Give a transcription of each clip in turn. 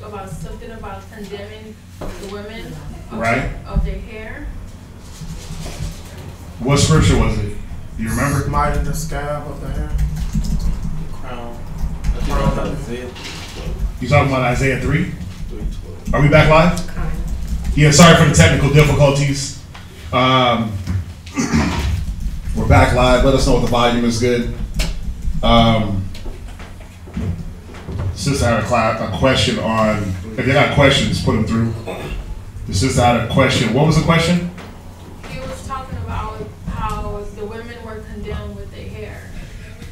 about something about condemning the women of their hair. What scripture was it? Do you remember? Smiting the scab of the hair. The crown. I think that's Isaiah. You talking about Isaiah 3? Are we back live? Yeah, sorry for the technical difficulties. We're back live. Let us know if the volume is good. Sister had a question on, if you got questions, put them through. The sister had a question. What was the question? He was talking about how the women were condemned with their hair.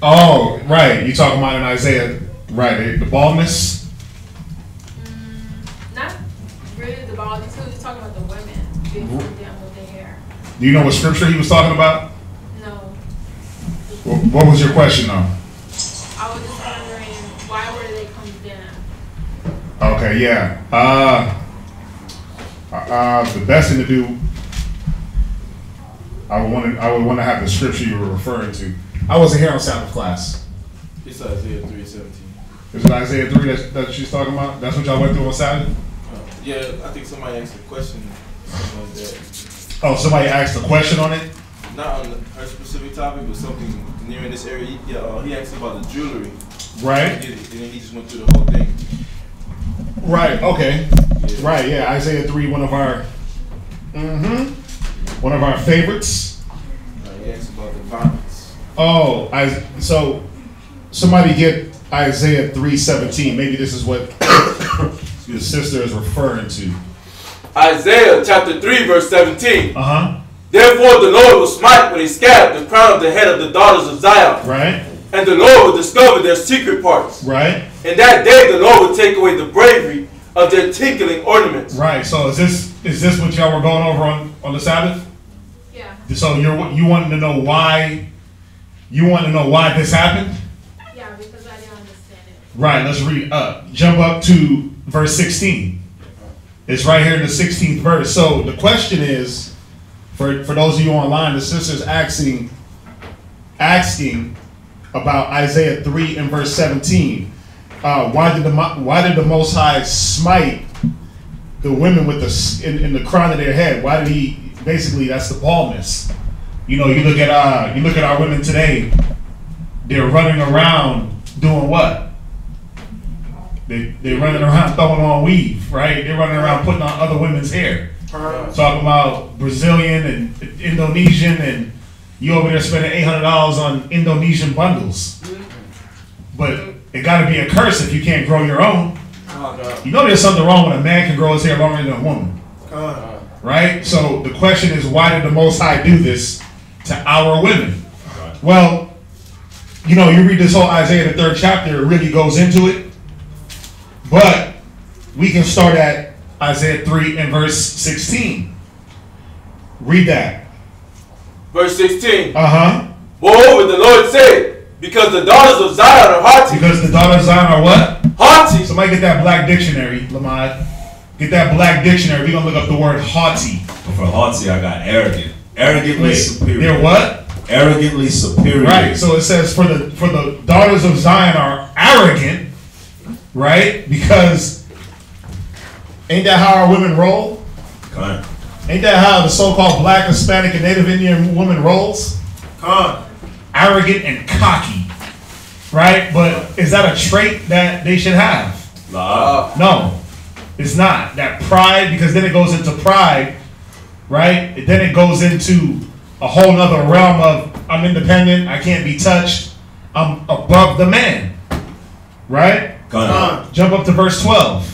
Oh, right. You talking about in Isaiah, right, the baldness? Not really the baldness. He was talking about the women being condemned with their hair. Do you know what scripture he was talking about? No. What was your question, though? I was just wondering, why were they condemned? Okay, yeah. The best thing to do, I would want to have the scripture you were referring to. I wasn't here on Sabbath class. It's Isaiah 3:17. Is it Isaiah 3 that she's talking about? That's what y'all went through on Sabbath? Yeah, I think somebody asked a question, something like that. Oh, somebody asked a question on it? Not on her specific topic, but something near in this area. He asked about the jewelry. Right. And then he just went through the whole thing. Right, okay. Yeah. Right, yeah, Isaiah 3, one of our favorites. He asked about the garments. Oh, so somebody get Isaiah 3:17. Maybe this is what the sister is referring to. Isaiah chapter 3 verse 17. Therefore the Lord will smite with a scab the crown of the head of the daughters of Zion. Right. And the Lord will discover their secret parts. Right. And that day the Lord will take away the bravery of their tinkling ornaments. Right. So is this what y'all were going over on the Sabbath? Yeah. So you wanted to know why? You want to know why this happened? Yeah, because I didn't understand it. Right. Let's read up. Jump up to verse 16. It's right here in the 16th verse. So the question is, for those of you online, the sister's asking about Isaiah 3 and verse 17. Why did the Most High smite the women with in the crown of their head? Why did he? Basically, that's the baldness. You know, you look at our women today. They're running around doing what? They're running around throwing on weave, right? They're running around putting on other women's hair. Talking about Brazilian and Indonesian, and you over there spending $800 on Indonesian bundles. But it got to be a curse if you can't grow your own. You know there's something wrong when a man can grow his hair longer than a woman. Right? So the question is, why did the Most High do this to our women? Well, you know, you read this whole Isaiah, the 3rd chapter, it really goes into it. But we can start at Isaiah 3 and verse 16. Read that. Verse 16. Moreover, the Lord said, because the daughters of Zion are haughty. Because the daughters of Zion are what? Haughty. Somebody get that black dictionary, Lamad. Get that black dictionary. We're going to look up the word haughty. For haughty, I got arrogant. Arrogantly superior. They're what? Arrogantly superior. Right. So it says for the daughters of Zion are arrogant, right? Because ain't that how our women roll? Come on. Ain't that how the so-called black, Hispanic, and Native Indian woman rolls? Come on. Arrogant and cocky, right? But is that a trait that they should have? No, it's not. That pride, because then it goes into pride, right? Then it goes into a whole nother realm of I'm independent, I can't be touched, I'm above the man, right? Jump up to verse 12.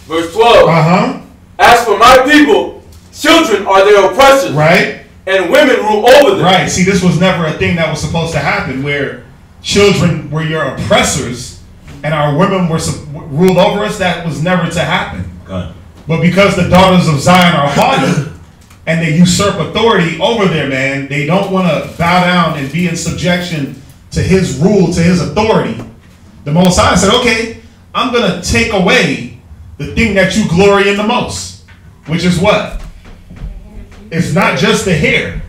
Verse 12. As for my people, children are their oppressors. Right. And women rule over them. Right. See, this was never a thing that was supposed to happen, where children were your oppressors and our women were ruled over us. That was never to happen. But because the daughters of Zion are haughty and they usurp authority over their man, they don't want to bow down and be in subjection to his rule, to his authority. The Most High said, okay, I'm going to take away the thing that you glory in the most, which is what? It's not just the hair,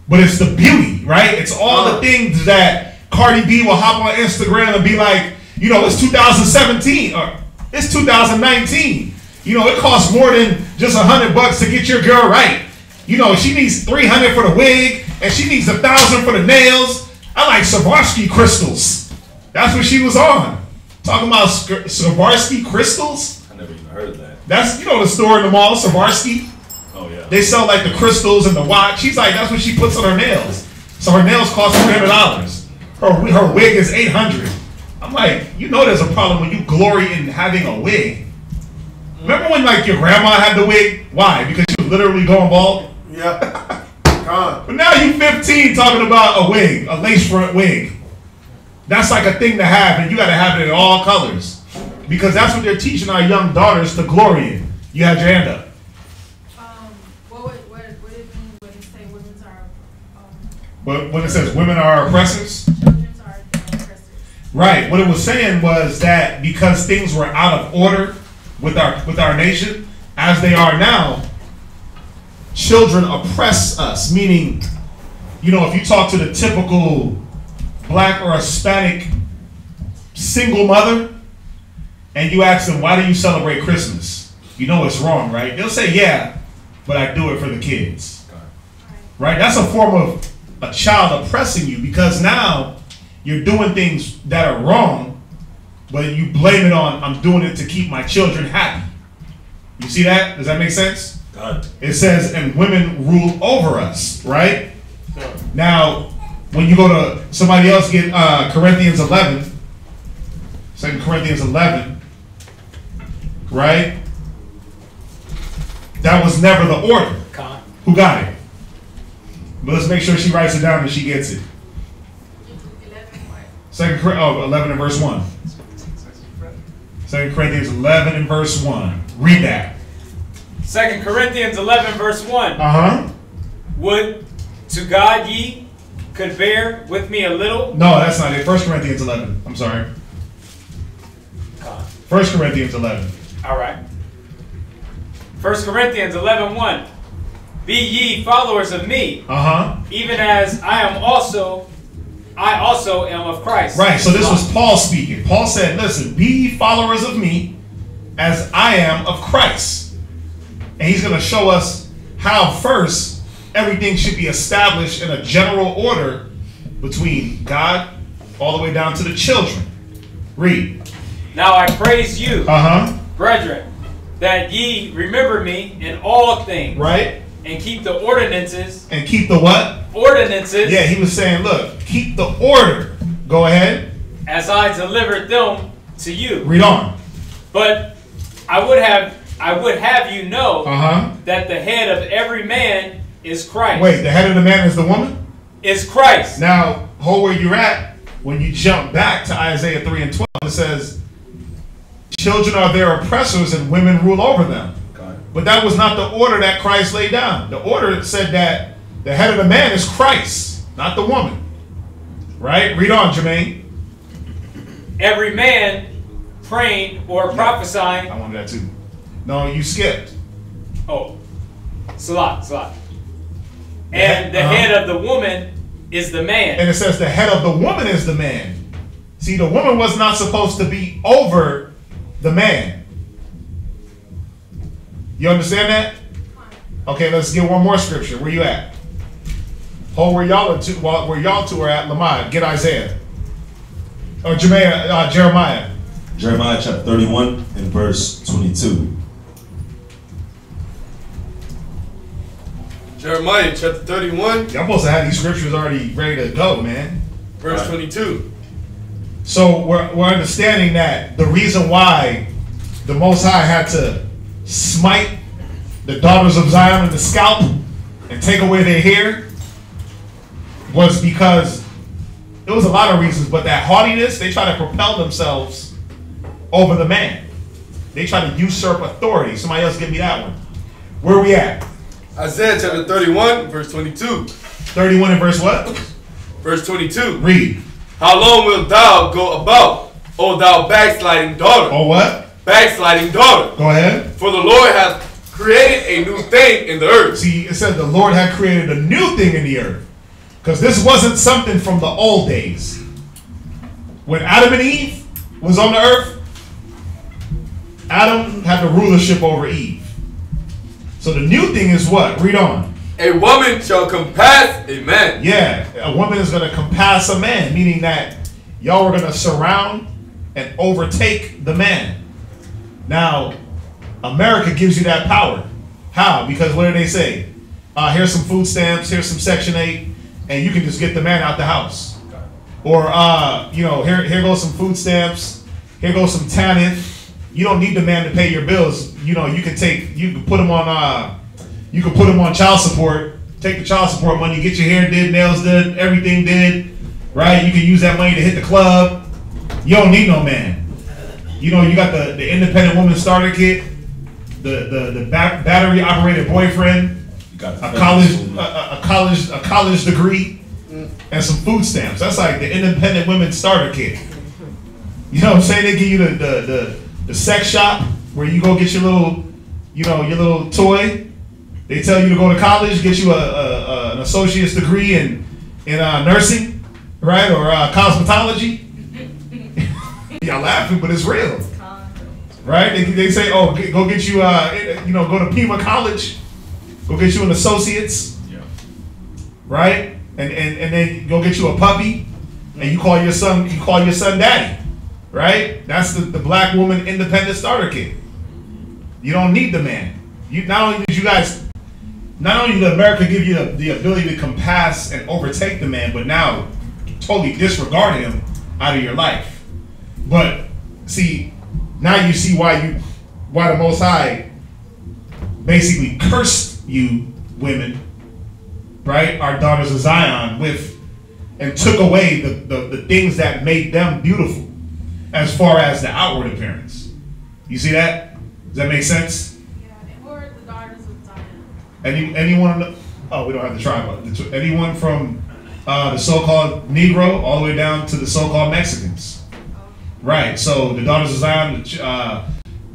but it's the beauty, right? It's all the things that Cardi B will hop on Instagram and be like, You know, it's 2017 or it's 2019. You know, it costs more than just $100 to get your girl right. You know, she needs $300 for the wig and she needs $1,000 for the nails. I like Swarovski crystals. That's what she was on. Talking about Swarovski crystals. I never even heard of that. That's, you know, the store in the mall, Swarovski. Oh yeah. They sell like the crystals and the watch. She's like, that's what she puts on her nails. So her nails cost $300. Her wig is $800. I'm like, you know, there's a problem when you glory in having a wig. Remember when like your grandma had the wig? Why? Because she was literally going bald. Yeah. God. But now you 15 talking about a wig, a lace front wig. That's like a thing to have, and you got to have it in all colors because that's what they're teaching our young daughters to glory in. You had your hand up. What it mean when it say women's are? But when it says women are oppressors, Children's are oppressors. right? What it was saying was that because things were out of order with our nation, as they are now, children oppress us. Meaning, you know, if you talk to the typical Black or Hispanic single mother and you ask them, why do you celebrate Christmas? You know it's wrong, right? They'll say, yeah, but I do it for the kids. Right? That's a form of a child oppressing you because now you're doing things that are wrong, but you blame it on, I'm doing it to keep my children happy. You see that? Does that make sense? God. It says, and women rule over us, right? Now, when you go to somebody else get Corinthians 11, 2 Corinthians 11, right? That was never the order. Who got it? But let's make sure she writes it down and she gets it. 11 and verse 1. 2 Corinthians 11 and verse 1. Read that. 2 Corinthians 11 verse 1. Would to God ye could bear with me a little? No, that's not it. 1 Corinthians 11. I'm sorry. 1 Corinthians 11. All right. 1 Corinthians 11:1. Be ye followers of me, even as I also am of Christ. Right, so this was Paul speaking. Paul said, listen, be ye followers of me as I am of Christ. And he's going to show us how first everything should be established in a general order between God all the way down to the children. Read. Now I praise you, brethren, that ye remember me in all things. Right. And keep the ordinances. And keep the what? Ordinances. Yeah, he was saying, look, keep the order. Go ahead. As I delivered them to you. Read on. But I would have you know that the head of every man is Christ. Wait, the head of the man is the woman? Is Christ. Now, hold where you're at. When you jump back to Isaiah 3 and 12, it says, children are their oppressors and women rule over them. But that was not the order that Christ laid down. The order said that the head of the man is Christ, not the woman. Right? Read on, Jermaine. Every man praying or prophesying. I wanted that too. No, you skipped. Oh. Salat. And the head of the woman is the man. And it says the head of the woman is the man. See, the woman was not supposed to be over the man. You understand that? Okay, let's get one more scripture. Where you at? Hold where y'all two are at. Lamad, get Isaiah. Or Jeremiah. Jeremiah chapter 31 and verse 22. Jeremiah chapter 31. Y'all supposed to have these scriptures already ready to go, man. Verse 22. So we're understanding that the reason why the Most High had to smite the daughters of Zion in the scalp and take away their hair was because it was a lot of reasons, but that haughtiness, they try to propel themselves over the man. They try to usurp authority. Somebody else give me that one. Where are we at? Isaiah chapter 31, verse 22. 31 and verse what? Verse 22. Read. How long wilt thou go about, O thou backsliding daughter? Oh what? Backsliding daughter. Go ahead. For the Lord hath created a new thing in the earth. See, it said the Lord had created a new thing in the earth. Because this wasn't something from the old days. When Adam and Eve was on the earth, Adam had the rulership over Eve. So the new thing is what? Read on. A woman shall compass a man. Yeah, a woman is going to compass a man, meaning that y'all are going to surround and overtake the man. Now, America gives you that power. How? Because what do they say? Here's some food stamps, here's some Section 8, and you can just get the man out the house. Or, here goes some food stamps, here goes some tanning. You don't need the man to pay your bills. You can put him on child support, take the child support money, get your hair did, nails did, everything did, right? You can use that money to hit the club. You don't need no man. You got the independent woman starter kit, the battery operated boyfriend, a college degree, and some food stamps. That's like the independent women starter kit. You know what I'm saying? They give you the sex shop where you go get your little toy. They tell you to go to college, get you an associate's degree in nursing, right, or cosmetology. Y'all laughing, but it's real, right? They say, oh, go get you, go to Pima College, go get you an associate's, right, and then go get you a puppy, and you call your son daddy, right? That's the black woman independent starter kit. You don't need the man. Not only did America give you the ability to compass and overtake the man, but now totally disregard him out of your life. But see, now you see why the Most High basically cursed you women, right? Our daughters of Zion and took away the things that made them beautiful as far as the outward appearance. You see that? Does that make sense? Yeah, and who are the daughters of Zion? Anyone? Oh, we don't have the tribe. Anyone from the so-called Negro all the way down to the so-called Mexicans. Right, so the daughters of Zion,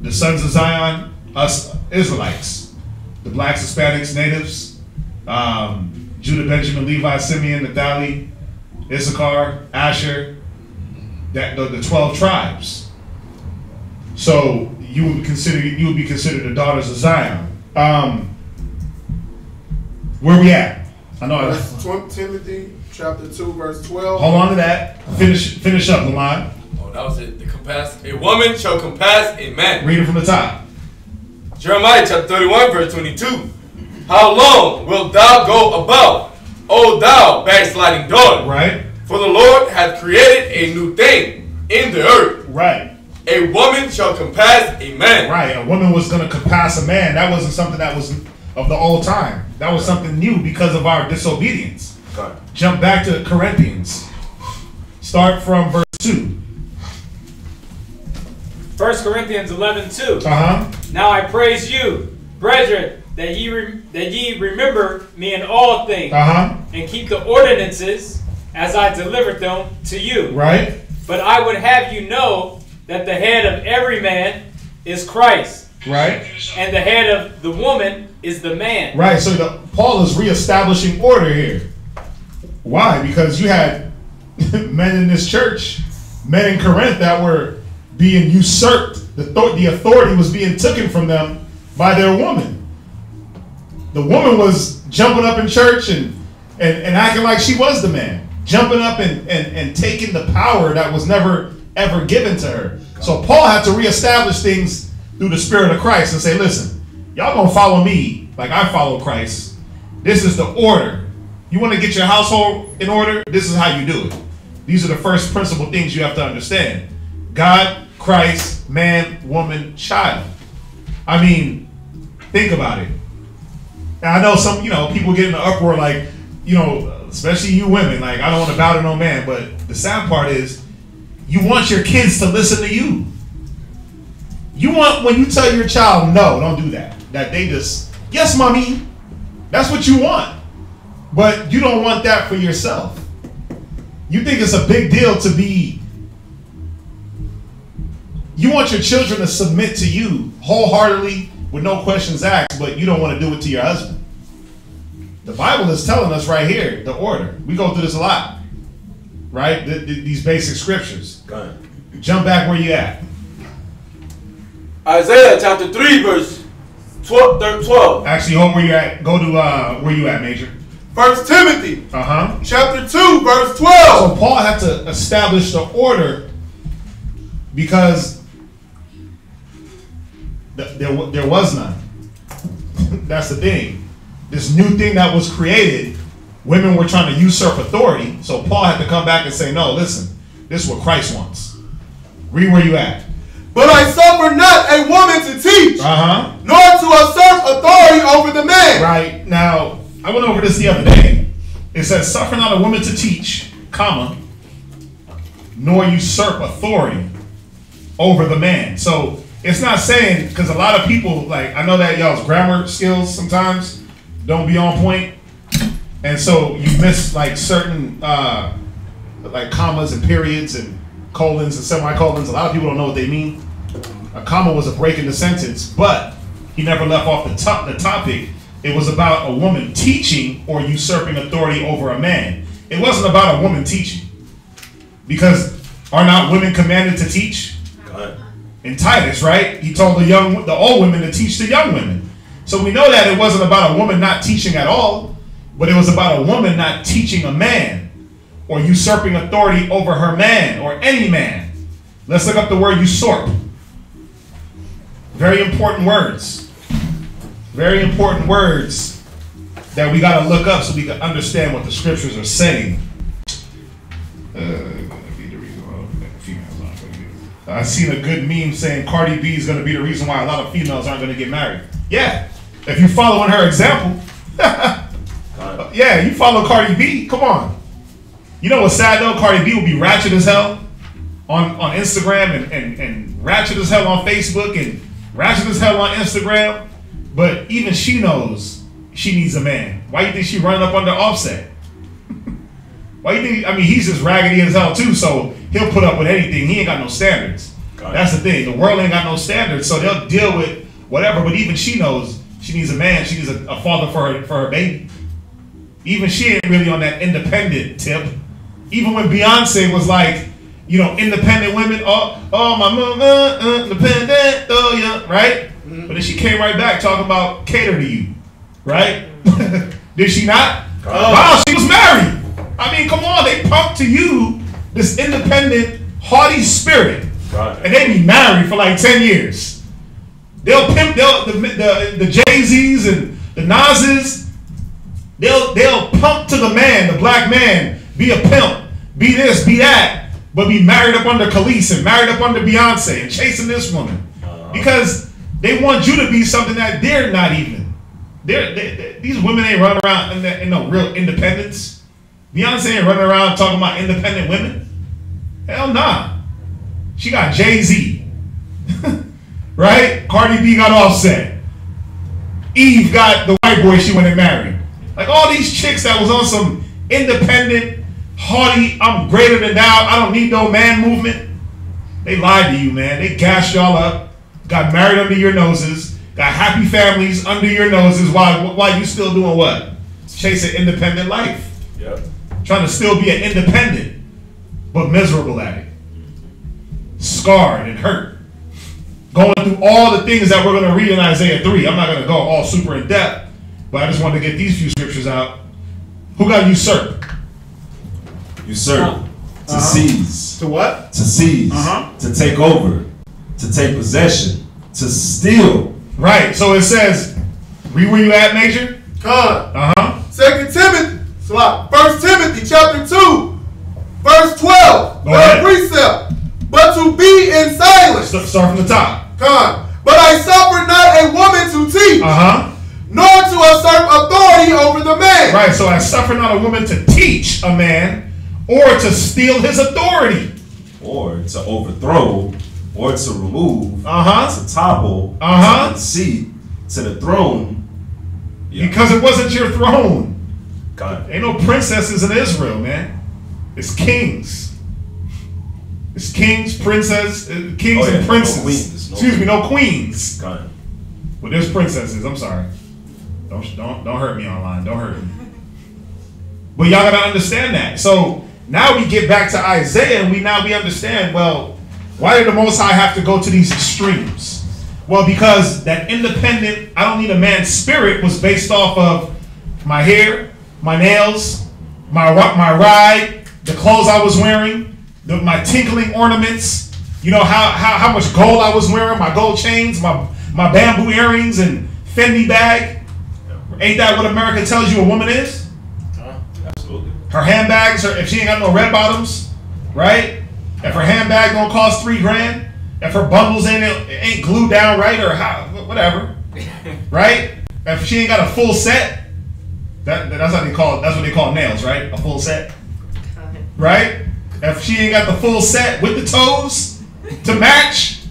the sons of Zion, us Israelites, the blacks, Hispanics, natives, Judah, Benjamin, Levi, Simeon, Naphtali, Issachar, Asher, the 12 tribes. So you would be considered the daughters of Zion. Where we at? I know. That's Timothy chapter 2, verse 12. Hold on to that. Finish up, Lamont. That was it. The compass. A woman shall compass a man. Read it from the top. Jeremiah chapter 31, verse 22. How long wilt thou go about, O thou backsliding daughter? Right. For the Lord hath created a new thing in the earth. Right. A woman shall compass a man. Right. A woman was going to compass a man. That wasn't something that was of the old time. That was something new because of our disobedience. God. Jump back to Corinthians. Start from verse 2. 1 Corinthians 11:2. Uh-huh. Now I praise you, brethren, that ye remember me in all things, and keep the ordinances as I delivered them to you. Right. But I would have you know that the head of every man is Christ. Right. And the head of the woman is the man. Right. So Paul is reestablishing order here. Why? Because you had men in this church, men in Corinth that were being usurped. The authority was being taken from them by their woman. The woman was jumping up in church and acting like she was the man. Jumping up and taking the power that was never ever given to her. So Paul had to reestablish things through the Spirit of Christ and say, listen, y'all gonna follow me like I follow Christ. This is the order. You want to get your household in order? This is how you do it. These are the first principal things you have to understand. God, Christ, man, woman, child. I mean, think about it. And I know some, people get in an uproar like, especially you women, like, I don't want to bow to no man. But the sad part is, you want your kids to listen to you. You want, when you tell your child, no, don't do that. That they just, yes, mommy. That's what you want. But you don't want that for yourself. You think it's a big deal to be, you want your children to submit to you wholeheartedly with no questions asked, but you don't want to do it to your husband. The Bible is telling us right here, the order. We go through this a lot, right? These basic scriptures. Jump back where you at. Isaiah chapter 3 verse 12. Actually, hold where you at. Go to where you at, Major. 1 Timothy chapter 2 verse 12. So Paul had to establish the order because there was none. That's the thing. This new thing that was created, women were trying to usurp authority. So Paul had to come back and say, no, listen, this is what Christ wants. Read where you at. But I suffer not a woman to teach, nor to usurp authority over the man. Right. Now, I went over this the other day. It says, suffer not a woman to teach, comma, nor usurp authority over the man. So it's not saying, because a lot of people, like, I know that y'all's grammar skills sometimes don't be on point. And so you miss like certain like commas and periods and colons and semicolons. A lot of people don't know what they mean. A comma was a break in the sentence, but he never left off the topic. It was about a woman teaching or usurping authority over a man. It wasn't about a woman teaching. Because are not women commanded to teach? In Titus, right? He told the old women to teach the young women. So we know that it wasn't about a woman not teaching at all, but it was about a woman not teaching a man or usurping authority over her man or any man. Let's look up the word usurp. Very important words. Very important words that we got to look up so we can understand what the scriptures are saying. I seen a good meme saying Cardi B is going to be the reason why a lot of females aren't going to get married. Yeah, if you following her example. Yeah, you follow Cardi B. Come on. You know what's sad though? Cardi B will be ratchet as hell on Instagram and ratchet as hell on Facebook and ratchet as hell on Instagram. But even she knows she needs a man. Why do you think she running up under Offset? Why do you think? I mean, he's just raggedy as hell too, so he'll put up with anything. He ain't got no standards. That's the thing. The world ain't got no standards, so they'll deal with whatever. But even she knows she needs a man. She needs a father for her baby. Even she ain't really on that independent tip. Even when Beyonce was like, you know, independent women, oh my mama, independent, oh yeah, right? But then she came right back talking about cater to you, right? Did she not? Wow, she was married. I mean, come on, they pump to you this independent, haughty spirit, and they be married for like 10 years. They'll pimp the Jay-Z's and the Nas's. They'll pump to the man, the black man, be a pimp, be this, be that, but be married up under Khalees and married up under Beyonce and chasing this woman because they want you to be something that they're not even. These women ain't running around in no real independence. Beyonce ain't running around talking about independent women. Hell nah. She got Jay-Z. Right? Cardi B got Offset. Eve got the white boy she went and married. Like all these chicks that was on some independent, haughty, I'm greater than thou, I don't need no man movement. They lied to you, man. They gassed y'all up, got married under your noses, got happy families under your noses while you still doing what? Chasing independent life. Yep. Trying to still be an independent, but miserable at it. Scarred and hurt. Going through all the things that we're going to read in Isaiah 3. I'm not going to go all super in depth, but I just wanted to get these few scriptures out. Who got usurp? Usurp. To seize. To what? To seize. To take over. To take possession. To steal. Right. So it says, read where you at, Major? 2 Timothy. 1 Timothy chapter 2, verse 12. The precept. But to be in silence. Start from the top. But I suffer not a woman to teach. Nor to usurp authority over the man. Right, so I suffer not a woman to teach a man or to steal his authority. Or to overthrow, or to remove, to topple, to the seat, to the throne. Because it wasn't your throne. God. Ain't no princesses in Israel, man. It's kings. It's kings, princesses, kings and princes. No queens. God. Well, there's princesses. I'm sorry. Don't hurt me online. Don't hurt me. But y'all gotta understand that. So now we get back to Isaiah, and we understand. Well, Why did the Most High have to go to these extremes? Well, because that independent, I don't need a man's spirit was based off of my hair, my nails, my ride, the clothes I was wearing, my tinkling ornaments, you know, how much gold I was wearing, my gold chains, my bamboo earrings and Fendi bag. Ain't that what America tells you a woman is? Absolutely. Her handbags, if she ain't got no red bottoms, right? If her handbag don't cost $3 grand, if her bundles ain't glued down right or whatever, right? If she ain't got a full set, that's how they call it. That's what they call nails, right? A full set, right? If she ain't got the full set with the toes to match,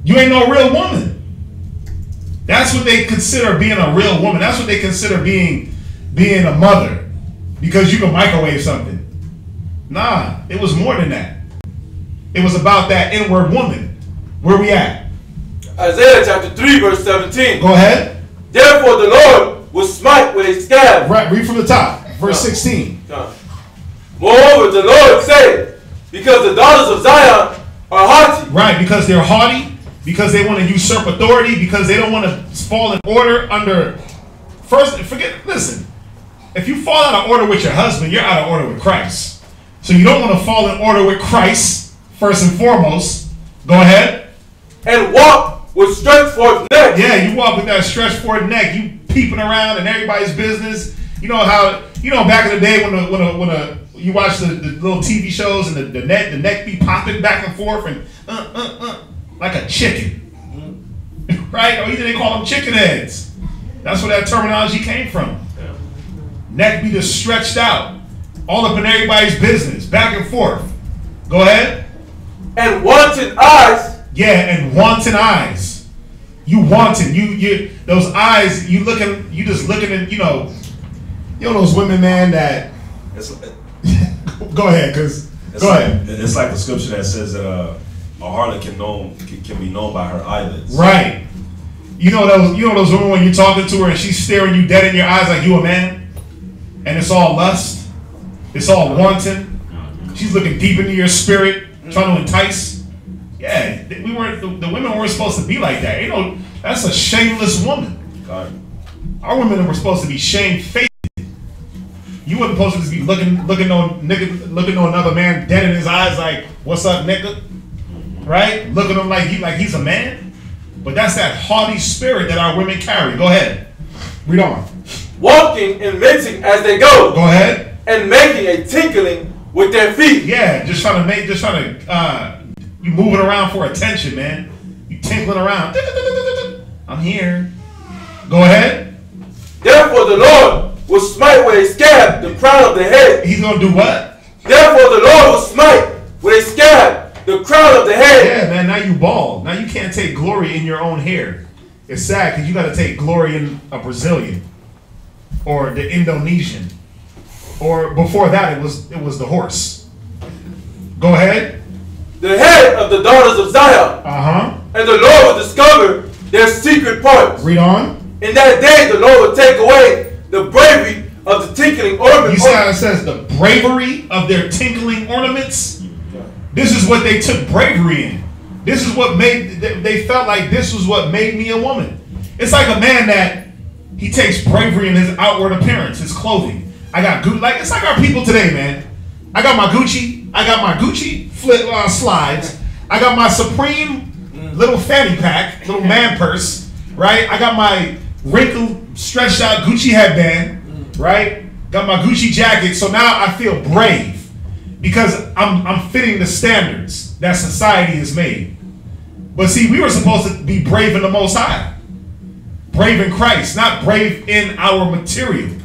you ain't no real woman. That's what they consider being a real woman. That's what they consider being a mother, because you can microwave something. Nah, it was more than that. It was about that inward woman. Where we at? Isaiah chapter 3, verse 17. Go ahead. Therefore the Lord will smite with a scab. Right, read from the top. Verse 16. Moreover, the Lord said, because the daughters of Zion are haughty. Right, because they're haughty, because they want to usurp authority, because they don't want to fall in order under... Listen, if you fall out of order with your husband, you're out of order with Christ. So you don't want to fall in order with Christ, first and foremost. Go ahead. And walk with stretched forth neck. Yeah, you walk with that stretched forth neck. You peeping around in everybody's business. You know how, back in the day when you watch the little TV shows and the neck be popping back and forth and like a chicken. Right? Or either they call them chicken heads. That's where that terminology came from. Yeah. Neck be just stretched out. All up in everybody's business, back and forth. Go ahead. And wanton eyes. Yeah, and wanton eyes. You wanton. You those eyes. You just looking at. You know those women, man. That. Go ahead, go ahead. It's like the scripture that says that a harlot can be known by her eyelids. Right. You know those women when you're talking to her and she's staring you dead in your eyes like you a man, and it's all lust. It's all wanton. She's looking deep into your spirit, trying to entice. Yeah, the women weren't supposed to be like that. That's a shameless woman. God. Our women were supposed to be shamefaced. You wasn't supposed to just be looking on another man dead in his eyes like, "What's up, nigga?" Right? Looking at him like he's a man. But that's that haughty spirit that our women carry. Go ahead. Read on. Walking and mincing as they go. Go ahead. And making a tinkling with their feet. Yeah, you moving around for attention, man. You tinkling around. I'm here. Go ahead. Therefore the Lord will smite with a scab the crown of the head. He's going to do what? Therefore the Lord will smite with a scab the crown of the head. Yeah, man, now you bald. Now you can't take glory in your own hair. It's sad because you got to take glory in a Brazilian or the Indonesian. Or before that, it was the horse. Go ahead. The head of the daughters of Zion. And the Lord will discover their secret parts. Read on. In that day, the Lord will take away the bravery of the tinkling ornaments. You see how it says the bravery of their tinkling ornaments? This is what they took bravery in. This is what they felt like this was what made me a woman. It's like a man that he takes bravery in his outward appearance, his clothing. I got it's like our people today, man. I got my Gucci flip slides. I got my Supreme little fanny pack, little man purse, right? I got my wrinkled, stretched out Gucci headband, right? Got my Gucci jacket. So now I feel brave because I'm fitting the standards that society has made. But see, we were supposed to be brave in the Most High, brave in Christ, not brave in our material.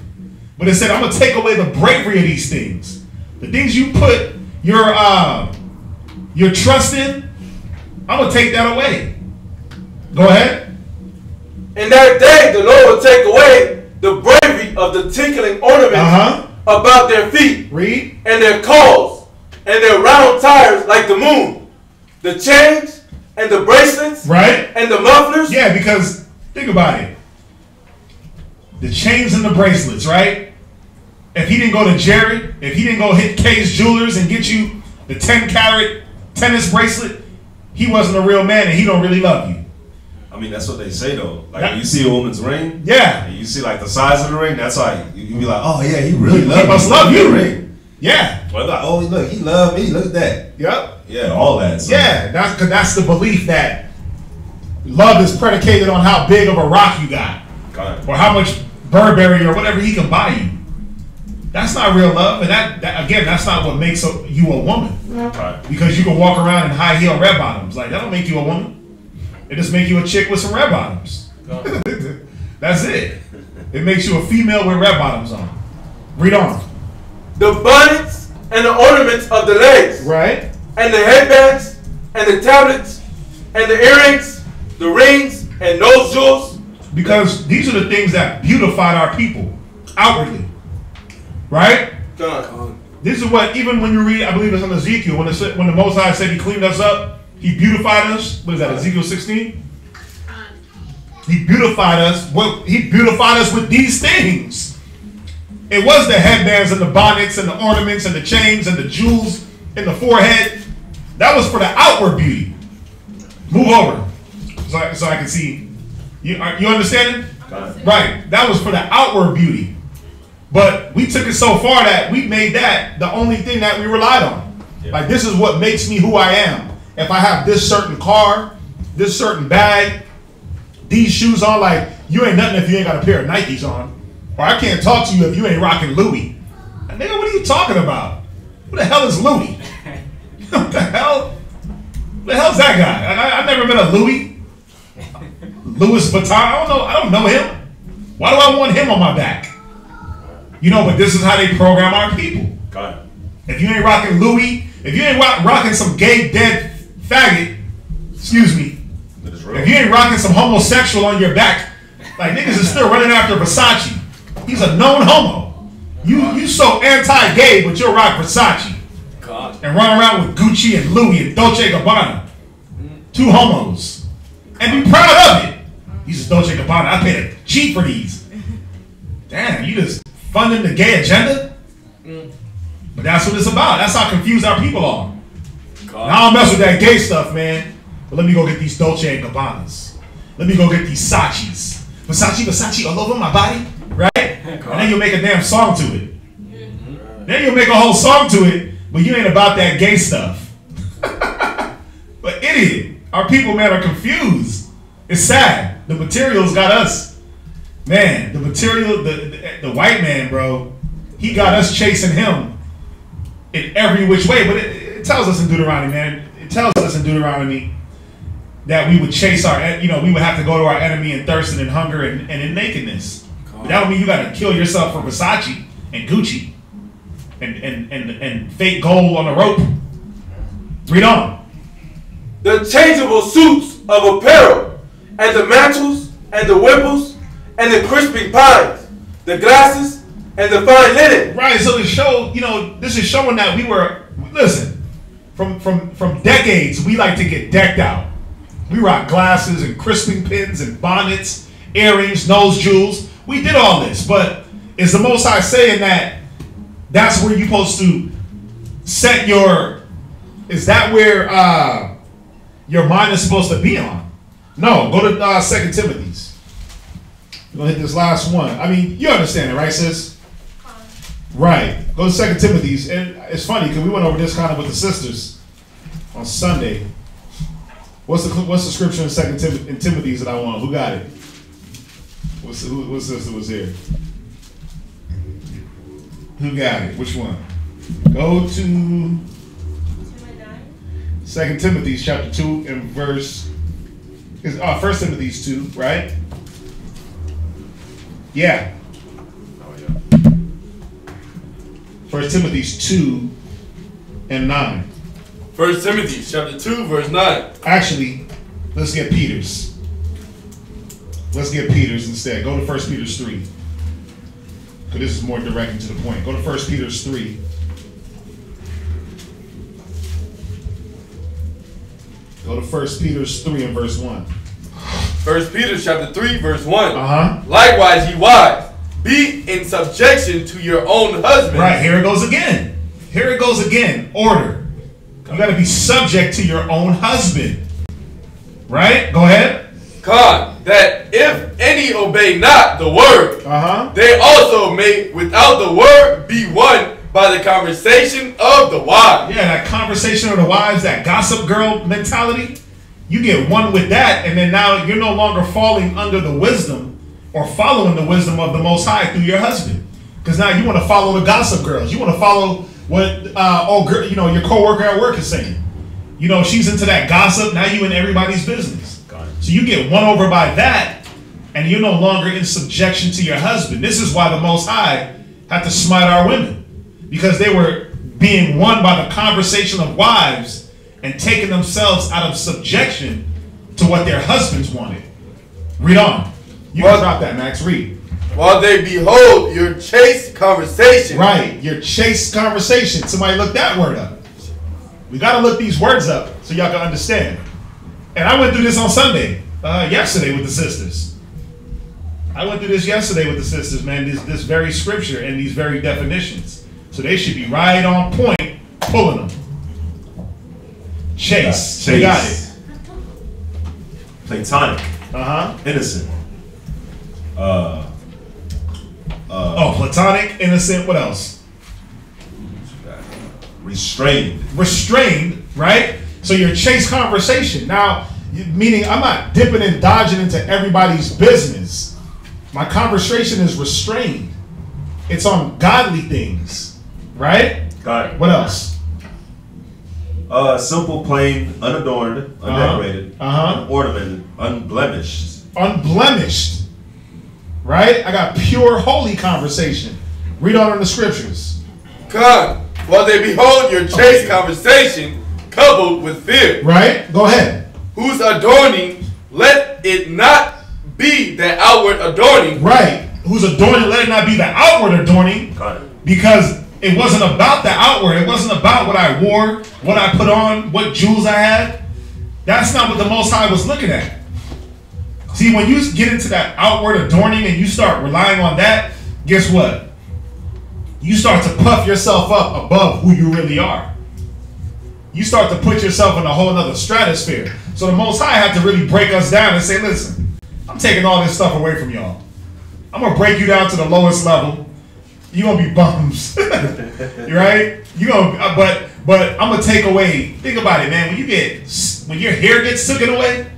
But it said, I'm going to take away the bravery of these things. The things you put your trust in, I'm going to take that away. Go ahead. In that day, the Lord will take away the bravery of the tinkling ornaments about their feet. Read. And their calls and their round tires like the moon. The chains and the bracelets. Right. And the mufflers. Yeah, because think about it. The chains and the bracelets, right? If he didn't go to Jared, if he didn't go hit K's Jewelers and get you the 10 carat tennis bracelet, he wasn't a real man and he don't really love you. I mean, that's what they say though. Like when you see a woman's ring, yeah, and you see like the size of the ring, that's how you be like, oh yeah, he really loves me. He must love you. Ring. Yeah. Well, like, oh look, he loved me. Look at that. Yep. Yeah, all that. So. Yeah, that's the belief that love is predicated on how big of a rock you got, or how much Burberry or whatever he can buy you. That's not real love, and that again, that's not what makes you a woman. Right. Because you can walk around in high heel red bottoms, like that don't make you a woman. It just make you a chick with some red bottoms. That's it. It makes you a female with red bottoms on. Read on. The bonnets and the ornaments of the legs, right, and the headbands and the tablets and the earrings, the rings and nose jewels. Because these are the things that beautified our people outwardly. Right? This is what, even when you read, I believe it's in Ezekiel, when the Most High said he cleaned us up, he beautified us. What is that, Ezekiel 16? He beautified us. Well, he beautified us with these things. It was the headbands and the bonnets and the ornaments and the chains and the jewels in the forehead. That was for the outward beauty. Move over so I can see. You understand it? Right. That was for the outward beauty. But we took it so far that we made that the only thing that we relied on. Yeah. Like, this is what makes me who I am. If I have this certain car, this certain bag, these shoes on, like, you ain't nothing if you ain't got a pair of Nikes on. Or I can't talk to you if you ain't rocking Louis. And nigga, what are you talking about? Who the hell is Louis? What the hell? Who the hell's that guy? I've never met a Louis. Louis Vuitton. I don't know him. Why do I want him on my back? You know, but this is how they program our people. If you ain't rocking Louis, if you ain't rocking some gay dead faggot, excuse me, if you ain't rocking some homosexual on your back, like niggas is still running after Versace. He's a known homo. You so anti-gay, but you'll rock Versace. And run around with Gucci and Louis and Dolce & Gabbana. Two homos. And be proud of it. These are Dolce & Gabbana. I paid cheap for these. Damn, you just funding the gay agenda? But that's what it's about. That's how confused our people are. Now, I don't mess with that gay stuff, man. But let me go get these Dolce & Gabbanas. Let me go get these Sachis. Versace all over my body, right? And then you'll make a damn song to it. Then you'll make a whole song to it, but you ain't about that gay stuff. But idiot. Our people, man, are confused. It's sad. The material's got us. Man, the material, the white man, bro, he got us chasing him in every which way. But it tells us in Deuteronomy, man. It tells us in Deuteronomy that we would chase we would have to go to our enemy in thirst and in hunger and in nakedness. But that would mean you got to kill yourself for Versace and Gucci and fake gold on the rope. Read on. The changeable suits of apparel, and the mantles, and the wimples, and the crisping pines, the glasses, and the fine linen. Right, so to show, this is showing that we were, listen, from decades, we like to get decked out. We rock glasses and crisping pins and bonnets, earrings, nose jewels. We did all this, but is the Most High saying that that's where you're supposed to set is that where your mind is supposed to be on? No, go to 2 Timothy's. We're going to hit this last one. I mean, you understand it, right, sis? Right. Go to 2 Timothy's. And it's funny because we went over this kind of with the sisters on Sunday. What's the scripture in Timothy's that I want? Who got it? What sister was here? Who got it? Which one? Go to 2 Timothy's chapter 2 and verse. 1 Timothy's 2, right? Yeah. 1 Timothy's 2 and 9. 1 Timothy chapter 2 verse 9. Actually, let's get Peter's. Let's get Peter's instead. Go to 1 Peter's 3. Because this is more direct and to the point. Go to 1 Peter's 3. Go to 1 Peter's 3 and verse 1. 1 Peter chapter 3 verse 1. Likewise, ye wives, be in subjection to your own husbands. Right, here it goes again. Here it goes again. Order. You got to be subject to your own husband. Right? Go ahead. God, that if any obey not the word, they also may without the word be won by the conversation of the wives. Yeah, that conversation of the wives, that gossip girl mentality. You get one with that, and then now you're no longer falling under the wisdom or following the wisdom of the Most High through your husband. Because now you want to follow the gossip girls. You want to follow what your coworker at work is saying. You know, she's into that gossip. Now you in everybody's business. So you get won over by that, and you're no longer in subjection to your husband. This is why the Most High had to smite our women, because they were being won by the conversation of wives and taking themselves out of subjection to what their husbands wanted. Read on. You can drop that, Max. Read. While they behold your chaste conversation. Right, your chaste conversation. Somebody look that word up. We got to look these words up so y'all can understand. And I went through this on Sunday, yesterday with the sisters. I went through this yesterday with the sisters, man, this very scripture and these very definitions. So they should be right on point, pulling them. Chase. You got it. Platonic. Innocent. Platonic, innocent, what else? Restrained. Restrained, right? So your chase conversation. Now, meaning I'm not dipping and dodging into everybody's business. My conversation is restrained. It's on godly things, right? Got it. What else? Simple, plain, unadorned, undecorated, unornamented, unblemished. Unblemished, right? I got pure, holy conversation. Read on in the scriptures. God, while they behold your chaste conversation coupled with fear. Right? Go ahead. Whose adorning, let it not be the outward adorning. Right. Whose adorning, let it not be the outward adorning. Got it. Because it wasn't about the outward. It wasn't about what I wore, what I put on, what jewels I had. That's not what the Most High was looking at. See, when you get into that outward adorning and you start relying on that, guess what? You start to puff yourself up above who you really are. You start to put yourself in a whole other stratosphere. So the Most High had to really break us down and say, listen, I'm taking all this stuff away from y'all. I'm going to break you down to the lowest level. You're going to be bums. Right? You gonna, but I'm going to take away. Think about it, man. When your hair gets taken away,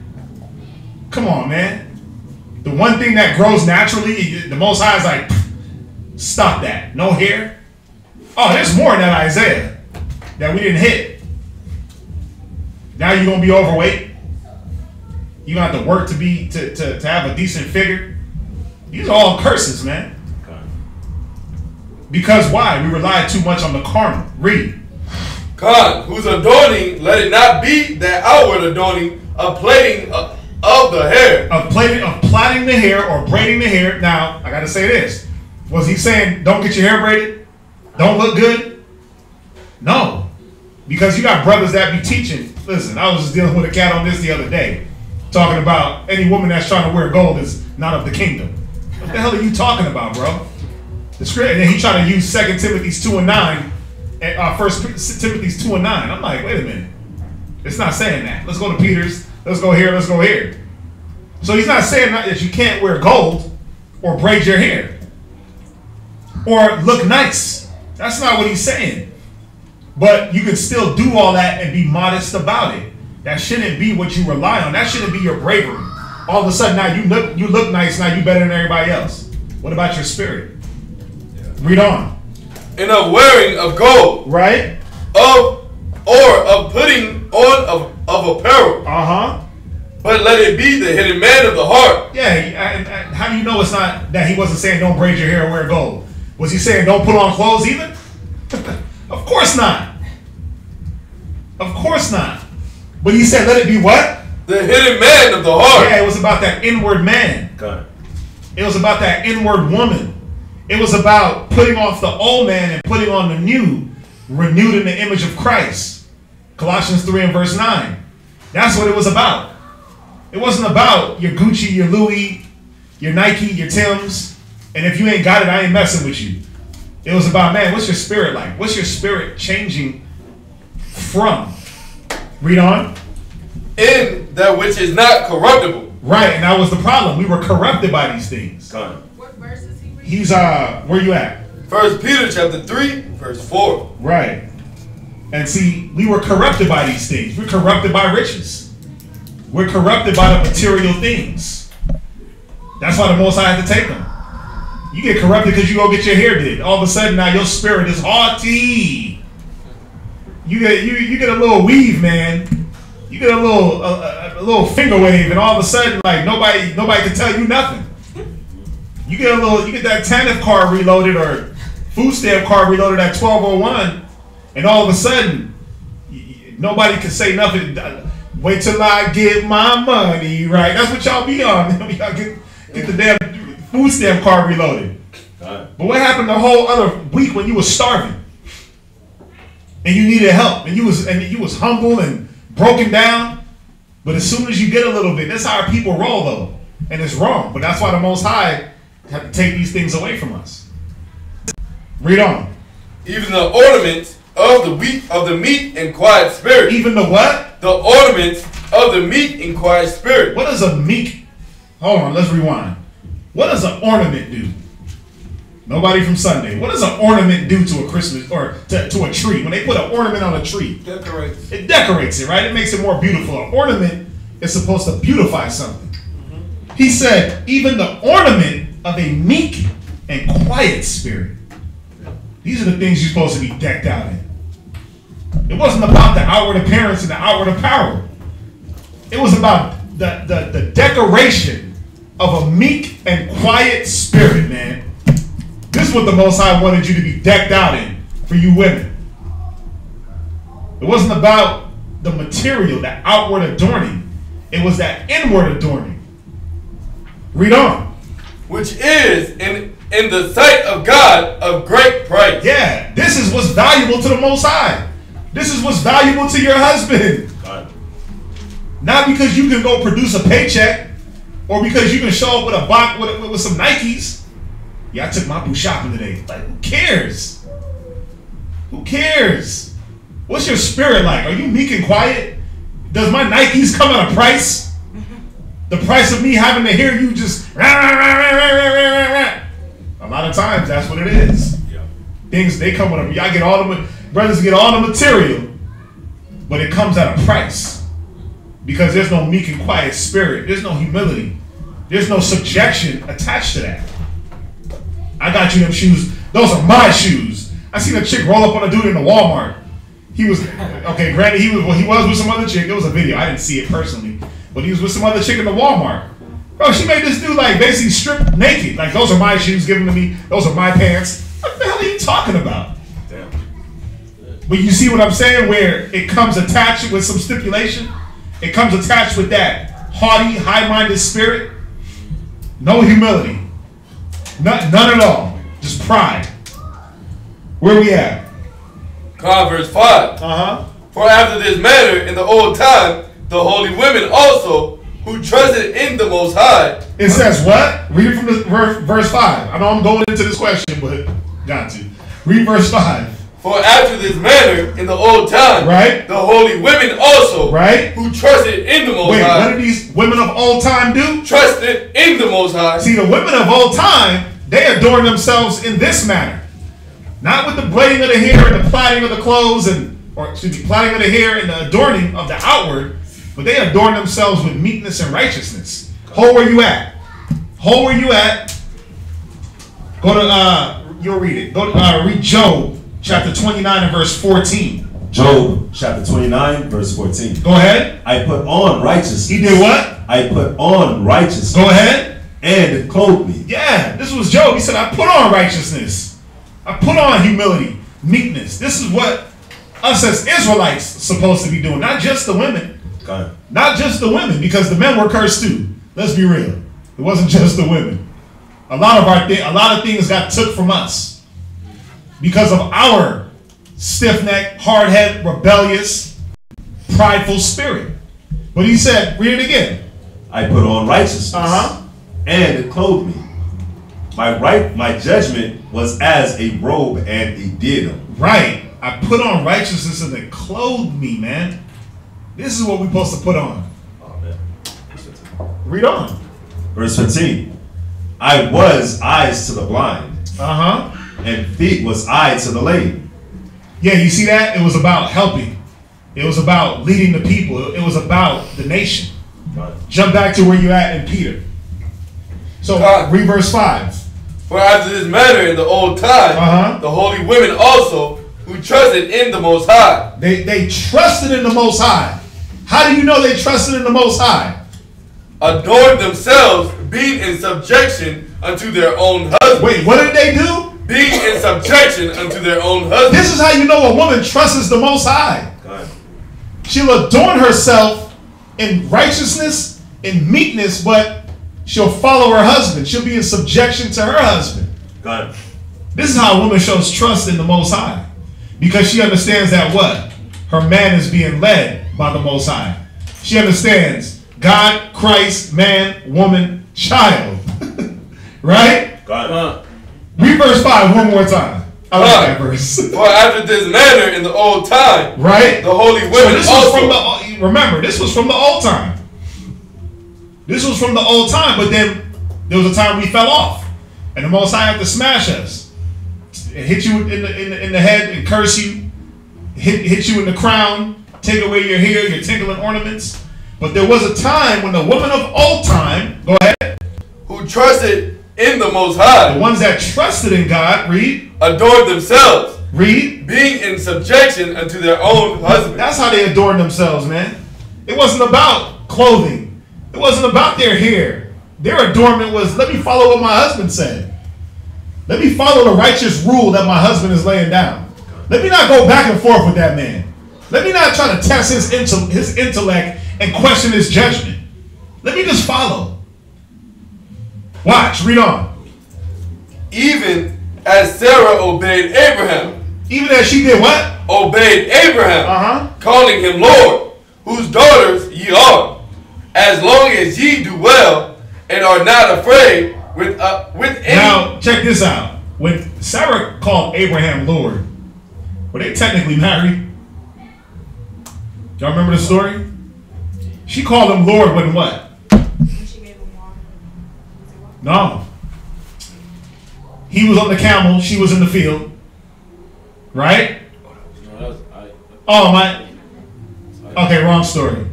come on, man. The one thing that grows naturally, the Most High is like, stop that. No hair. Oh, there's more in that Isaiah that we didn't hit. Now you're going to be overweight. You're going to have to work to have a decent figure. These are all curses, man. Because why? We rely too much on the carnal. Read. God, whose adorning, let it not be that outward adorning of plaiting of the hair. Of plaiting the hair or braiding the hair. Now, I got to say this. Was he saying, don't get your hair braided? Don't look good? No. Because you got brothers that be teaching. Listen, I was just dealing with a cat on this the other day. Talking about any woman that's trying to wear gold is not of the kingdom. What the hell are you talking about, bro? The script, and then he tried to use 2 Timothy 2 and 9, and 1 Timothy 2 and 9. I'm like, wait a minute. It's not saying that. Let's go to Peter's. Let's go here. Let's go here. So he's not saying that you can't wear gold or braid your hair or look nice. That's not what he's saying. But you can still do all that and be modest about it. That shouldn't be what you rely on. That shouldn't be your bravery. All of a sudden now you look nice. Now you better than everybody else. What about your spirit? Read on. And of wearing of gold. Right. Or of putting on of apparel. But let it be the hidden man of the heart. Yeah. How do you know it's not that he wasn't saying don't braid your hair or wear gold? Was he saying don't put on clothes either? Of course not. Of course not. But he said let it be what? The hidden man of the heart. Yeah, it was about that inward man. It was about that inward woman. It was about putting off the old man and putting on the new, renewed in the image of Christ. Colossians 3 and verse 9. That's what it was about. It wasn't about your Gucci, your Louis, your Nike, your Timbs. And if you ain't got it, I ain't messing with you. It was about, man, what's your spirit like? What's your spirit changing from? Read on. In that which is not corruptible. Right, and that was the problem. We were corrupted by these things. What verse is he reading? He's where you at? 1 Peter chapter 3, verse 4. Right. And see, we were corrupted by these things. We're corrupted by riches. We're corrupted by the material things. That's why the Most High had to take them. You get corrupted because you go get your hair did. All of a sudden now your spirit is haughty. You get a little weave, man. You get a little finger wave, and all of a sudden, like nobody can tell you nothing. You get that TANF card reloaded or food stamp card reloaded at 1201, and all of a sudden, nobody can say nothing. Wait till I get my money, right? That's what y'all be on. Y'all get the damn food stamp card reloaded. But what happened the whole other week when you was starving and you needed help and you was humble and broken down? But as soon as you get a little bit, that's how our people roll though, and it's wrong. But that's why the Most High had to take these things away from us. Read on. Even the ornament of the meek and quiet spirit. Even the what? The ornament of the meek and quiet spirit. What is a meek? Hold on, let's rewind. What does an ornament do? Nobody from Sunday. What does an ornament do to a Christmas or to a tree? When they put an ornament on a tree, it decorates it, right? It makes it more beautiful. An ornament is supposed to beautify something. He said, even the ornament of a meek and quiet spirit. These are the things you're supposed to be decked out in. It wasn't about the outward appearance and the outward apparel. It was about the decoration of a meek and quiet spirit, man. This is what the Most High wanted you to be decked out in for you women. It wasn't about the material, the outward adorning. It was that inward adorning. Read on. Which is in the sight of God of great price. Yeah, this is what's valuable to the Most High. This is what's valuable to your husband. Not because you can go produce a paycheck or because you can show up with a box with some Nikes. Yeah, I took my boo shopping today. Like, who cares? Who cares? What's your spirit like? Are you meek and quiet? Does my Nikes come at a price? The price of me having to hear you just rah, rah, rah, rah, rah, rah, rah. A lot of times that's what it is. Yeah. Things, they come with them. Y'all get all the brothers get all the material, but it comes at a price. Because there's no meek and quiet spirit. There's no humility. There's no subjection attached to that. I got you them shoes. Those are my shoes. I seen a chick roll up on a dude in the Walmart. He was, okay, granted, he was with some other chick. It was a video. I didn't see it personally. But he was with some other chick in the Walmart. Bro, she made this dude like basically strip naked. Like, those are my shoes, give them to me. Those are my pants. What the hell are you talking about? Damn. But you see what I'm saying? Where it comes attached with some stipulation. It comes attached with that haughty, high-minded spirit. No humility. None at all. Just pride. Where we at? Verse 5. For after this manner in the old time, the holy women also, who trusted in the Most High. It says what? Read it from the verse 5. I know I'm going into this question, but got to. Read verse 5. For after this manner in the old time, right, the holy women also, right, who trusted in the Most High. What did these women of old time do? Trusted in the Most High. See, the women of old time, they adorn themselves in this manner. Not with the braiding of the hair and the plaiting of the clothes plaiting of the hair and the adorning of the outward, but they adorn themselves with meekness and righteousness. Hold where you at. Hold where you at. Go to, you'll read it. Go to, read Job chapter 29 and verse 14. Job chapter 29 verse 14. Go ahead. I put on righteousness. He did what? I put on righteousness. Go ahead. And it clothed me. Yeah, this was Job. He said, I put on righteousness. I put on humility, meekness. This is what us as Israelites supposed to be doing. Not just the women. Okay. Not just the women, because the men were cursed too. Let's be real. It wasn't just the women. A lot of things got took from us because of our stiff-necked, hard-headed, rebellious, prideful spirit. But he said, read it again. I put on righteousness. And it clothed me. My judgment was as a robe and a diadem. Right. I put on righteousness and it clothed me, man. This is what we're supposed to put on. Oh, man. Read on. Verse 15. I was eyes to the blind. And feet was eye to the lame. Yeah, you see that? It was about helping. It was about leading the people. It was about the nation. Right. Jump back to where you're at in Peter. So read verse 5. For after this manner in the old time, the holy women also who trusted in the Most High. They trusted in the Most High. How do you know they trusted in the Most High? Adorned themselves, being in subjection unto their own husbands. Wait, what did they do? Being in subjection unto their own husbands. This is how you know a woman trusts the Most High. She'll adorn herself in righteousness, in meekness, but she'll follow her husband. She'll be in subjection to her husband. This is how a woman shows trust in the Most High. Because she understands that what? Her man is being led by the Most High. She understands God, Christ, man, woman, child. Right? Read verse 5 one more time. I like that verse. For after this manner in the old time, right? The holy women so also. Remember, this was from the old time. This was from the old time, but then there was a time we fell off. And the Most High had to smash us. And hit you in the head and curse you. Hit you in the crown. Take away your hair, your tinkling ornaments. But there was a time when the woman of old time, go ahead. Who trusted in the Most High. The ones that trusted in God, read. Adored themselves. Read. Being in subjection unto their own husbands. That's how they adorned themselves, man. It wasn't about clothing. It wasn't about their hair. Their adornment was, let me follow what my husband said. Let me follow the righteous rule that my husband is laying down. Let me not go back and forth with that man. Let me not try to test his intellect and question his judgment. Let me just follow. Watch, read on. Even as Sarah obeyed Abraham. Even as she did what? Obeyed Abraham, calling him Lord, whose daughters ye are, as long as ye do well and are not afraid with any. Now, check this out. When Sarah called Abraham Lord, were they technically married? Y'all remember the story? She called him Lord when what? No. He was on the camel. She was in the field. Right? Oh, my. Okay, wrong story.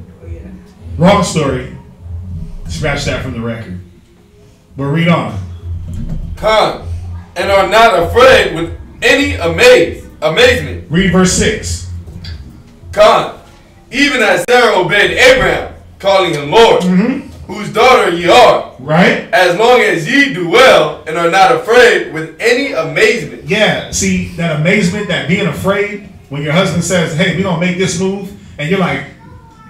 Wrong story. Scratch that from the record. But read on. Come, and are not afraid with any amazement. Read verse 6. Come, even as Sarah obeyed Abraham, calling him Lord, whose daughter ye are. Right? As long as ye do well and are not afraid with any amazement. Yeah, see, that amazement, that being afraid, when your husband says, hey, we're going to make this move, and you're like,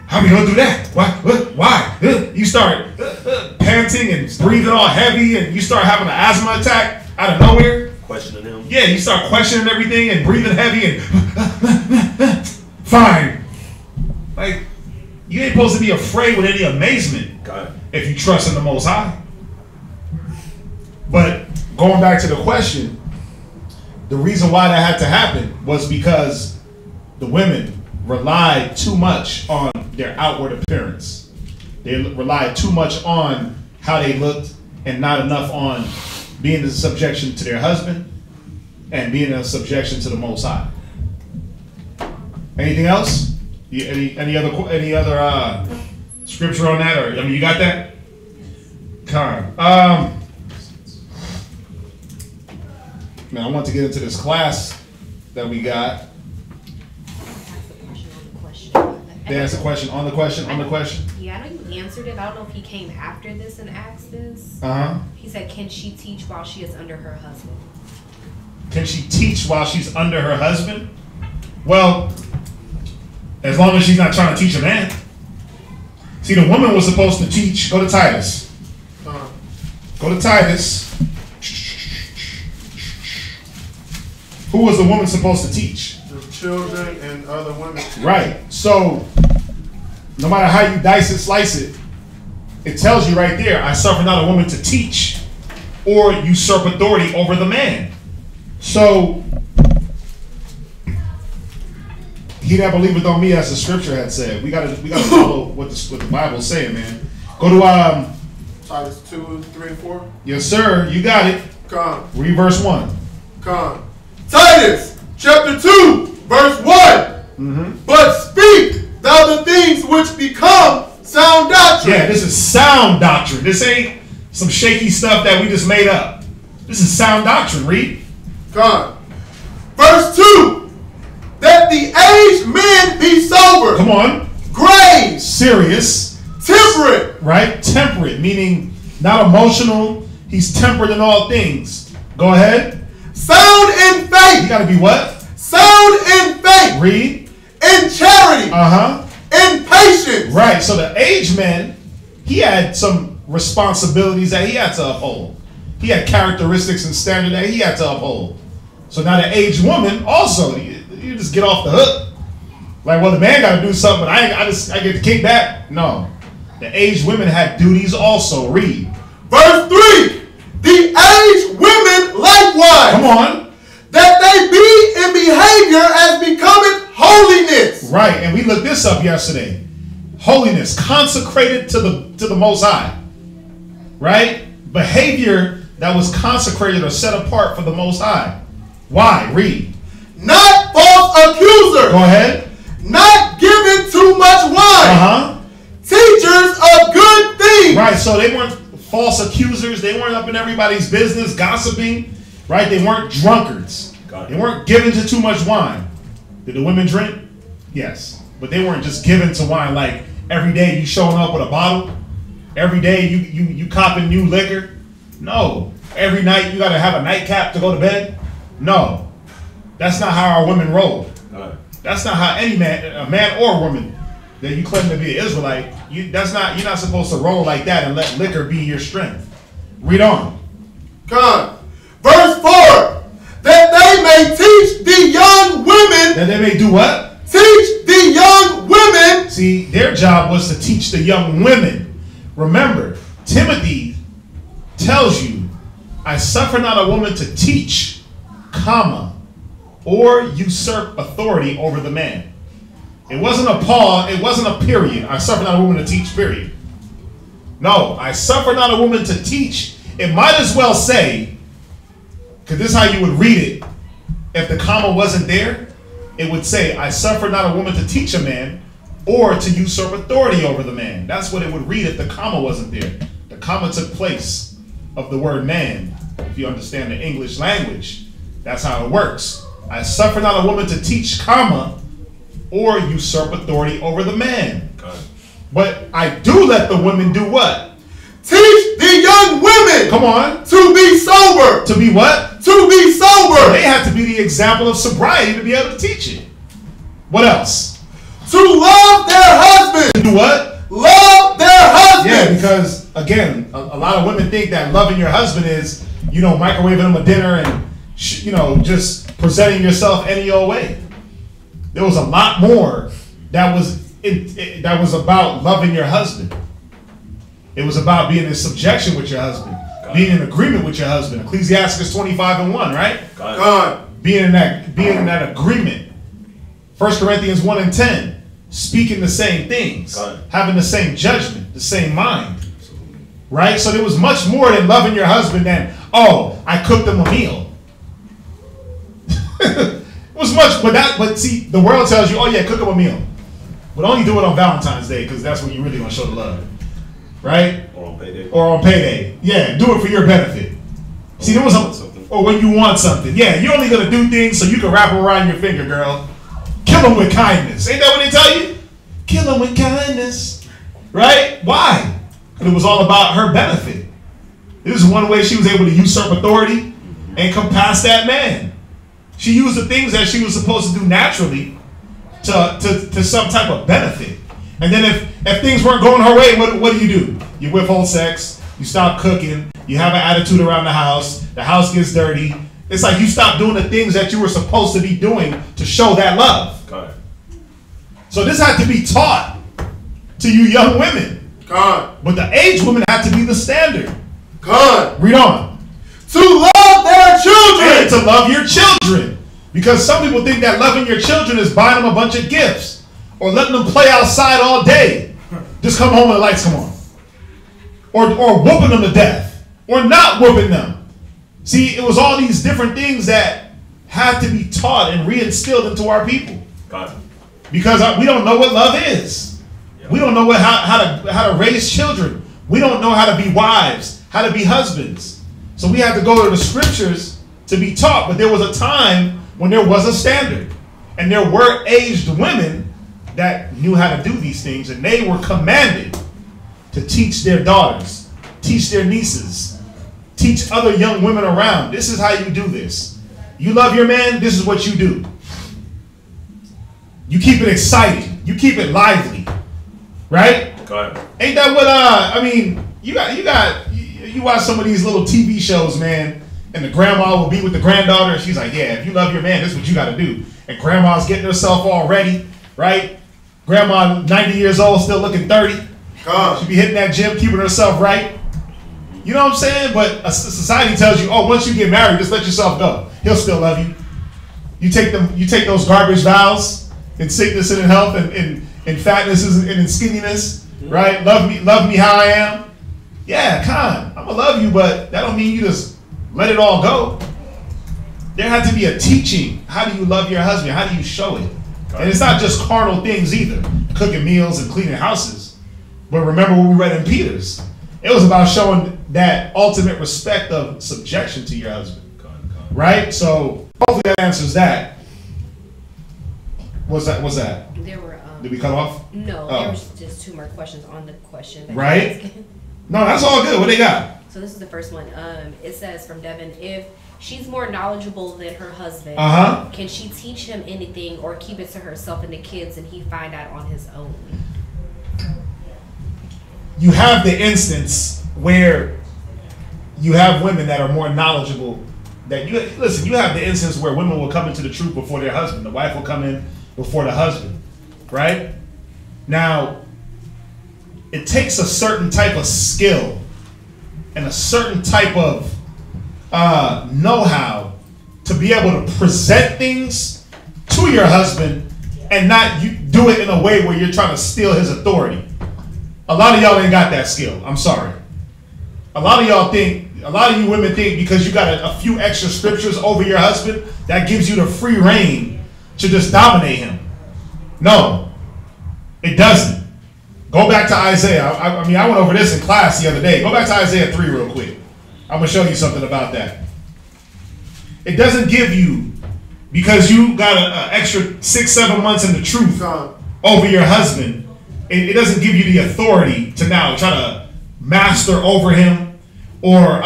how are we going to do that? Why? You start panting and breathing all heavy, and you start having an asthma attack out of nowhere. Questioning him. Yeah, you start questioning everything and breathing heavy and fine. Like, you ain't supposed to be afraid with any amazement if you trust in the Most High. But going back to the question, the reason why that had to happen was because the women relied too much on their outward appearance. They relied too much on how they looked and not enough on being in subjection to their husband and being in subjection to the Most High. Anything else? Any other scripture on that? Or I mean, you got that? Now I want to get into this class that we got. They asked a question on the question on the question. Yeah, I know you answered it. I don't know if he came after this and asked this. He said, "Can she teach while she is under her husband?" Can she teach while she's under her husband? Well, as long as she's not trying to teach a man. See, the woman was supposed to teach. Go to Titus. Go to Titus. Who was the woman supposed to teach? The children and other women. Right. So, no matter how you dice it, slice it, it tells you right there, I suffer not a woman to teach or usurp authority over the man. So, He that believeth on me, as the scripture had said. We gotta follow what the Bible's saying, man. Go to Titus 2, 3, and 4. Yes, sir. You got it. Come. Read verse 1. Come. Titus chapter 2, verse 1. But speak thou the things which become sound doctrine. Yeah, this is sound doctrine. This ain't some shaky stuff that we just made up. This is sound doctrine. Read. Come. Verse 2. That the aged men be sober. Come on. Grave. Serious. Temperate. Right? Temperate, meaning not emotional. He's temperate in all things. Go ahead. Sound in faith. You gotta be what? Sound in faith. Read. In charity. In patience. Right. So the aged man, he had some responsibilities that he had to uphold. He had characteristics and standards that he had to uphold. So now the aged woman also, you just get off the hook. Like, well, the man got to do something, but I get to kick back. No. The aged women had duties also. Read. Verse 3. The aged women likewise. Come on. That they be in behavior as becometh holiness. Right, and we looked this up yesterday. Holiness, consecrated to the Most High. Right? Behavior that was consecrated or set apart for the Most High. Why? Read. Not false accusers. Go ahead. Not giving too much wine. Teachers of good things. Right, so they weren't false accusers. They weren't up in everybody's business, gossiping. Right? They weren't drunkards. They weren't given to too much wine. Did the women drink? Yes. But they weren't just given to wine like every day you showing up with a bottle. Every day you copping new liquor. No. Every night you got to have a nightcap to go to bed. No. That's not how our women roll. That's not how any man, a man or woman that you claim to be an Israelite, you're not supposed to roll like that and let liquor be your strength. Read on. Come. Verse 4. That they may teach the young women. That they may do what? Teach the young women. See, their job was to teach the young women. Remember, Timothy tells you, I suffer not a woman to teach, comma, or usurp authority over the man. It wasn't a pause, it wasn't a period. I suffer not a woman to teach, period. No, I suffer not a woman to teach. It might as well say, because this is how you would read it, if the comma wasn't there, it would say, I suffer not a woman to teach a man or to usurp authority over the man. That's what it would read if the comma wasn't there. The comma took place of the word man. If you understand the English language, that's how it works. I suffer not a woman to teach, comma, or usurp authority over the man. But I do let the women do what? Teach the young women. Come on. To be sober. To be what? To be sober. So they have to be the example of sobriety to be able to teach it. What else? To love their husbands. To do what? Love their husbands. Yeah, because again, a lot of women think that loving your husband is, microwaving him a dinner and, just presenting yourself any old way. There was a lot more that was about loving your husband. It was about being in subjection with your husband, being in agreement with your husband. Ecclesiastes 25:1, right? God. Being in that agreement. 1 Corinthians 1:10, speaking the same things, having the same judgment, the same mind. Right? So there was much more than loving your husband than, oh, I cooked him a meal. It was much, but see, the world tells you, oh yeah, cook him a meal. But only do it on Valentine's Day, because that's when you're really going to show the love. Right? Or on payday. Or on payday. Yeah, do it for your benefit. See, there was or when you want something. Yeah, you're only going to do things so you can wrap them around your finger, girl. Kill them with kindness. Ain't that what they tell you? Kill them with kindness. Right? Why? Because it was all about her benefit. This is one way she was able to usurp authority and come past that man. She used the things that she was supposed to do naturally to some type of benefit. And then if things weren't going her way, what do? You withhold sex, you stop cooking, you have an attitude around the house gets dirty. It's like you stop doing the things that you were supposed to be doing to show that love. So this had to be taught to you young women. But the aged women had to be the standard. Read on. To love their children. And to love your children. Because some people think that loving your children is buying them a bunch of gifts or letting them play outside all day. Just come home and the lights come on. Or whooping them to death. Or not whooping them. See, it was all these different things that had to be taught and reinstilled into our people. Because we don't know what love is. We don't know how to raise children. We don't know how to be wives, how to be husbands. So we had to go to the scriptures to be taught. But there was a time when there was a standard. And there were aged women that knew how to do these things. And they were commanded to teach their daughters, teach their nieces, teach other young women around. This is how you do this. You love your man, this is what you do. You keep it exciting. You keep it lively. Right? Ain't that what, I mean, you watch some of these little TV shows, man, and the grandma will be with the granddaughter, and she's like, yeah, if you love your man, this is what you got to do. And grandma's getting herself all ready, right? Grandma, 90 years old, still looking 30. She be hitting that gym, keeping herself right. You know what I'm saying? But society tells you, oh, once you get married, just let yourself go. He'll still love you. You take those garbage vows in sickness and in health and in fatness and in skinniness, right? Love me how I am. Yeah, I'm gonna love you, but that don't mean you just let it all go. There had to be a teaching. How do you love your husband? How do you show it? And it's not just carnal things either, cooking meals and cleaning houses. But remember what we read in Peter's. It was about showing that ultimate respect of subjection to your husband. Right? So hopefully that answers that. What's that? There were. Did we cut off? No, there was just 2 more questions on the question. That right? No, that's all good. What they got? So this is the first one. It says from Devin, if she's more knowledgeable than her husband, can she teach him anything or keep it to herself and the kids and he find out on his own? You have the instance where you have women that are more knowledgeable. You have the instance where women will come into the truth before their husband. The wife will come in before the husband, right? Now, it takes a certain type of skill and a certain type of know-how to be able to present things to your husband and not do it in a way where you're trying to steal his authority. A lot of y'all ain't got that skill. I'm sorry. A lot of you women think because you got a few extra scriptures over your husband, that gives you the free reign to just dominate him. No, it doesn't. Go back to Isaiah. I went over this in class the other day. Go back to Isaiah 3 real quick. I'm going to show you something about that. It doesn't give you, because you got an extra 6-7 months in the truth over your husband, it doesn't give you the authority to now try to master over him or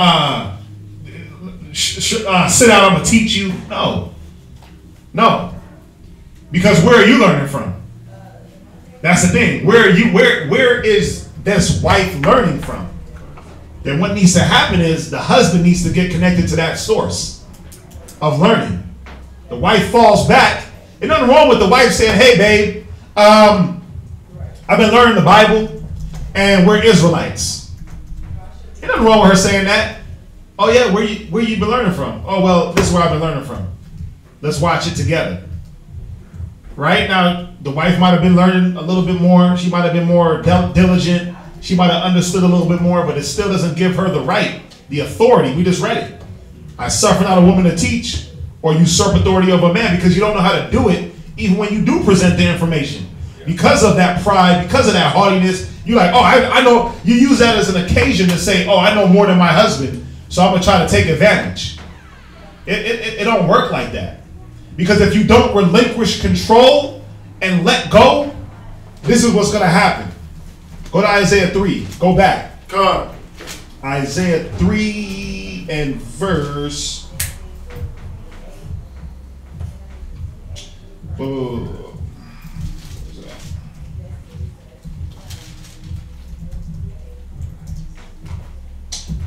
sit down, I'm going to teach you. No. Because where are you learning from? That's the thing. Where is this wife learning from? Then what needs to happen is the husband needs to get connected to that source of learning. The wife falls back. There's nothing wrong with the wife saying, hey, babe, I've been learning the Bible, and we're Israelites. Ain't nothing wrong with her saying that. Oh, yeah, where you been learning from? Oh, well, this is where I've been learning from. Let's watch it together. Right? Now, the wife might have been learning a little bit more. She might have been more diligent. She might have understood a little bit more, but it still doesn't give her the right, the authority. We just read it. I suffer not a woman to teach or usurp authority over a man, because you don't know how to do it even when you do present the information. Because of that pride, because of that haughtiness, you're like, oh, I know. You use that as an occasion to say, oh, I know more than my husband, so I'm going to try to take advantage. It don't work like that. Because if you don't relinquish control and let go, this is what's going to happen. Go to Isaiah 3. Go back. God. Isaiah 3 and verse...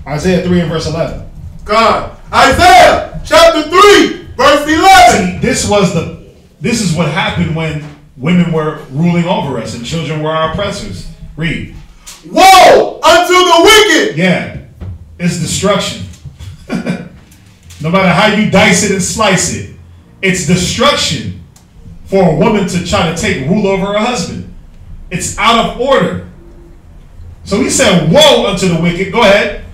Isaiah 3 and verse 11. God. Isaiah chapter 3 verse 11. See, this is what happened when women were ruling over us and children were our oppressors. Read. Woe unto the wicked. Yeah, it's destruction. No matter how you dice it and slice it, It's destruction for a woman to try to take rule over her husband. It's out of order. So he said, woe unto the wicked. Go ahead.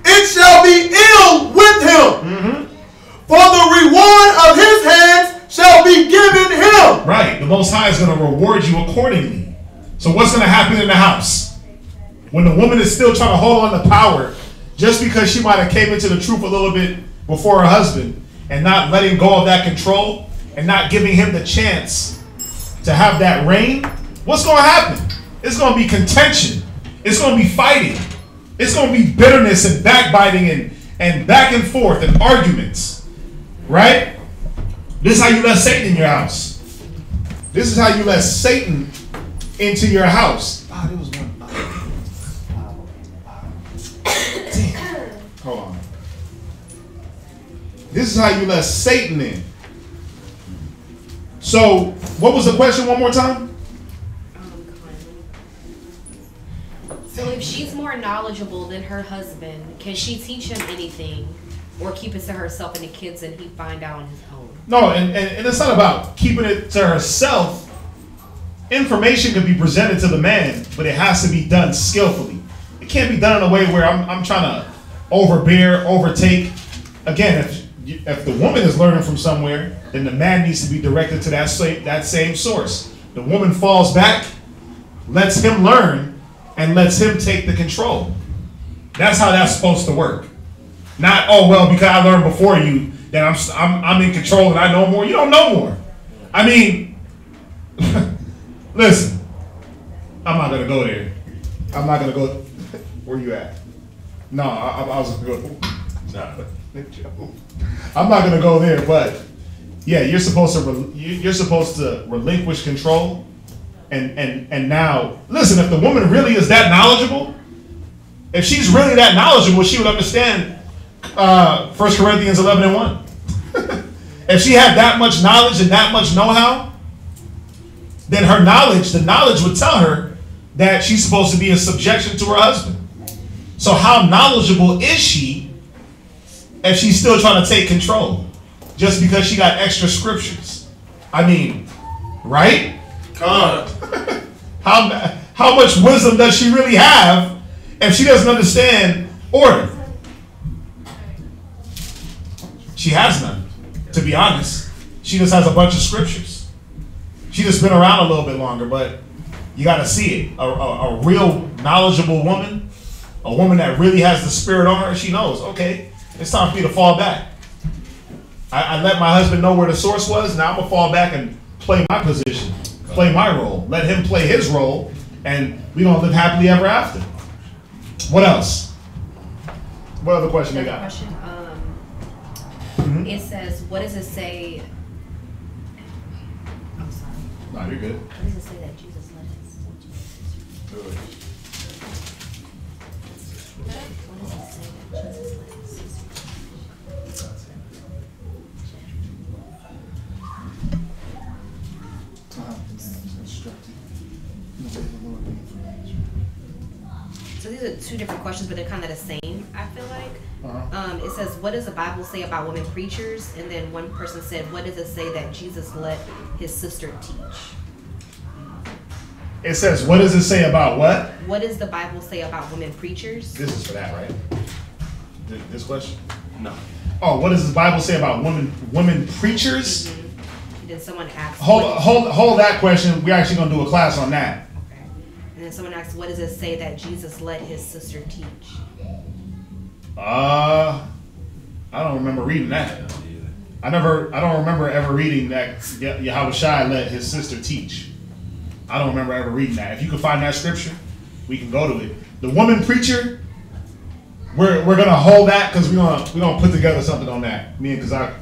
It shall be ill with him. For the reward of his hands shall be given him. Right. The Most High is going to reward you accordingly. So what's going to happen in the house? When the woman is still trying to hold on to power, just because she might have came into the truth a little bit before her husband, and not letting go of that control, and not giving him the chance to have that reign, what's going to happen? It's going to be contention. It's going to be fighting. It's going to be bitterness and backbiting and back and forth and arguments. Right? This is how you let Satan in your house. This is how you let Satan into your house. Ah, there was one. Damn. Hold on. This is how you let Satan in. So, what was the question one more time? So if she's more knowledgeable than her husband, can she teach him anything or keep it to herself and the kids and he find out on his own? No, and it's not about keeping it to herself. Information can be presented to the man, but it has to be done skillfully. It can't be done in a way where I'm trying to overbear, overtake. Again, if the woman is learning from somewhere, then the man needs to be directed to that same source. The woman falls back, lets him learn, and lets him take the control. That's how that's supposed to work. Not, oh, well, because I learned before you, that I'm in control and I know more. You don't know more. I mean, listen, I'm not going to go there. I'm not going to go. Where you at? No, I was going to go. No. I'm not going to go there, but yeah, you're supposed to relinquish control. And now, listen, if the woman really is that knowledgeable, if she's really that knowledgeable, she would understand 1 Corinthians 11:1. If she had that much knowledge and that much know-how, then the knowledge would tell her that she's supposed to be in subjection to her husband. So how knowledgeable is she if she's still trying to take control just because she got extra scriptures? I mean, right? Come on. How much wisdom does she really have if she doesn't understand order? She has none, to be honest. She just has a bunch of scriptures. She just been around a little bit longer, but you got to see it. A real knowledgeable woman, a woman that really has the spirit on her, she knows, okay, it's time for me to fall back. I let my husband know where the source was. Now I'm going to fall back and play my position, play my role. Let him play his role, and we're going to live happily ever after. What else? What other question you got? Question. It says, what does it say? I'm sorry. No, you're good. What does it say that Jesus led his? What does it say that Jesus led his So these are two different questions, but they're kind of the same, I feel like. It says, what does the Bible say about women preachers? And then one person said, what does it say that Jesus let his sister teach? It says, what does it say about what? What does the Bible say about women preachers? This is for that, right? This question? No. Oh, what does the Bible say about women preachers? Mm-hmm. And then someone asked. Hold that question. We're actually going to do a class on that. Okay. And then someone asked, what does it say that Jesus let his sister teach? I don't remember reading that. I don't remember ever reading that Yahushua let his sister teach. I don't remember ever reading that. If you can find that scripture, we can go to it. The woman preacher, we're gonna hold that because we're gonna put together something on that. Me and Kazak,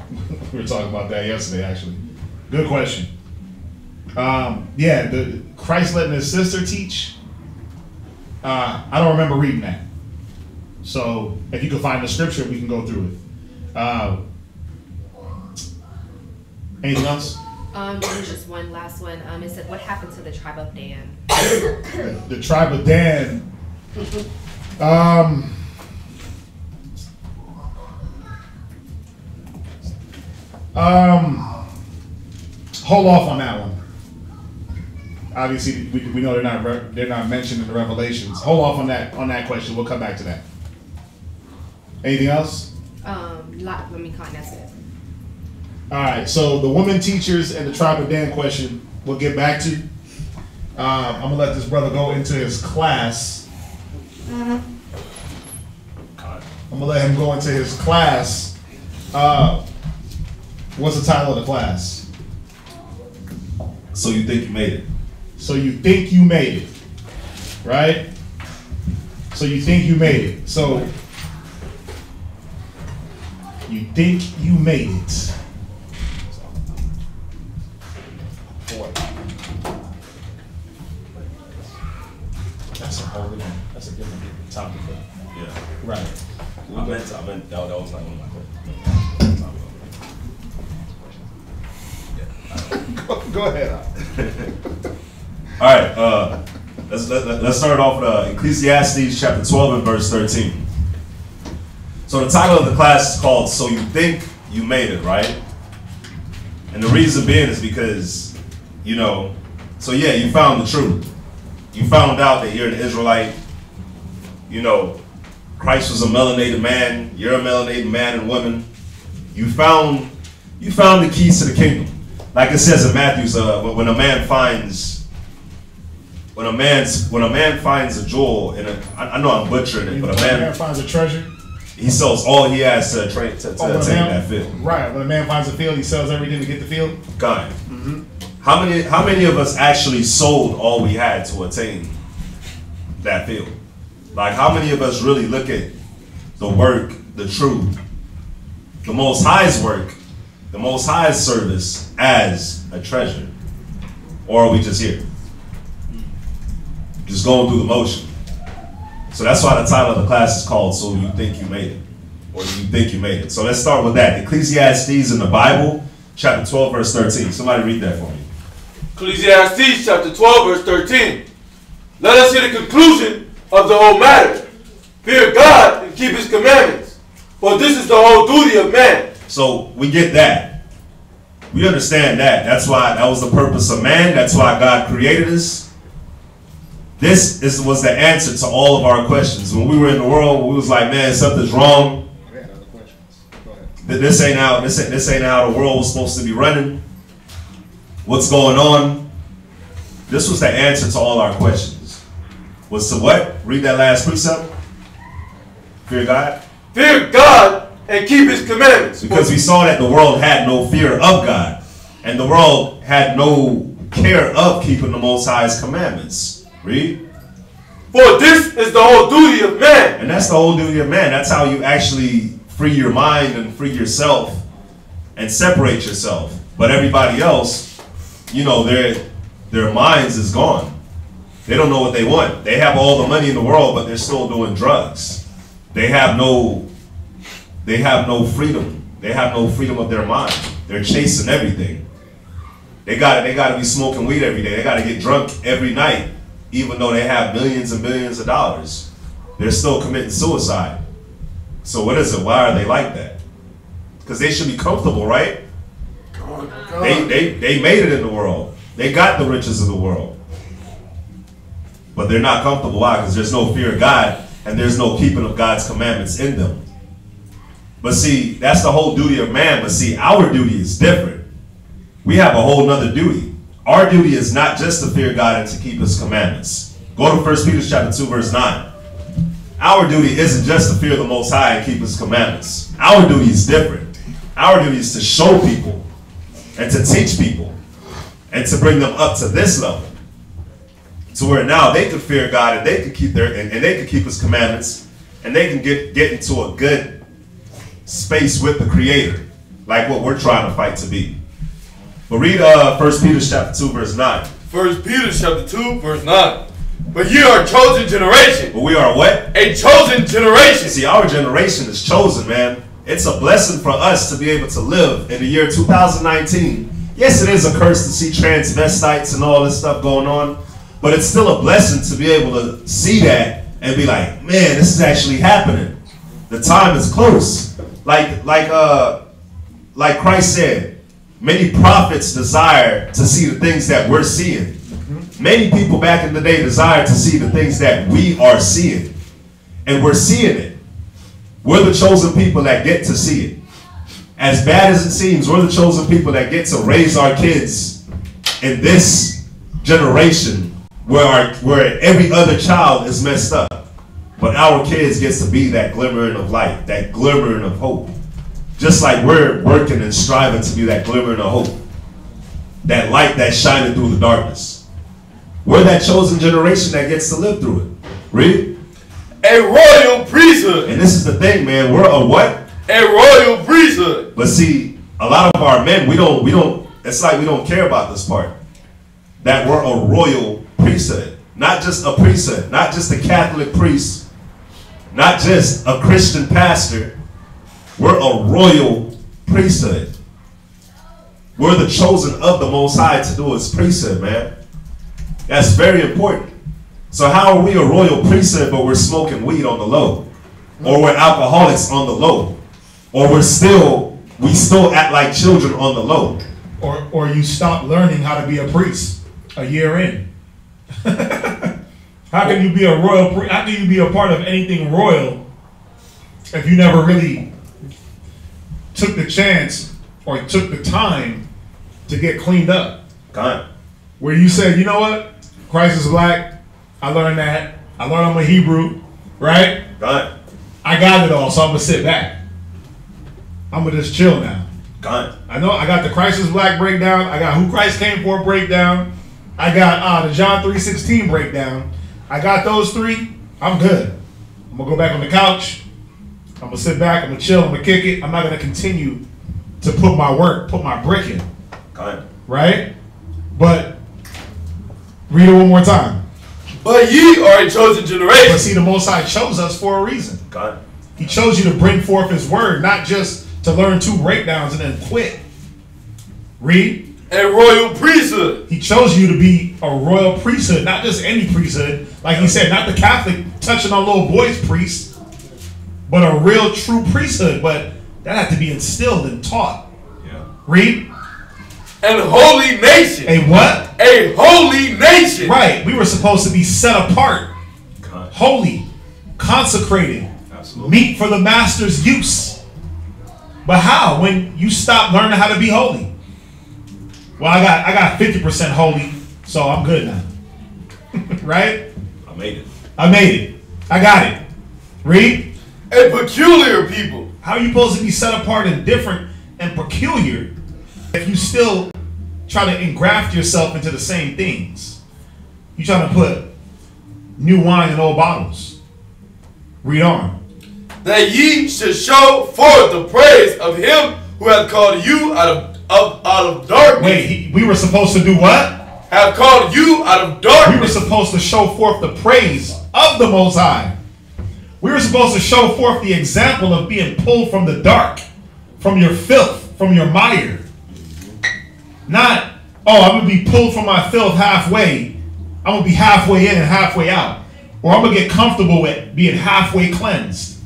we were talking about that yesterday actually. Good question. Yeah, the Christ letting his sister teach. I don't remember reading that. So if you can find the scripture, we can go through it. Anything else? There's just one last one. It said, what happened to the tribe of Dan? The tribe of Dan. hold off on that one. Obviously, we know they're not mentioned in the Revelations. Hold off on that question. We'll come back to that. Anything else? Let me count. That's it. All right. So the women teachers and the tribe of Dan question we'll get back to. I'm gonna let this brother go into his class. I'm gonna let him go into his class. What's the title of the class? So you think you made it? So you think you made it, right? So you think you made it. So you think you made it. That's a whole different. That's a different topic. Yeah. Right. I meant that was like one of my questions. Go ahead. All right. Let's start off with Ecclesiastes chapter 12 and verse 13. So the title of the class is called "So You Think You Made It," right? And the reason being is because, so yeah, you found the truth. You found out that you're an Israelite. Christ was a melanated man. You're a melanated man and woman. You found the keys to the kingdom. Like it says in Matthew, when a man finds a jewel in a, I know I'm butchering it, but a man finds a treasure, he sells all he has to attain that field. Right. When a man finds a field, he sells everything to get the field. Kind. Mm-hmm. How many of us actually sold all we had to attain that field? Like, how many of us really look at the work, the truth, the Most High's work, the Most High's service as a treasure? Or are we just here? Just going through the motion. So that's why the title of the class is called "So You Think You Made It," or "You Think You Made It." So let's start with that. Ecclesiastes in the Bible, chapter 12, verse 13. Somebody read that for me. Ecclesiastes chapter 12, verse 13. Let us hear the conclusion of the whole matter. Fear God and keep his commandments, for this is the whole duty of man. So we get that. We understand that. That's why that was the purpose of man. That's why God created us. This was the answer to all of our questions. When we were in the world, we was like, man, something's wrong. I had other questions. Go ahead. This ain't how the world was supposed to be running. What's going on? This was the answer to all our questions. Was to what? Read that last precept. Fear God. Fear God and keep his commandments. Because we saw that the world had no fear of God. And the world had no care of keeping the Most High's commandments. Read. For this is the whole duty of man. And that's the whole duty of man. That's how you actually free your mind and free yourself and separate yourself. But everybody else, their minds is gone. They don't know what they want. They have all the money in the world, but they're still doing drugs. They have no freedom. They have no freedom of their mind. They're chasing everything. They gotta be smoking weed every day. They gotta get drunk every night, even though they have millions and billions of dollars. They're still committing suicide. So what is it? Why are they like that? Because they should be comfortable, right? They made it in the world. They got the riches of the world. But they're not comfortable. Why? Because there's no fear of God and there's no keeping of God's commandments in them. But see, that's the whole duty of man. But see, our duty is different. We have a whole nother duty. Our duty is not just to fear God and to keep his commandments. Go to 1 Peter chapter 2, verse 9. Our duty isn't just to fear the Most High and keep his commandments. Our duty is different. Our duty is to show people and to teach people and to bring them up to this level, to where now they can fear God and they can keep and they can keep his commandments and they can get into a good space with the Creator, like what we're trying to fight to be. But read 1 Peter chapter 2, verse 9. 1 Peter chapter 2, verse 9. But you are a chosen generation. But we are what? A chosen generation. See, our generation is chosen, man. It's a blessing for us to be able to live in the year 2019. Yes, it is a curse to see transvestites and all this stuff going on, but it's still a blessing to be able to see that and be like, man, this is actually happening. The time is close. Like Christ said, Many prophets desire to see the things that we're seeing. Many people back in the day desire to see the things that we are seeing. And we're seeing it. We're the chosen people that get to see it. As bad as it seems, we're the chosen people that get to raise our kids in this generation where every other child is messed up. But our kids gets to be that glimmering of light, that glimmering of hope. Just like we're working and striving to be that glimmering of hope. That light that's shining through the darkness. We're that chosen generation that gets to live through it. Read. A royal priesthood. And this is the thing, man. We're a what? A royal priesthood. But see, a lot of our men, we don't, it's like we don't care about this part. That we're a royal priesthood. Not just a priesthood. Not just a Catholic priest. Not just a Christian pastor. We're a royal priesthood. We're the chosen of the Most High to do His priesthood, man. That's very important. So how are we a royal priesthood but we're smoking weed on the low? Or we're alcoholics on the low? Or we still act like children on the low? Or you stop learning how to be a priest a year in. How can you be a royal priest? How can you be a part of anything royal if you never really took the chance or took the time to get cleaned up? God. Where you said, you know what? Christ is black. I learned that. I learned I'm a Hebrew. Right? God. I got it all, so I'm going to sit back. I'm going to just chill now. God. I know I got the Christ is black breakdown. I got who Christ came for breakdown. I got the John 3:16 breakdown. I got those three. I'm good. I'm going to go back on the couch. I'm going to sit back. I'm going to chill. I'm going to kick it. I'm not going to continue to put my brick in. God. Right? But read it one more time. But ye are a chosen generation. But see, the Most High chose us for a reason. God. He chose you to bring forth His word, not just to learn 2 breakdowns and then quit. Read. A royal priesthood. He chose you to be a royal priesthood, not just any priesthood. Like he said, not the Catholic touching on little boys priest, but a real true priesthood. But that had to be instilled and taught. Yeah. Read. An holy nation. A what? A holy nation. Right. We were supposed to be set apart. God. Holy. Consecrated. Absolutely. Meet for the master's use. But how? When you stop learning how to be holy. Well, I got 50% holy, so I'm good now. Right? I made it. I made it. I got it. Read. A peculiar people. How are you supposed to be set apart and different and peculiar if you still try to engraft yourself into the same things? You trying to put new wine in old bottles. Read on. That ye should show forth the praise of Him who hath called you out of darkness. Wait, we were supposed to do what? Have called you out of darkness. We were supposed to show forth the praise of the Most High. We were supposed to show forth the example of being pulled from the dark, from your filth, from your mire. Not, oh, I'm going to be pulled from my filth halfway. I'm going to be halfway in and halfway out. Or I'm going to get comfortable with being halfway cleansed.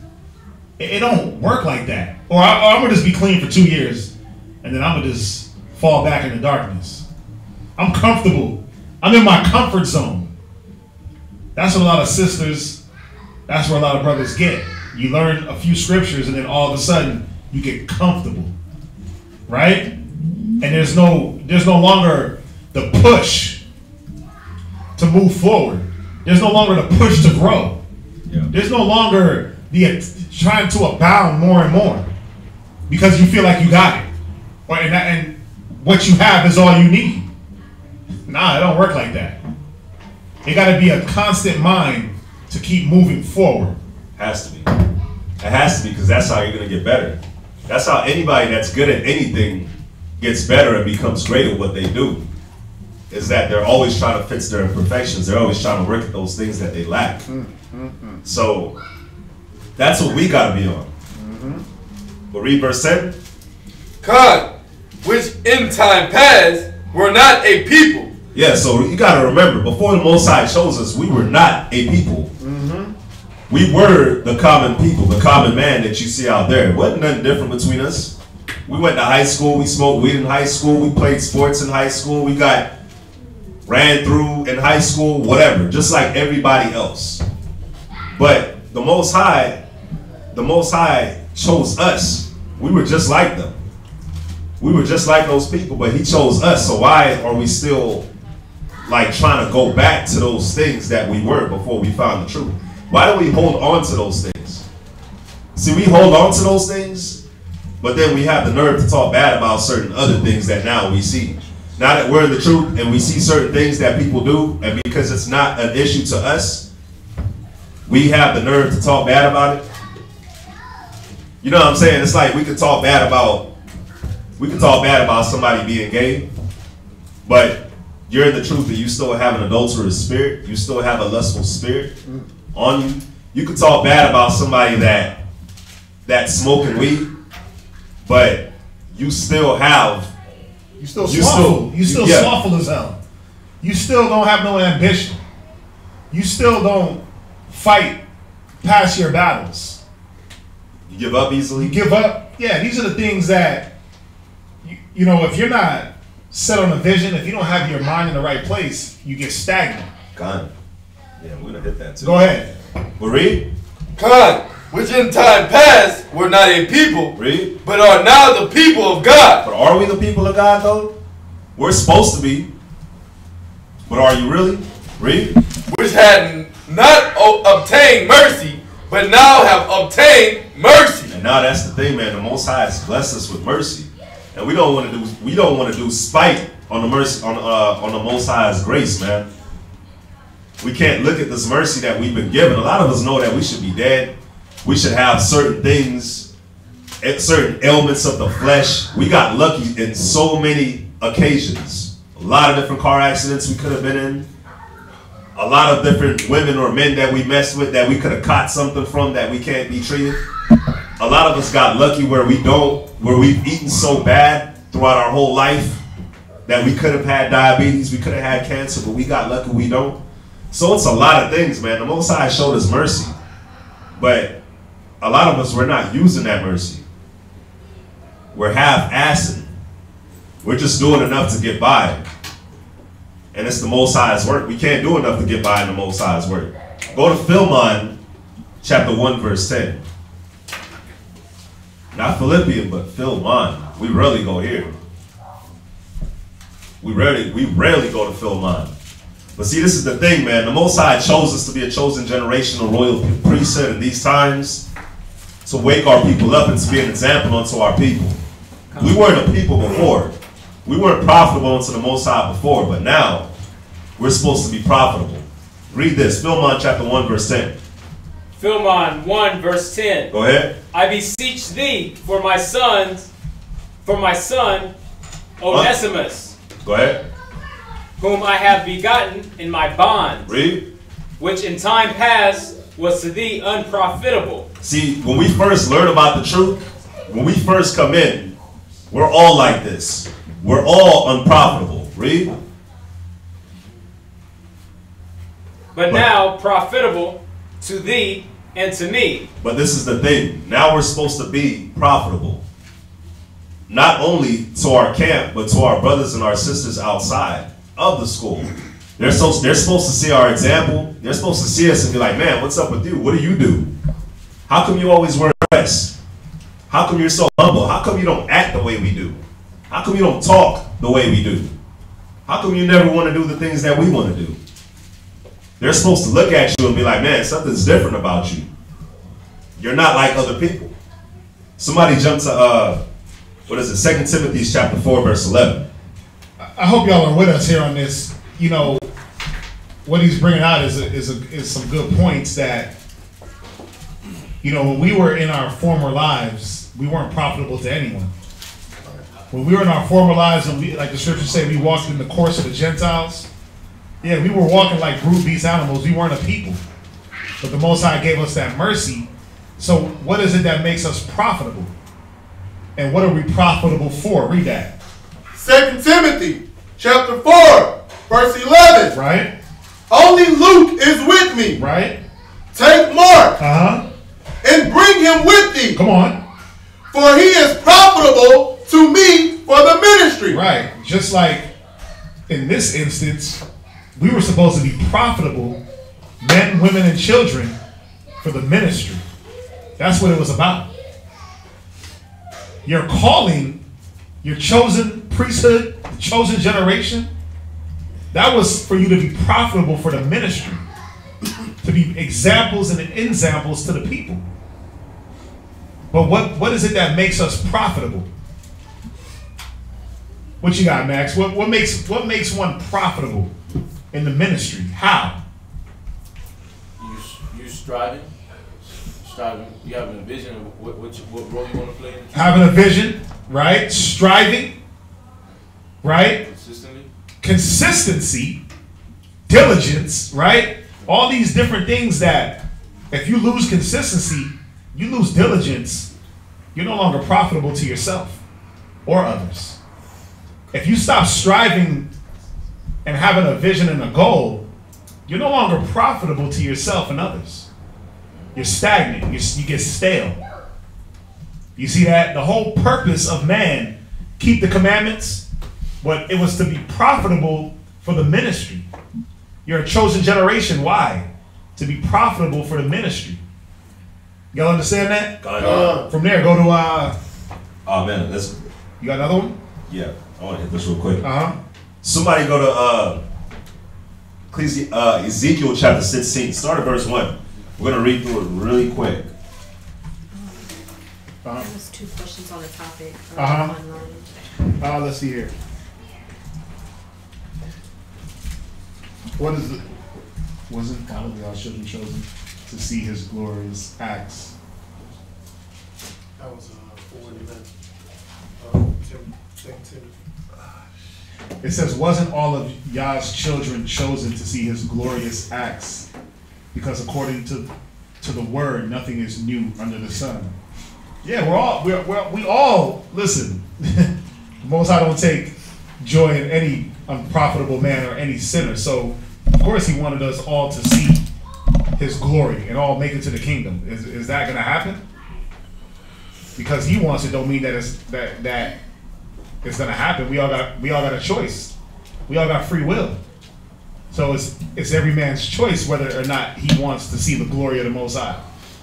It don't work like that. Or I'm going to just be clean for 2 years and then I'm going to just fall back into darkness. I'm comfortable. I'm in my comfort zone. That's what a lot of sisters, that's where a lot of brothers get. You learn a few scriptures and then all of a sudden you get comfortable. Right? And there's no longer the push to move forward. There's no longer the push to grow. Yeah. There's no longer the trying to abound more and more because you feel like you got it. And what you have is all you need. Nah, it don't work like that. It got to be a constant mind to keep moving forward. Has to be. It has to be because that's how you're going to get better. That's how anybody that's good at anything gets better and becomes great at what they do. Is that they're always trying to fix their imperfections. They're always trying to work at those things that they lack. So that's what we got to be on. But read verse 10. God, which in time past were not a people. Yeah, so you got to remember, before the Most High chose us, we were not a people. We were the common people, the common man that you see out there. It wasn't nothing different between us. We went to high school. We smoked weed in high school. We played sports in high school. We got ran through in high school, whatever, just like everybody else. But the Most High chose us. We were just like them. We were just like those people, but he chose us. So why are we still like trying to go back to those things that we were before we found the truth? Why do we hold on to those things? See, we hold on to those things, but then we have the nerve to talk bad about certain other things that now we see. Now that we're in the truth and we see certain things that people do, and because it's not an issue to us, we have the nerve to talk bad about it. You know what I'm saying? It's like we could talk bad about somebody being gay, but you're in the truth and you still have an adulterous spirit. You still have a lustful spirit on you. You could talk bad about somebody that's smoking weed, but you still slothful as hell. You still don't have no ambition. You still don't fight past your battles. You give up easily? You give up. Yeah, these are the things that, you know, if you're not set on a vision, if you don't have your mind in the right place, you get stagnant. Con. Yeah, we're going to hit that too. Go ahead. Well, read. Con, which in time past were not a people, read, but are now the people of God. But are we the people of God, though? We're supposed to be. But are you really? Read. Which had not obtained mercy, but now have obtained mercy. And now that's the thing, man. The Most High has blessed us with mercy, and we don't want to do spite on the mercy on the Most High's grace, man. We can't look at this mercy that we've been given. A lot of us know that we should be dead. We should have certain things, certain ailments of the flesh. We got lucky in so many occasions. A lot of different car accidents we could have been in. A lot of different women or men that we messed with that we could have caught something from that we can't be treated. A lot of us got lucky where we've eaten so bad throughout our whole life that we could have had diabetes, we could have had cancer, but we got lucky we don't. So it's a lot of things, man. The Most High showed us mercy, but a lot of us, we're not using that mercy. We're half-assing. We're just doing enough to get by. And it's the Most High's work. We can't do enough to get by in the Most High's work. Go to Philemon chapter 1, verse 10. Not Philippian, but Philemon. We rarely go here. We rarely go to Philemon. But see, this is the thing, man. The Most High chose us to be a chosen generation, a royal priesthood in these times, to wake our people up and to be an example unto our people. We weren't a people before. We weren't profitable unto the Most High before, but now we're supposed to be profitable. Read this, Philemon chapter 1, verse 10. Philemon 1, verse 10. Go ahead. I beseech thee for my son, Onesimus. Go ahead. Whom I have begotten in my bonds. Read. Which in time past was to thee unprofitable. See, when we first learn about the truth, when we first come in, we're all like this. We're all unprofitable. Read. But now profitable to thee and to me. But this is the thing. Now we're supposed to be profitable. Not only to our camp, but to our brothers and our sisters outside of the school. They're supposed to see our example. They're supposed to see us and be like, man, what's up with you? What do you do? How come you always wear a dress? How come you're so humble? How come you don't act the way we do? How come you don't talk the way we do? How come you never want to do the things that we want to do? They're supposed to look at you and be like, man, something's different about you. You're not like other people. Somebody jump to, 2 Timothy chapter 4, verse 11. I hope y'all are with us here on this. You know, what he's bringing out is some good points that, you know, when we were in our former lives, we weren't profitable to anyone. When we were in our former lives, and we, like the scriptures say, we walked in the course of the Gentiles. Yeah, we were walking like brute beast animals. We weren't a people. But the Most High gave us that mercy. So what is it that makes us profitable? And what are we profitable for? Read that. 2 Timothy chapter 4, verse 11. Right. Only Luke is with me. Right. Take Mark. Uh-huh. And bring him with thee. Come on. For he is profitable to me for the ministry. Right. Just like in this instance, we were supposed to be profitable, men, women, and children, for the ministry. That's what it was about. Your calling, your chosen priesthood, the chosen generation, that was for you to be profitable for the ministry, to be examples and examples to the people. But what is it that makes us profitable? What you got, Max? What makes one profitable in the ministry? How? You striving. You having a vision of what role you want to play in the having a vision, right? Striving, right? Consistency, diligence, right? All these different things that if you lose consistency, you lose diligence, you're no longer profitable to yourself or others. If you stop striving and having a vision and a goal, you're no longer profitable to yourself and others. You're stagnant. You get stale. You see that? The whole purpose of man, keep the commandments, but it was to be profitable for the ministry. You're a chosen generation. Why? To be profitable for the ministry. Y'all understand that? From there, go to oh man, listen. You got another one? Yeah, I want to hit this real quick. Somebody go to Ezekiel chapter 16. Start at verse 1. We're going to read through it really quick. There's 2 questions on the topic. Let's see here. What is it? Wasn't all of y'all children chosen to see his glorious acts? That was 40 minutes. It says, wasn't all of Yah's children chosen to see his glorious acts? Because according to the word, nothing is new under the sun. Yeah, we all listen. Most High don't take joy in any unprofitable man or any sinner. So of course he wanted us all to see his glory and all make it to the kingdom. Is that going to happen? Because he wants it, don't mean that it's going to happen. We all got a choice. We all got free will. So it's every man's choice whether or not he wants to see the glory of the Most High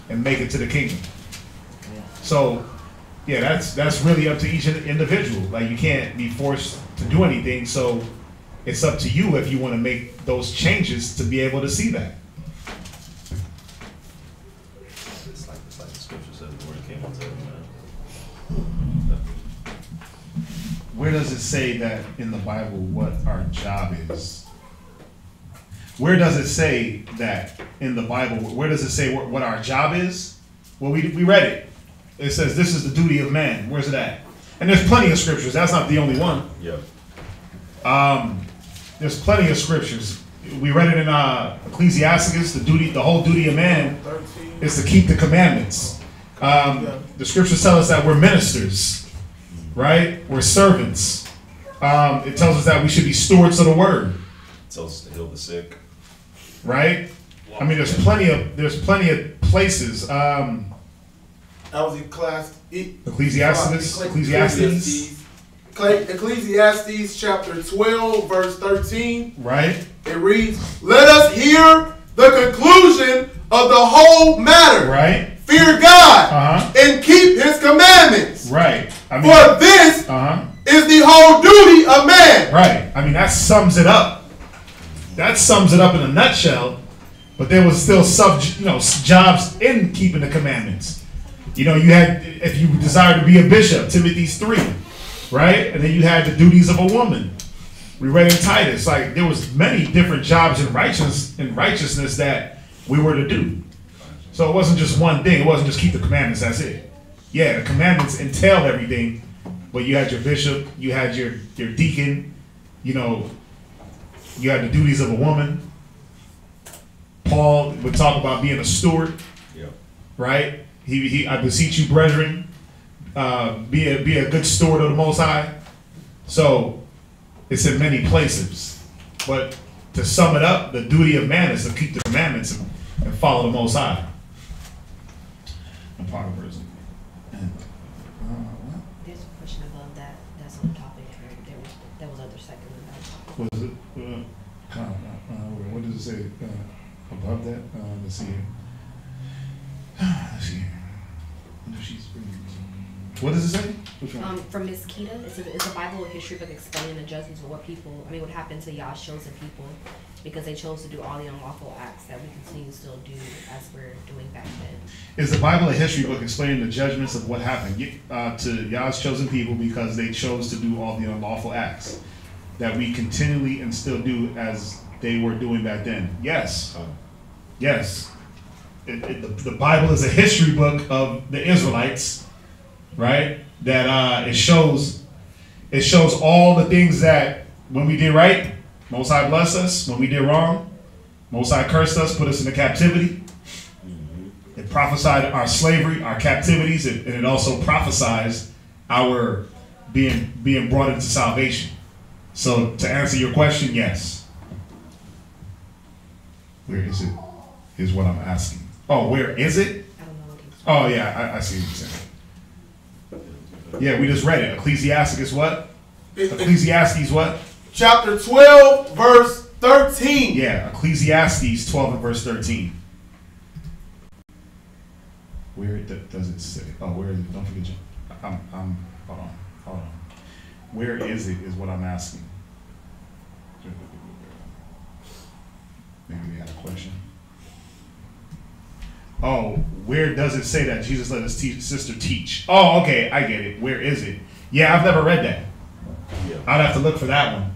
and make it to the kingdom. So, yeah, that's really up to each individual. Like, you can't be forced to do anything. So it's up to you if you want to make those changes to be able to see that. It's like the scripture says, the word came unto every man. Where does it say that in the Bible what our job is? Where does it say that in the Bible? Where does it say what our job is? Well, we read it. It says this is the duty of man. Where's it at? And there's plenty of scriptures. That's not the only one. Yep. There's plenty of scriptures. We read it in Ecclesiastes. The whole duty of man is to keep the commandments. The scriptures tell us that we're ministers, right? We're servants. It tells us that we should be stewards of the word. It tells us to heal the sick. Right? I mean, there's plenty of places. That was Ecclesiastes. Ecclesiastes chapter 12, verse 13. Right. It reads, "Let us hear the conclusion of the whole matter. Right. Fear God and keep his commandments. Right. I mean, for this is the whole duty of man." Right. I mean, that sums it up. That sums it up in a nutshell. But there was still jobs in keeping the commandments. You had, if you desire to be a bishop, Timothy's 3, right? And then you had the duties of a woman. We read in Titus, like there was many different jobs in righteousness that we were to do. So it wasn't just one thing. It wasn't just keep the commandments. That's it. Yeah, the commandments entailed everything, but you had your bishop, you had your deacon, you had the duties of a woman. Paul would talk about being a steward, right? I beseech you, brethren, be a good steward of the Most High. So it's in many places, but to sum it up, the duty of man is to keep the commandments and follow the Most High. There's a question above that. That's on the topic. There was other second one. Was it? What does it say above that? Let's see here. Let's see here. What does it say? Which one? From Miss Keita, it's a Bible history book explaining the judgments of what happened to Yah's chosen people because they chose to do all the unlawful acts that we continue to still do as we're doing back then. Is the Bible a history book explaining the judgments of what happened to Yah's chosen people because they chose to do all the unlawful acts that we continually and still do as they were doing back then? Yes. Yes. The Bible is a history book of the Israelites, right? That it shows all the things that when we did right, Most High blessed us. When we did wrong, Most High cursed us, put us into captivity. It prophesied our slavery, our captivities, and it also prophesies our being brought into salvation. So to answer your question, yes. Where is it? Is what I'm asking. Oh, where is it? I don't know what he's Oh yeah, I see what you're saying. Yeah, we just read it. Ecclesiastes what? Ecclesiastes what? Chapter 12, verse 13. Yeah, Ecclesiastes 12 and verse 13. Where does it say? Oh, where is it? Don't forget. Hold on. Where is it? Is what I'm asking. Maybe we had a question. Oh, where does it say that Jesus let his sister teach? Oh, okay, I get it. Where is it? Yeah, I've never read that. Yeah. I'd have to look for that one.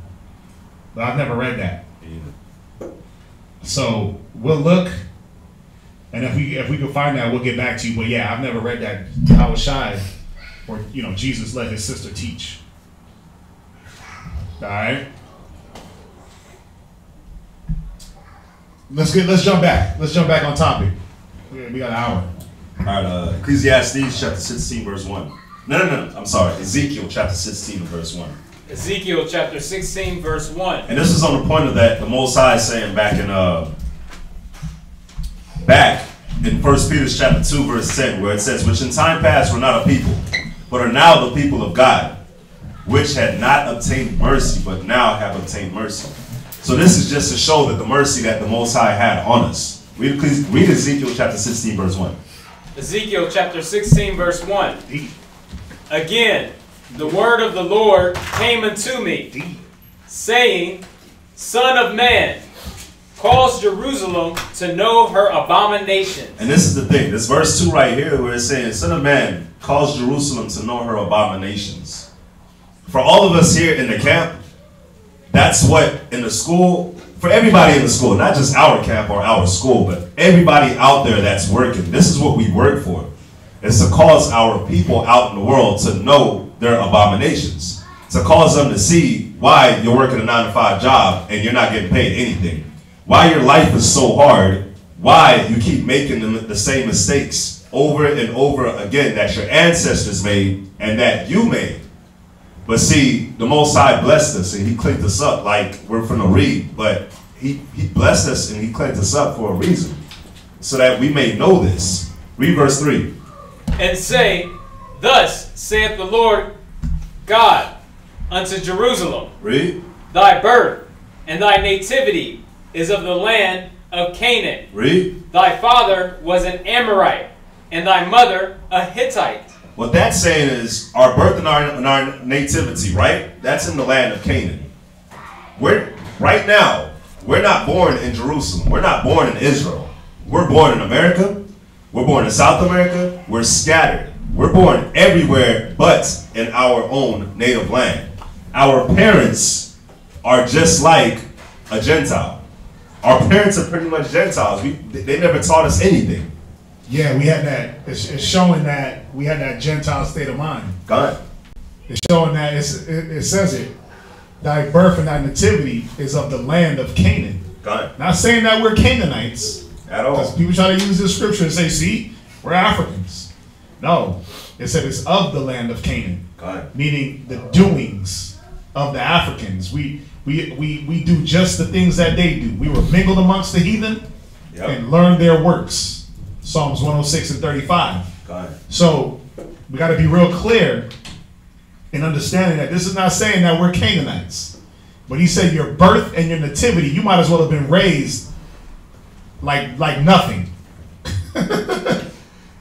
But I've never read that. Yeah. So we'll look, and if we can find that, we'll get back to you. But yeah, I've never read that. How was shy, or Jesus let his sister teach. All right. Let's jump back. Let's jump back on topic. We got an hour. All right, Ecclesiastes chapter 16, verse 1. No. I'm sorry. Ezekiel chapter 16, verse 1. Ezekiel chapter 16, verse 1. And this is on the point of that the Most High is saying back in 1 Peter chapter 2, verse 10, where it says, which in time past were not a people, but are now the people of God, which had not obtained mercy, but now have obtained mercy. So this is just to show that the mercy that the Most High had on us. Read Ezekiel chapter 16, verse 1. Ezekiel chapter 16, verse 1. Again, the word of the Lord came unto me, saying, Son of man, cause Jerusalem to know her abominations. And this is the thing. This verse 2 right here where it's saying, Son of man, cause Jerusalem to know her abominations. For all of us here in the camp, that's what in the school, for everybody in the school, not just our camp or our school, but everybody out there that's working, this is what we work for. It's to cause our people out in the world to know their abominations. To cause them to see why you're working a 9-to-5 job and you're not getting paid anything. Why your life is so hard. Why you keep making the same mistakes over and over again that your ancestors made and that you made. But see, the Most High blessed us and he cleaned us up like we're from the read. But he blessed us and he cleaned us up for a reason. So that we may know this. Read verse 3. And say, Thus saith the Lord God unto Jerusalem. Read. Thy birth and thy nativity is of the land of Canaan. Read. Thy father was an Amorite, and thy mother a Hittite. What that's saying is our birth and our nativity, right? That's in the land of Canaan. Right now, we're not born in Jerusalem. We're not born in Israel. We're born in America. We're born in South America. We're scattered. We're born everywhere but in our own native land. Our parents are just like a Gentile. Our parents are pretty much Gentiles. They never taught us anything. Yeah, we had that. It's showing that we had that Gentile state of mind. God. It's showing that it says it. Thy birth and thy nativity is of the land of Canaan. God. Not saying that we're Canaanites. At all. Because people try to use this scripture and say, see, we're Africans. No. It said it's of the land of Canaan. God. Meaning the doings of the Africans. We do just the things that they do. We were mingled amongst the heathen and learned their works. Psalms 106 and 35. God. So we got to be real clear in understanding that this is not saying that we're Canaanites. But he said your birth and your nativity, you might as well have been raised like nothing.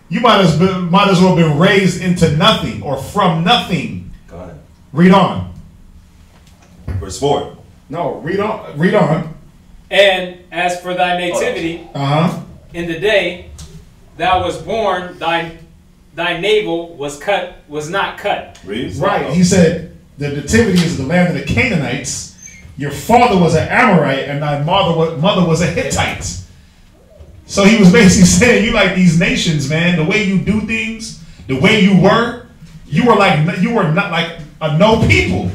You might as well have been raised into nothing or from nothing. Got it. Read on. Verse 4. No, read on. Read on. And as for thy nativity, in the day thou was born, thy navel was not cut. Read. Right. He said the nativity is the land of the Canaanites. Your father was an Amorite and thy mother was a Hittite. So he was basically saying, you like these nations, man. The way you do things, the way you were not like a no people.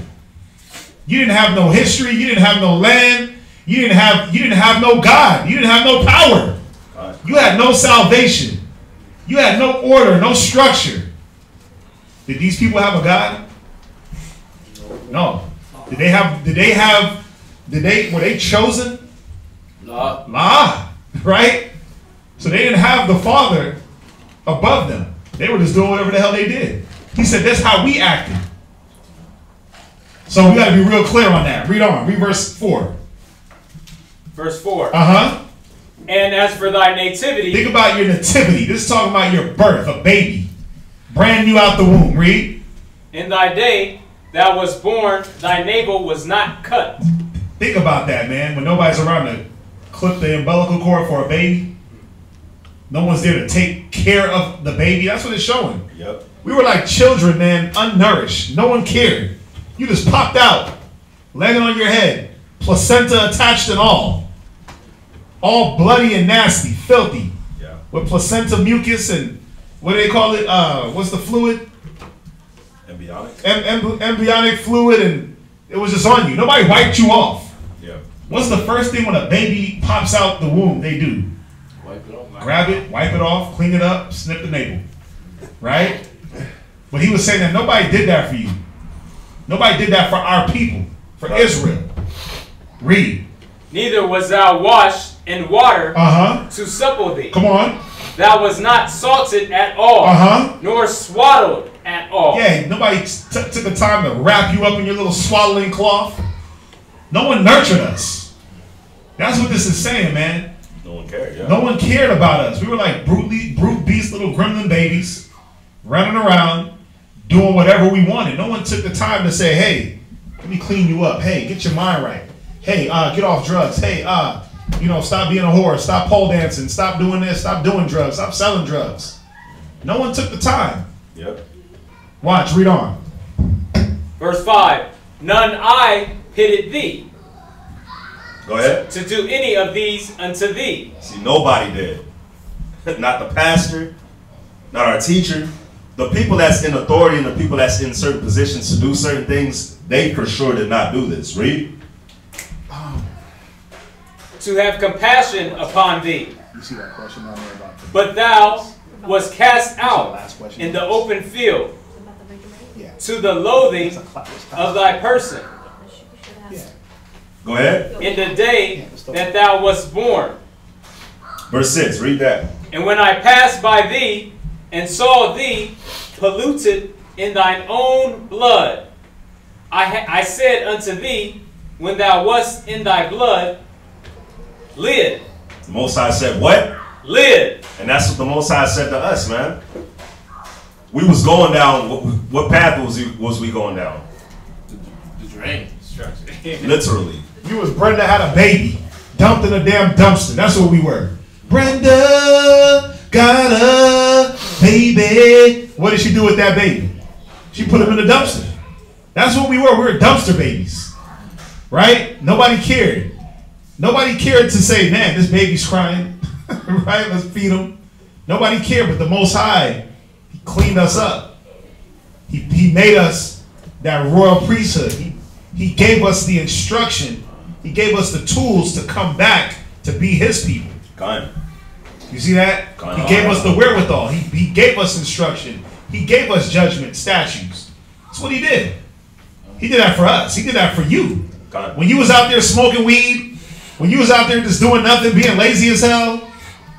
You didn't have no history. You didn't have no land. You didn't have no God. You didn't have no power. You had no salvation. You had no order, no structure. Did these people have a God? No. Were they chosen? Nah. Right? So they didn't have the Father above them. They were just doing whatever the hell they did. He said that's how we acted. So we got to be real clear on that. Read on. Read verse 4. Verse 4. And as for thy nativity. Think about your nativity. This is talking about your birth, a baby. Brand new out the womb. Read. In thy day thou was born, thy navel was not cut. Think about that, man. When nobody's around to clip the umbilical cord for a baby. No one's there to take care of the baby. That's what it's showing. Yep. We were like children, man, unnourished. No one cared. You just popped out, landing on your head, placenta attached and all bloody and nasty, filthy. Yeah. With placenta mucus and what do they call it? What's the fluid? Embryonic. Embryonic fluid, and it was just on you. Nobody wiped you off. Yeah. What's the first thing when a baby pops out the womb? They do. Wipe it off. Grab it, wipe it off, clean it up, snip the navel. Right? But he was saying that nobody did that for you. Nobody did that for our people, for Israel. Read. Neither was thou washed in water to supple thee. Come on. Thou was not salted at all, nor swaddled at all. Yeah, nobody took the time to wrap you up in your little swaddling cloth. No one nurtured us. That's what this is saying, man. No one cared, yeah. No one cared about us. We were like brute beast little gremlin babies running around doing whatever we wanted. No one took the time to say, hey, let me clean you up. Hey, get your mind right. Hey, get off drugs. Hey, stop being a whore. Stop pole dancing. Stop doing this. Stop doing drugs. Stop selling drugs. No one took the time. Yep. Watch, read on. Verse 5. None eye pitted thee. Go ahead. To do any of these unto thee. See, nobody did. Not the pastor, not our teacher. The people that's in authority and the people that's in certain positions to do certain things, they for sure did not do this. Read. To have compassion upon thee. You see that question down there about But thou was cast out in the open field to the loathing of thy person. Go ahead. In the day that thou wast born. Verse 6, read that. And when I passed by thee and saw thee polluted in thine own blood, I said unto thee, when thou wast in thy blood, live. The Most High said what? Live. And that's what the Most High said to us, man. We was going down, what path was we going down? The drain. Literally. You was Brenda had a baby dumped in a damn dumpster. That's what we were. Brenda got a baby. What did she do with that baby? She put him in the dumpster. That's what we were. We were dumpster babies. Right? Nobody cared. Nobody cared to say, man, this baby's crying. Right? Let's feed him. Nobody cared, but the Most High, He cleaned us up. He made us that royal priesthood. He gave us the instruction. He gave us the tools to come back to be His people. Gone. You see that? Gone. He gave us the wherewithal. He gave us instruction. He gave us judgment, statutes. That's what He did. He did that for us. He did that for you. Gone. When you was out there smoking weed, when you was out there just doing nothing, being lazy as hell,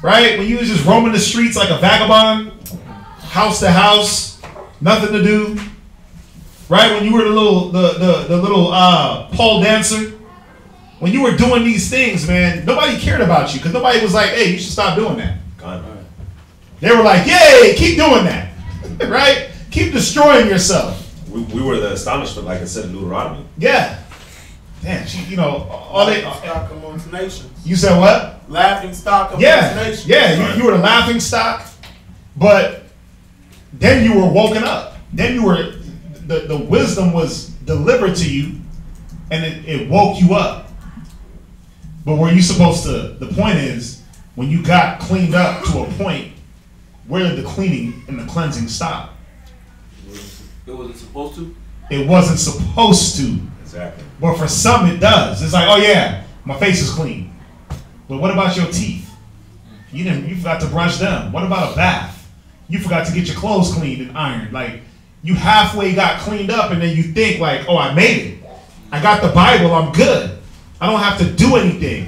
right? When you was just roaming the streets like a vagabond, house to house, nothing to do. Right? When you were the little pole dancer, when you were doing these things, man, nobody cared about you because nobody was like, hey, you should stop doing that. They were like, yay, keep doing that. Right? Keep destroying yourself. We were the astonishment, like I said in Deuteronomy. Yeah. Damn, all they stock amongst nations. You said what? Laughing stock amongst nations. Yeah, you were the laughing stock, but then you were woken up. Then you were the wisdom was delivered to you, and it woke you up. But were you supposed to? The point is, when you got cleaned up to a point, where did the cleaning and the cleansing stop? It wasn't supposed to. It wasn't supposed to. Exactly. But for some, it does. It's like, oh yeah, my face is clean. But what about your teeth? You forgot to brush them. What about a bath? You forgot to get your clothes cleaned and ironed. Like, you halfway got cleaned up, and then you think like, oh, I made it. I got the Bible. I'm good. I don't have to do anything.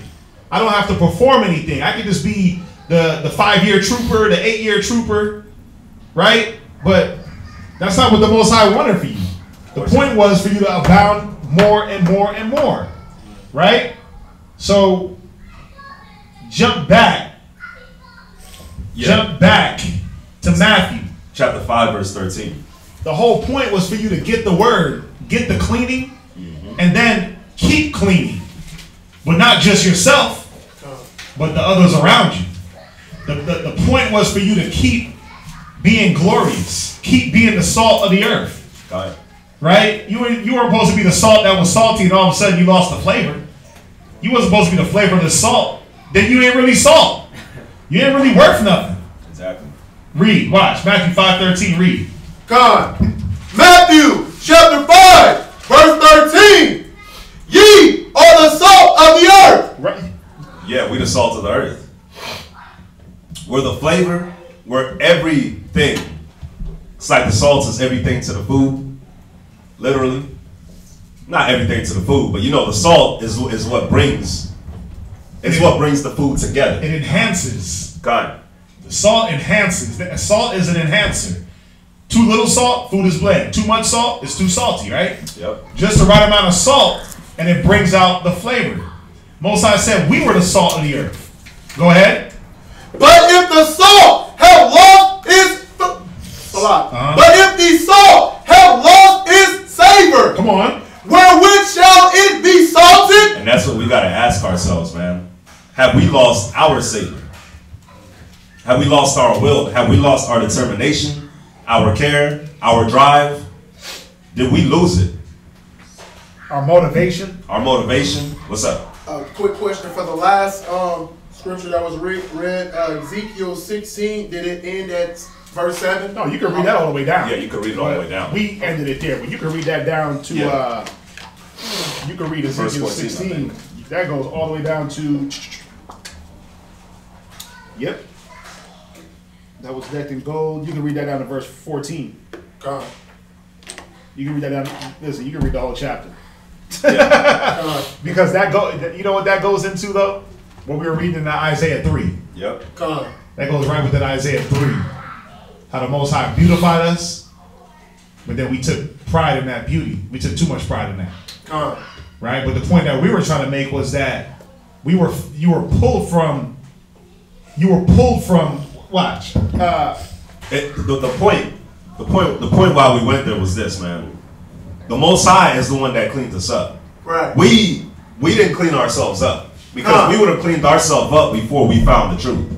I don't have to perform anything. I can just be the 5-year trooper, the 8-year trooper, right? But that's not what the Most High wanted for you. The point was for you to abound more and more and more, right? So jump back to Matthew. Chapter 5, verse 13. The whole point was for you to get the word, get the cleaning, and then keep cleaning. But not just yourself, but the others around you. The point was for you to keep being glorious. Keep being the salt of the earth. Got it. Right? You weren't supposed to be the salt that was salty and all of a sudden you lost the flavor. You weren't supposed to be the flavor of the salt. Then you ain't really salt. You ain't really worth nothing. Exactly. Read. Watch. Matthew 5:13. Read. God. Matthew chapter 5 verse 13. Ye are the salt of the earth. Right. Yeah, we the salt of the earth. We're the flavor. We're everything. It's like the salt is everything to the food. Literally. Not everything to the food, but the salt is what brings what brings the food together. It enhances. God. The salt enhances. Salt is an enhancer. Too little salt, food is bland. Too much salt, it's too salty, right? Yep. Just the right amount of salt, and it brings out the flavor. Most High said we were the salt of the earth. Go ahead. But if the salt have lost its But if the salt have lost its savor, come on, wherewith shall it be salted? And that's what we got to ask ourselves, man. Have we lost our savor? Have we lost our will? Have we lost our determination, our care, our drive? Did we lose it? Our motivation? Our motivation? What's up? A quick question for the last scripture that was read, Ezekiel 16. Did it end at verse 7? No, you can read that all the way down. Yeah, you can read it all the way down. We ended it there, but you can read that down to, you can read Ezekiel 16. That goes all the way down to, yep. That was decked in gold. You can read that down to verse 14. God. You can read that down. Listen, you can read the whole chapter. Yeah. Because you know what that goes into though? What we were reading in Isaiah 3. Yep. God. That goes right within Isaiah 3. How the Most High beautified us, but then we took pride in that beauty. We took too much pride in that. God. Right? But the point that we were trying to make was that you were pulled from watch. The point why we went there was this, man. The Most High is the one that cleaned us up. Right. We didn't clean ourselves up because we would have cleaned ourselves up before we found the truth.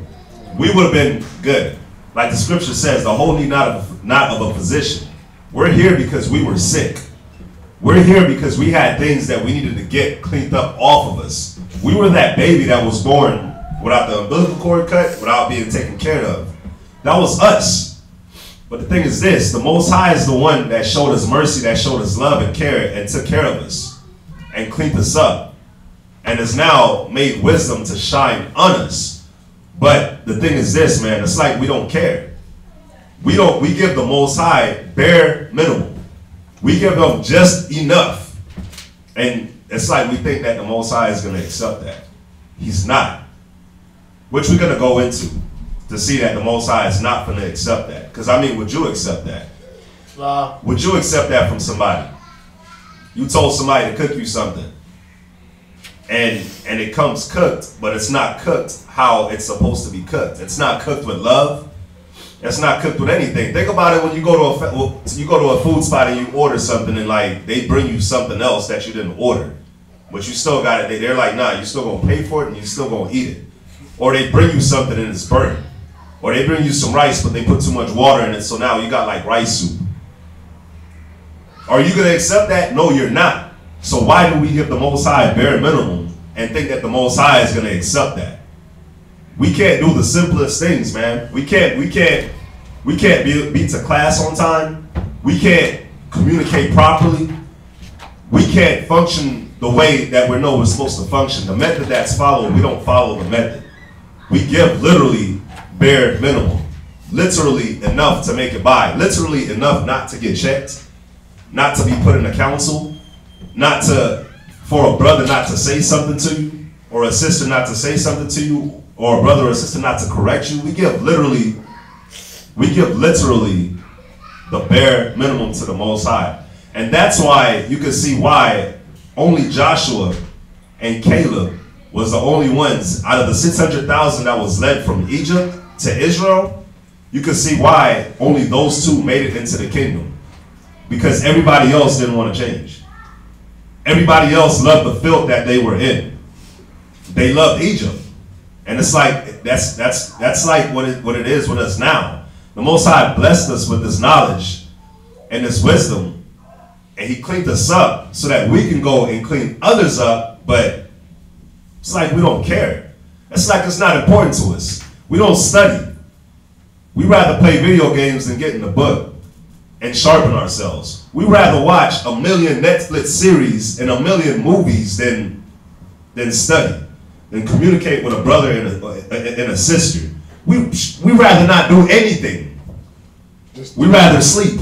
We would have been good. Like the scripture says, the whole need not of a physician. We're here because we were sick. We're here because we had things that we needed to get cleaned up off of us. We were that baby that was born without the umbilical cord cut, without being taken care of. That was us. But the thing is this, the Most High is the one that showed us mercy, that showed us love and care, and took care of us, and cleaned us up, and has now made wisdom to shine on us. But the thing is this, man, it's like we don't care. We give the Most High bare minimum. We give him just enough. And it's like we think that the Most High is going to accept that. He's not. Which we're going to go into to see that the Most High is not going to accept that. Because, I mean, would you accept that? Would you accept that from somebody? You told somebody to cook you something, and it comes cooked, but it's not cooked how it's supposed to be cooked. It's not cooked with love. It's not cooked with anything. Think about it when you go to a food spot and you order something and like they bring you something else that you didn't order, but you still got it. They're like, nah, you still gonna pay for it and you still gonna eat it. Or they bring you something and it's burnt. Or they bring you some rice but they put too much water in it, so now you got like rice soup. Are you gonna accept that? No, you're not. So why do we give the Most High bare minimum and think that the Most High is gonna accept that? We can't do the simplest things, man. We can't be to class on time. We can't communicate properly. We can't function the way that we know we're supposed to function. The method that's followed, we don't follow the method. We give literally bare minimum. Literally enough to make it by. Literally enough not to get checked. Not to be put in a council. For a brother not to say something to you. Or a sister not to say something to you. Or a brother or sister not to correct you. We give literally the bare minimum to the Most High. And that's why you can see why only Joshua and Caleb was the only ones out of the 600,000 that was led from Egypt to Israel. You can see why only those two made it into the kingdom. Because everybody else didn't want to change. Everybody else loved the filth that they were in. They loved Egypt. And it's like, that's like what it is with us now. The Most High blessed us with this knowledge and this wisdom. And he cleaned us up so that we can go and clean others up. But it's like we don't care. It's like it's not important to us. We don't study. We rather play video games than get in the book and sharpen ourselves. We rather watch 1 million Netflix series and 1 million movies than study. Than communicate with a brother and a sister. We rather not do anything. We rather sleep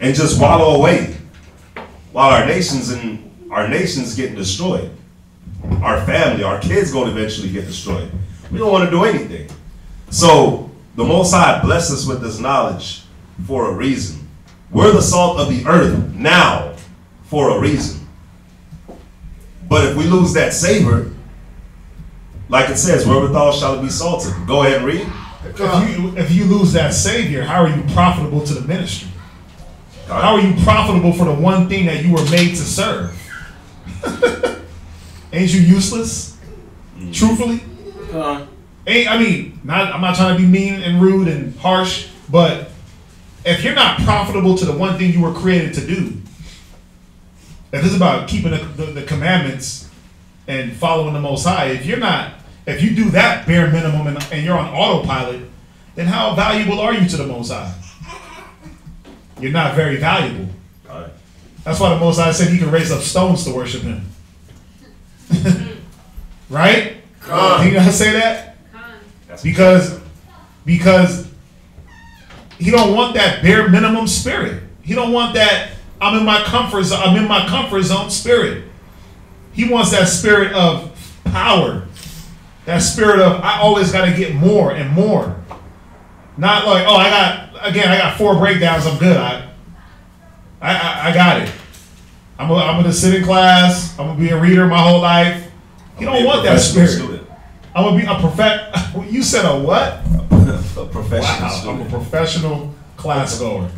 and just wallow away while our nations getting destroyed. Our family, our kids going to eventually get destroyed. We don't want to do anything. So the Most High blessed us with this knowledge for a reason. We're the salt of the earth now for a reason. But if we lose that savor, like it says, wherewithal shall it be salted. Go ahead and read. If you lose that Savior, how are you profitable to the ministry? How are you profitable for the one thing that you were made to serve? Ain't you useless? Truthfully? I'm not trying to be mean and rude and harsh, but if you're not profitable to the one thing you were created to do, if it's about keeping the commandments and following the Most High, if you do that bare minimum and you're on autopilot, then how valuable are you to the Most High? You're not very valuable. Right. That's why the Most High said he can raise up stones to worship him. Right? Did you say that? Because he don't want that bare minimum spirit. He don't want that I'm in my comfort zone spirit. He wants that spirit of power. That spirit of I always got to get more and more. Not like, oh, I got 4 breakdowns, I'm good. I got it. I'm gonna sit in class, I'm gonna be a reader my whole life. You don't want that spirit. Student. I'm gonna be a you said a what? A professional student. I'm a professional class goer.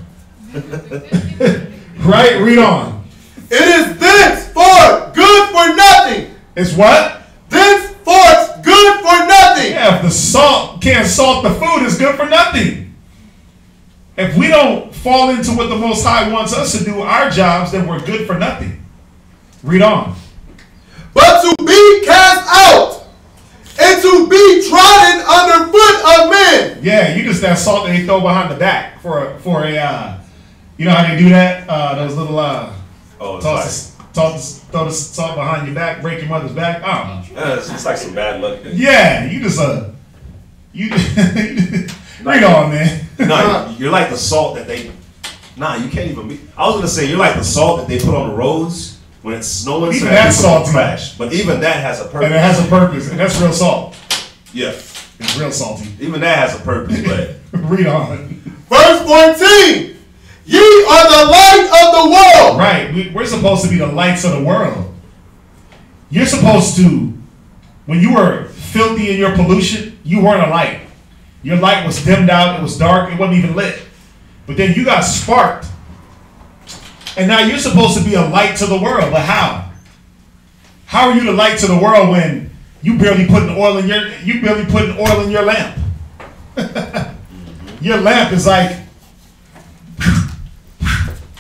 Right? Read on. It is thenceforth good for nothing. It's what? Thenceforth good for nothing. Yeah, if the salt can't salt the food, it's good for nothing. If we don't fall into what the Most High wants us to do, our jobs, then we're good for nothing. Read on. But to be cast out and to be trodden underfoot of men. Yeah, you just that salt that they throw behind the back for a you know how they do that? Those little throw the salt behind your back, break your mother's back. I don't know. It's like some bad luck. Yeah, you just read on, man. No, you're like the salt that they. Nah, you can't even be. I was gonna say you're like the salt that they put on the roads when it's snowing. Even so that's salty. Trash, but even that has a purpose. And it has a purpose, and that's real salt. Yeah, it's real salty. Even that has a purpose, but read on. Verse 14. Ye are the light of the world. Right. We're supposed to be the lights of the world. You're supposed to, when you were filthy in your pollution, you weren't a light. Your light was dimmed out. It was dark. It wasn't even lit. But then you got sparked. And now you're supposed to be a light to the world. But how? How are you the light to the world when you barely putting oil in your lamp? Your lamp is like,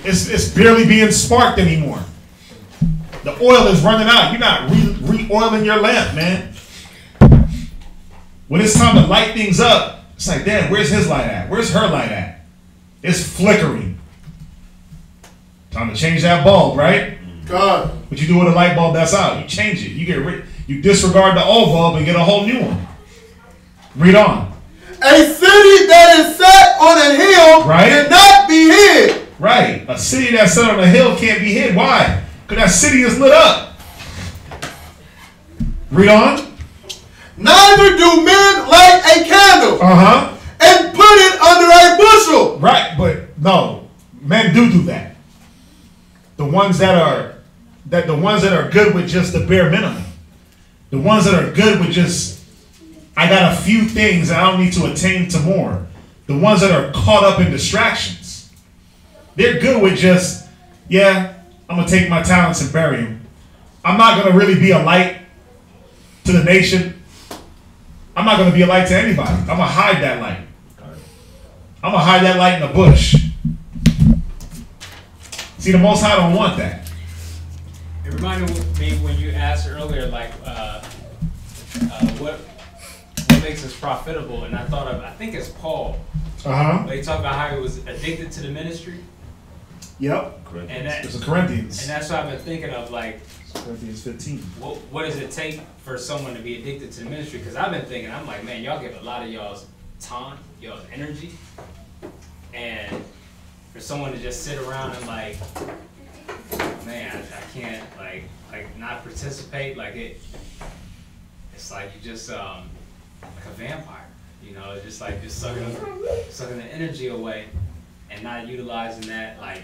it's barely being sparked anymore. The oil is running out. You're not re-oiling your lamp, man. When it's time to light things up, it's like, damn, where's his light at? Where's her light at? It's flickering. Time to change that bulb, right? God. What you do with a light bulb that's out? You change it. You disregard the old bulb and get a whole new one. Read on. A city that is set on a hill cannot be hid. Right. A city that's set on a hill can't be hid. Why? Because that city is lit up. Read on. Neither do men light a candle and put it under a bushel. Right, but no, men do that. The ones that are good with just the bare minimum. The ones that are good with just, I got a few things and I don't need to attain to more. The ones that are caught up in distractions. They're good with just, yeah, I'm going to take my talents and bury them. I'm not going to really be a light to the nation. I'm not going to be a light to anybody. I'm going to hide that light. I'm going to hide that light in the bush. See, the Most High don't want that. It reminded me when you asked earlier, like, what makes us profitable, and I think it's Paul. They talk about how he was addicted to the ministry. Yep. And it's a Corinthians. And that's what I've been thinking of, like, Corinthians 15. What does it take for someone to be addicted to the ministry? Because I've been thinking, I'm like, man, y'all give a lot of y'all's time, y'all's energy, and for someone to just sit around and like, man, I can't like not participate. Like it's like you just like a vampire, you know, just sucking the energy away and not utilizing that like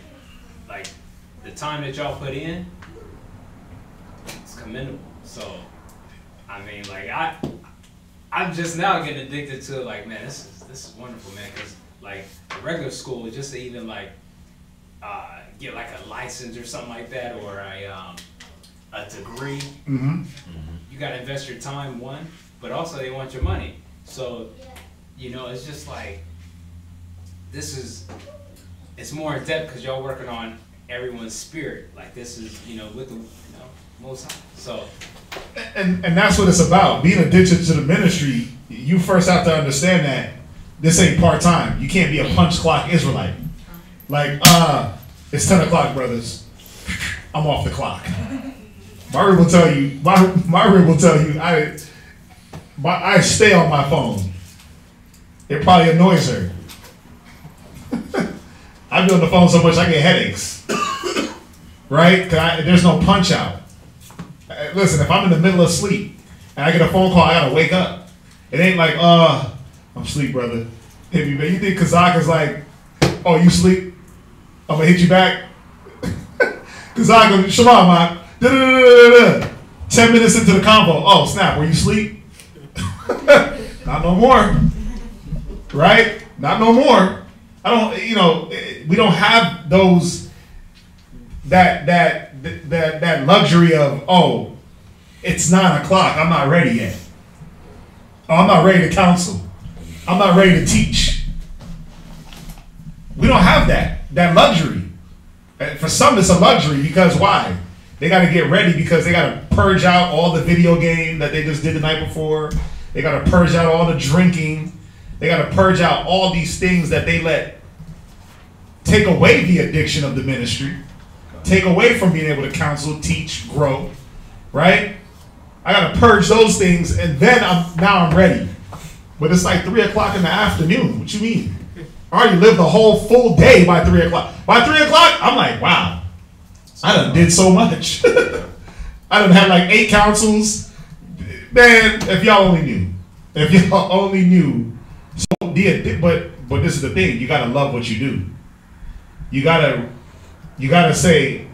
the time that y'all put in. It's commendable. So, I mean, like I'm just now getting addicted to it. Like, man, this is wonderful, man. Because like regular school, just to even like get like a license or something like that, or a degree. You got to invest your time, one, but also they want your money. So, you know, it's just like it's more in depth because y'all working on everyone's spirit. Like this is, you know, with the Most High. So, and that's what it's about. Being addicted to the ministry, you first have to understand that this ain't part-time. You can't be a punch clock Israelite. Like, it's 10 o'clock, brothers. I'm off the clock. Mari will tell you, I stay on my phone. It probably annoys her. I be on the phone so much I get headaches. Right? Because there's no punch out. Listen, if I'm in the middle of sleep and I get a phone call, I gotta wake up. It ain't like, I'm asleep, brother. Hit me, man. You think Kazak is like, oh, you sleep? I'm gonna hit you back. Kazak goes, shalom, man. 10 minutes into the convo. Oh, snap, were you asleep? Not no more. Right? Not no more. I don't, you know, we don't have those, that luxury of, oh, it's 9 o'clock, I'm not ready yet. Oh, I'm not ready to counsel. I'm not ready to teach. We don't have that luxury. For some, it's a luxury because why? They got to get ready because they got to purge out all the video game that they just did the night before. They got to purge out all the drinking. They got to purge out all these things that they let take away the addiction of the ministry, take away from being able to counsel, teach, grow, right? I got to purge those things, and then I'm ready. But it's like 3 o'clock in the afternoon. What you mean? I already lived the whole full day by 3 o'clock. By 3 o'clock, I'm like, wow, I done did so much. I done had like 8 counsels. Man, if y'all only knew. If y'all only knew. So, but this is the thing. You got to love what you do. you gotta say,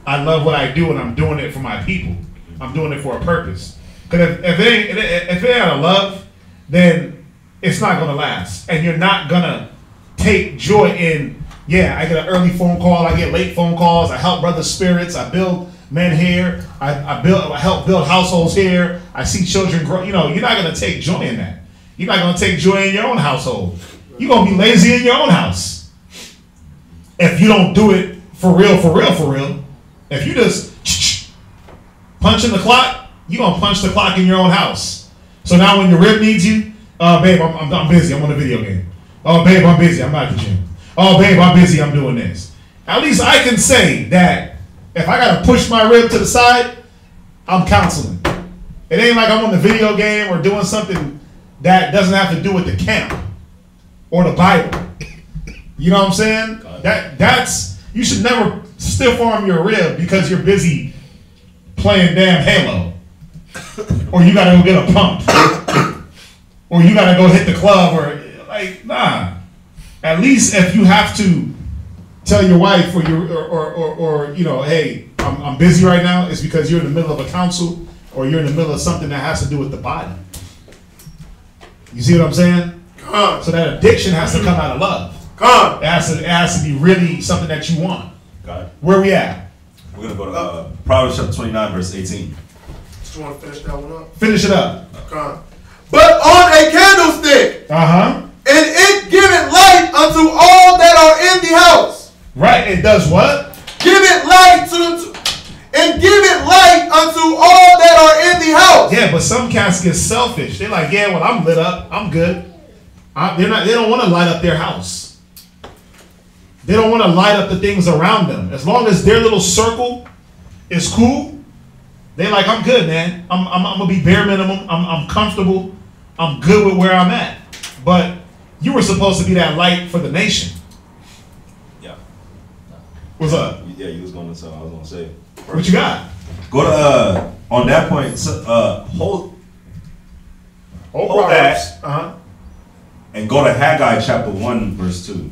I love what I do and I'm doing it for my people. I'm doing it for a purpose. Because if it ain't out of love, then it's not gonna last. And you're not gonna take joy in, yeah, I get an early phone call, I get late phone calls, I help brother spirits, I build men here, I help build households here, I see children grow. You know, you're not gonna take joy in that. You're not gonna take joy in your own household. You're gonna be lazy in your own house. If you don't do it for real, for real, for real. If you just punching the clock, you're gonna punch the clock in your own house. So now when your rib needs you, babe, I'm busy, I'm on a video game. Oh, babe, I'm busy, I'm at the gym. Oh, babe, I'm busy, I'm doing this. At least I can say that if I gotta push my rib to the side, I'm counseling. It ain't like I'm on the video game or doing something that doesn't have to do with the camp or the Bible. You know what I'm saying? That's you should never stiff arm your rib because you're busy playing damn Halo. Or you gotta go get a pump. Or you gotta go hit the club or like, nah. At least if you have to tell your wife or you know, hey, I'm busy right now, it's because you're in the middle of a council or you're in the middle of something that has to do with the body. You see what I'm saying? So that addiction has to come out of love. It has to be really something that you want. Where we at? We're gonna go to Proverbs chapter 29, verse 18. Just want to finish that one up. Finish it up. But on a candlestick, and it giveth light unto all that are in the house. Right, it does what? Give it light and give it light unto all that are in the house. Yeah, but some cats get selfish. They're like, yeah, well, I'm lit up, I'm good. They don't want to light up their house. They don't want to light up the things around them. As long as their little circle is cool, they like, I'm good, man. I'm gonna be bare minimum. I'm comfortable. I'm good with where I'm at. But you were supposed to be that light for the nation. Yeah. What's up? Yeah, you was gonna say. I was gonna say. What you got? Go to on that point. Hold that. And go to Haggai chapter 1, verse 2.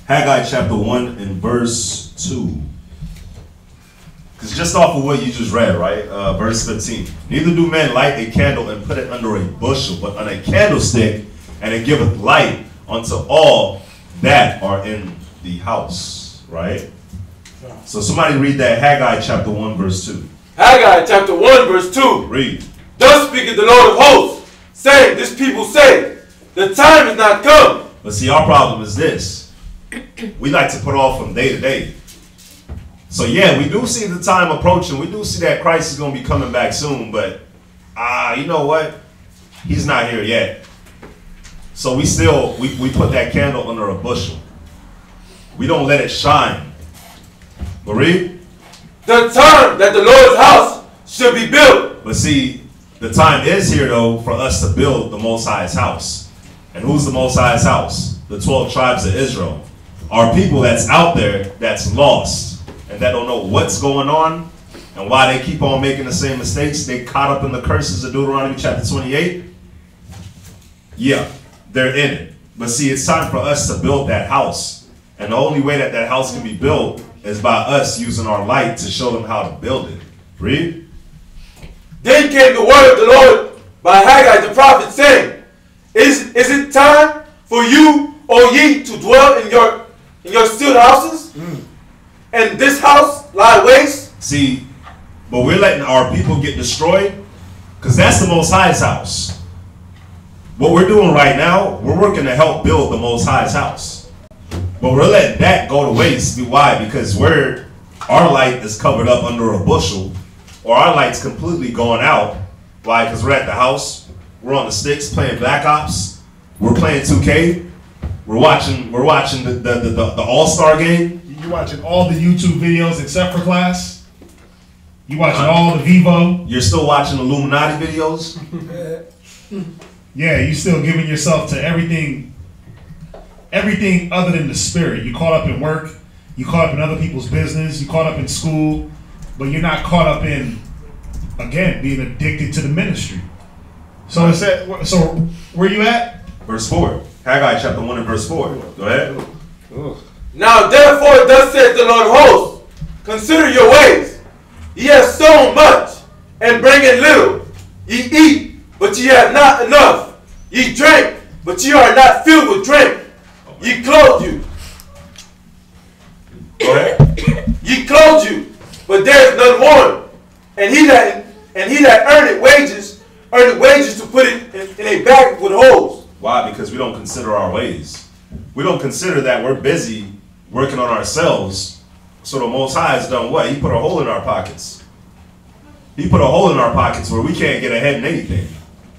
Haggai chapter 1 and verse 2. Because just off of what you just read, right? Verse 15. Neither do men light a candle and put it under a bushel, but on a candlestick, and it giveth light unto all that are in the house. Right? So somebody read that Haggai chapter 1, verse 2. Haggai chapter 1, verse 2. Read. Thus speaketh the Lord of hosts, saying, this people say, the time is not come. But see, our problem is this. We like to put off from day to day. So yeah, we do see the time approaching. We do see that Christ is going to be coming back soon. But, you know what? He's not here yet. So we put that candle under a bushel. We don't let it shine. But read. The time that the Lord's house should be built. But see, the time is here, though, for us to build the Most High's house. And who's the Most High's house? The 12 tribes of Israel. Our people that's out there that's lost and that don't know what's going on and why they keep on making the same mistakes. They caught up in the curses of Deuteronomy chapter 28. Yeah, they're in it. But see, it's time for us to build that house. And the only way that house can be built is by us using our light to show them how to build it. Read. Then came the word of the Lord by Haggai the prophet, saying, Is it time for you, O ye, to dwell in your sealed houses? And this house lie waste? See, but we're letting our people get destroyed because that's the Most High's house. What we're doing right now, we're working to help build the Most High's house. But we're letting that go to waste. Why? Because our light is covered up under a bushel, or our light's completely going out. Why? Because we're at the house, we're on the sticks playing Black Ops, we're playing 2K, we're watching the All-Star game. You watching all the YouTube videos except for class. You watching all the Vivo. You're still watching Illuminati videos. Yeah, you still giving yourself to everything other than the spirit. You caught up in work, you caught up in other people's business, you caught up in school, but you're not caught up in, again, being addicted to the ministry. So so where you at? Verse 4. Haggai chapter 1 and verse 4. Go ahead. Now therefore, thus saith the Lord of hosts, consider your ways. Ye have sown much, and bring in little. Ye eat, but ye have not enough. Ye drink, but ye are not filled with drink. Ye clothe you. Go ahead. Ye clothe you, but there is none warm. And he that earneth wages to put it in a bag with holes. Why? Because we don't consider our ways. We don't consider that we're busy working on ourselves. So the Most High has done what? He put a hole in our pockets. He put a hole in our pockets where we can't get ahead in anything.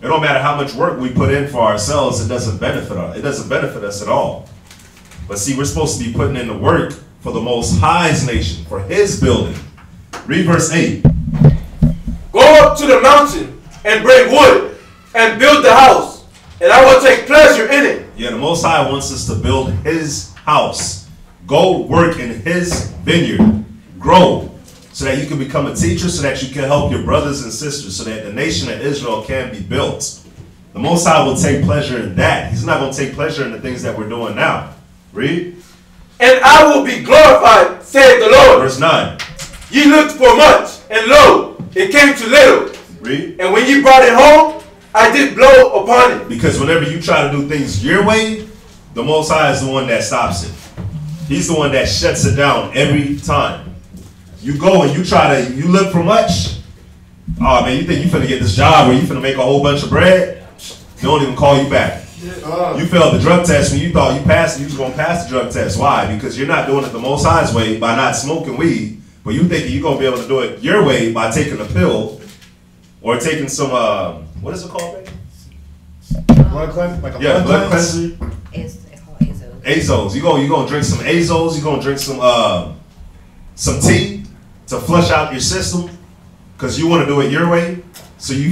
It don't matter how much work we put in for ourselves, it doesn't benefit us. It doesn't benefit us at all. But see, we're supposed to be putting in the work for the Most High's nation, for His building. Read verse 8. Go up to the mountain and bring wood and build the house, and I will take pleasure in it. Yeah, the Most High wants us to build His house. Go work in His vineyard. Grow so that you can become a teacher, so that you can help your brothers and sisters, so that the nation of Israel can be built. The Most High will take pleasure in that. He's not going to take pleasure in the things that we're doing now. Read. And I will be glorified, saith the Lord. Verse 9. Ye looked for much, and lo, it came to little. Read. And when ye brought it home, I did blow upon it. Because whenever you try to do things your way, the Most High is the one that stops it. He's the one that shuts it down every time. You go and you look for much. Oh man, you think you finna get this job where you finna make a whole bunch of bread? They don't even call you back. You failed the drug test when you thought you passed and you was gonna pass the drug test. Why? Because you're not doing it the Most High's way by not smoking weed, but you thinking you're gonna be able to do it your way by taking a pill or taking some what is it called, baby? Blood cleanse? Like a blood cleanser. It's called Azos. Azos. You gonna drink some Azos. You gonna drink some tea to flush out your system because you want to do it your way. So you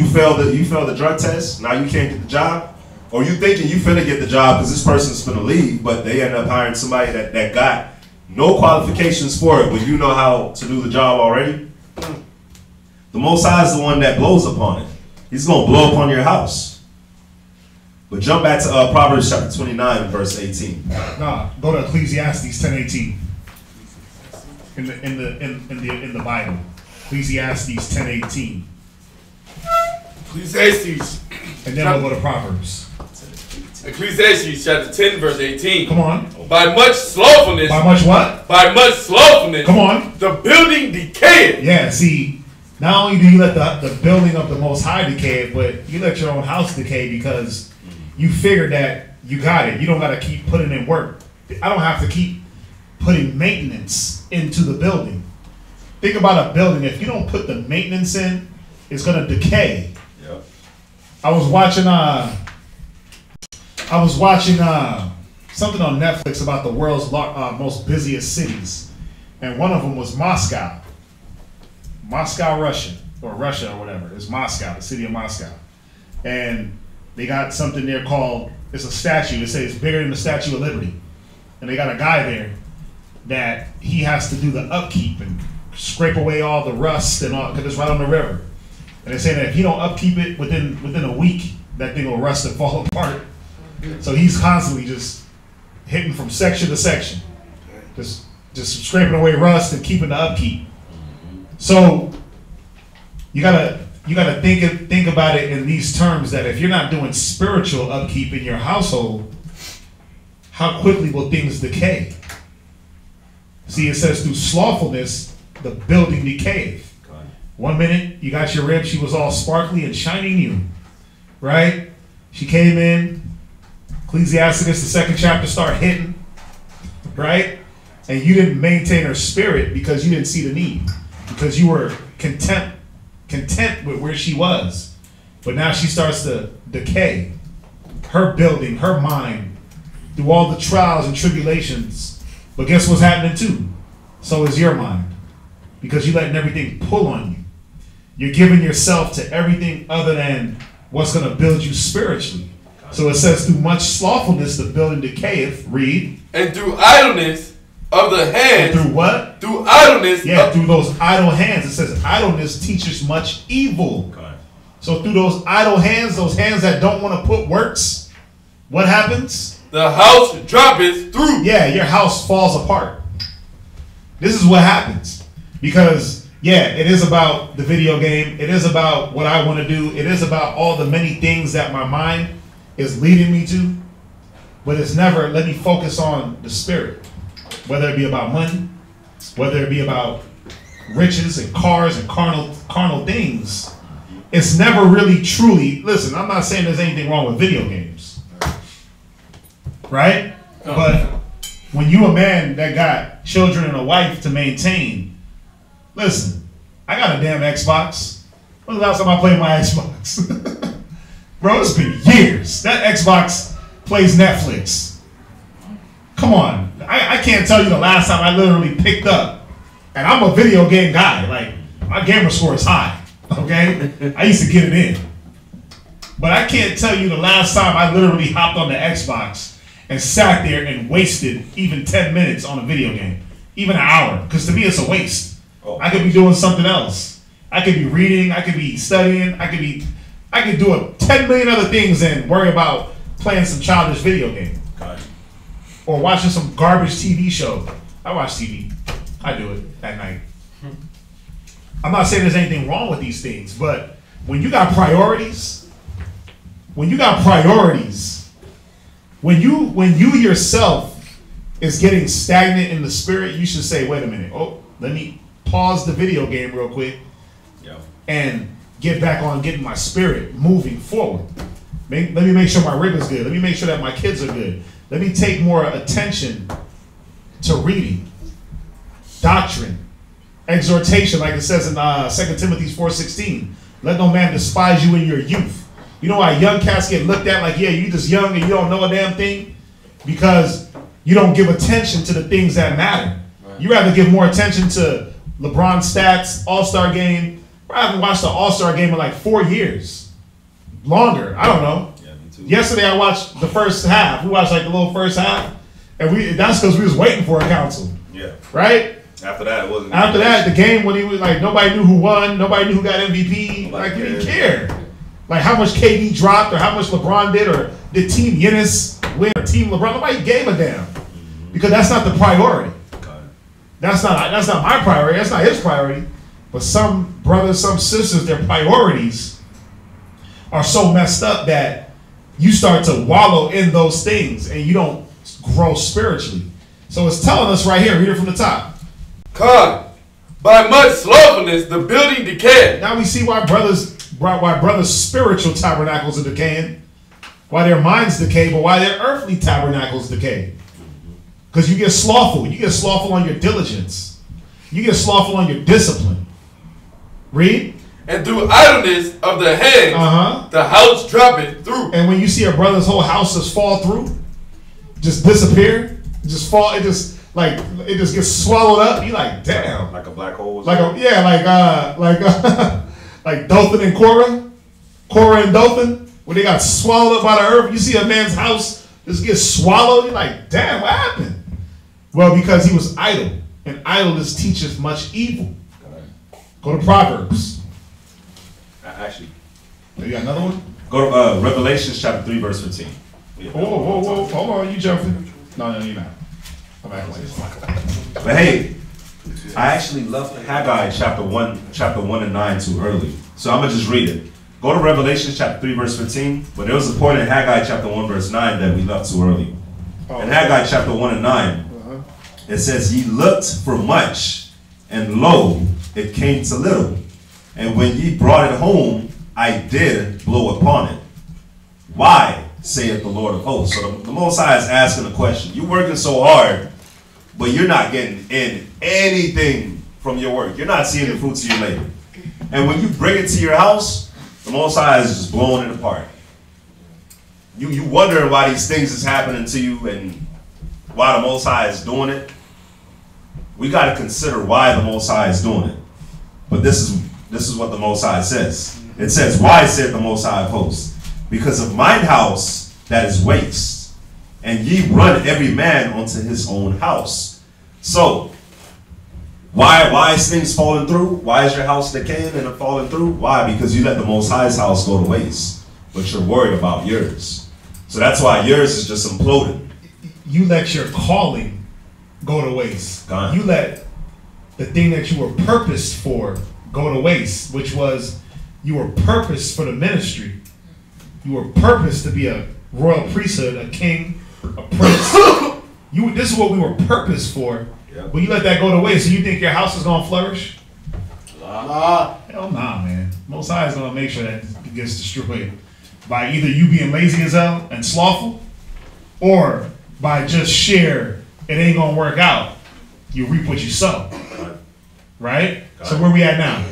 failed the drug test. Now you can't get the job, or you thinking you finna get the job because this person's finna leave, but they end up hiring somebody that got no qualifications for it, but you know how to do the job already. The Most High is the one that blows upon it. He's gonna blow upon your house. But jump back to Proverbs chapter 29, verse 18. Nah, go to Ecclesiastes 10:18. In the Bible, Ecclesiastes 10:18. Ecclesiastes. And then we'll go to Proverbs. Ecclesiastes chapter 10, verse 18. Come on. By much slothfulness. By much what? By much slothfulness. Come on. The building decayed. Yeah, see, not only do you let the building of the Most High decay, but you let your own house decay because you figured that you got it. You don't got to keep putting in work. I don't have to keep putting maintenance into the building. Think about a building. If you don't put the maintenance in, it's going to decay. Yep. I was watching something on Netflix about the world's most busiest cities, and one of them was Moscow, Russia or whatever. It's Moscow, the city of Moscow, and they got something there called, it's a statue. They say it's bigger than the Statue of Liberty, and they got a guy there that he has to do the upkeep and scrape away all the rust and all, because it's right on the river. And they say that if he don't upkeep it within a week, that thing will rust and fall apart. So he's constantly just hitting from section to section, just scraping away rust and keeping the upkeep. So you gotta think about it in these terms, that if you're not doing spiritual upkeep in your household, how quickly will things decay? See, it says through slothfulness, the building decayeth. 1 minute, you got your rib, she was all sparkly and shiny new, right? She came in, Ecclesiastes, the 2nd chapter, start hitting, right? And you didn't maintain her spirit because you didn't see the need, because you were content with where she was. But now she starts to decay. Her building, her mind, through all the trials and tribulations. But guess what's happening too? So is your mind. Because you're letting everything pull on you. You're giving yourself to everything other than what's going to build you spiritually. So it says, through much slothfulness the building decayeth. Read. And through idleness of the hands. And through what? Through idleness. Yeah, through those idle hands. It says idleness teaches much evil. So through those idle hands, those hands that don't want to put works, what happens? the house droppeth through. Yeah, your house falls apart. This is what happens. Because, yeah, it is about the video game. It is about what I want to do. It is about all the many things that my mind is leading me to. But it's never, let me focus on the spirit. Whether it be about money, whether it be about riches and cars and carnal things. It's never really truly, listen, I'm not saying there's anything wrong with video games. Right? But when you a man that got children and a wife to maintain, listen, I got a damn Xbox. When was the last time I played my Xbox? Bro, it's been years. That Xbox plays Netflix. Come on. I can't tell you the last time I literally picked up. And I'm a video game guy. Like, my gamer score is high. Okay? I used to get it in. But I can't tell you the last time I literally hopped on the Xbox and sat there and wasted even 10 minutes on a video game. Even an hour. Because to me, it's a waste. I could be doing something else. I could be reading. I could be studying. I could do 10 million other things and worry about playing some childish video game. Or watching some garbage TV show. I watch TV. I do it at night. I'm not saying there's anything wrong with these things, but when you got priorities, when you yourself is getting stagnant in the spirit, you should say, wait a minute, let me pause the video game real quick and get back on getting my spirit moving forward. Let me make sure my rib is good. Let me make sure that my kids are good. Let me take more attention to reading, doctrine, exhortation, like it says in 2 Timothy 4:16. Let no man despise you in your youth. You know why young cats get looked at like, yeah, you just young and you don't know a damn thing? Because you don't give attention to the things that matter. Right. You rather give more attention to LeBron's stats, All-Star game. I haven't watched the All-Star game in like 4 years. Longer. I don't know. Yeah, me too. Yesterday I watched the first half. We watched like the little first half. And that's because we was waiting for a council. Yeah. Right? After that, it wasn't. After that, the game when he was like, nobody knew who won, nobody knew who got MVP. Like, you didn't care. Like how much KD dropped or how much LeBron did or did Team Giannis win or Team LeBron. Nobody gave a damn because that's not the priority. That's not my priority. That's not his priority. But some brothers, some sisters, their priorities are so messed up that you start to wallow in those things and you don't grow spiritually. So it's telling us right here, read it from the top. By much slothfulness, the building decayed. Now we see why brothers' spiritual tabernacles are decaying, why their minds decay, but why their earthly tabernacles decay. Because you get slothful. You get slothful on your diligence. You get slothful on your discipline. Read. And through idleness of the hands, the house droppeth through. And when you see a brother's whole house just fall through, just disappear, just fall, it just gets swallowed up. You like, damn. Like a black hole. Like Dothan and Korah and Dothan, when they got swallowed up by the earth. You see a man's house just get swallowed. You're like, damn, what happened? Well, because he was idle, and idleness teaches much evil. Go to Proverbs. Actually, you got another one? Go to Revelation chapter 3, verse 15. Whoa, hold on, you jumping? No, you're not. I'm acting like this. But hey, I actually left Haggai chapter 1 and 9 too early. So I'm going to just read it. Go to Revelation chapter 3, verse 15. But there was a point in Haggai chapter 1, verse 9 that we left too early. In Haggai chapter 1 and 9, it says, ye looked for much, and lo, it came to little. And when ye brought it home, I did blow upon it. Why, saith the Lord of hosts? So the Most High is asking a question. You're working so hard, but you're not getting in anything from your work. You're not seeing the fruits of your labor. And when you bring it to your house, the Most High is just blowing it apart. You wondering why these things is happening to you and why the Most High is doing it. We got to consider why the Most High is doing it. But this is what the Most High says. It says, why said the Most High of hosts? Because of mine house that is waste, and ye run every man unto his own house. So, why is things falling through? Why is your house decaying and falling through? Why? Because you let the Most High's house go to waste, but you're worried about yours. So that's why yours is just imploded. You let your calling go to waste. You let the thing that you were purposed for go to waste, which was you were purposed for the ministry. You were purposed to be a royal priesthood, a king, a prince. This is what we were purposed for. Yep. But you let that go to waste, so you think your house is going to flourish? Nah. Hell nah, man. Most High is going to make sure that gets destroyed by either you being lazy as hell and slothful, or by just sheer, it ain't going to work out. You reap what you sow. Right? So where we at now?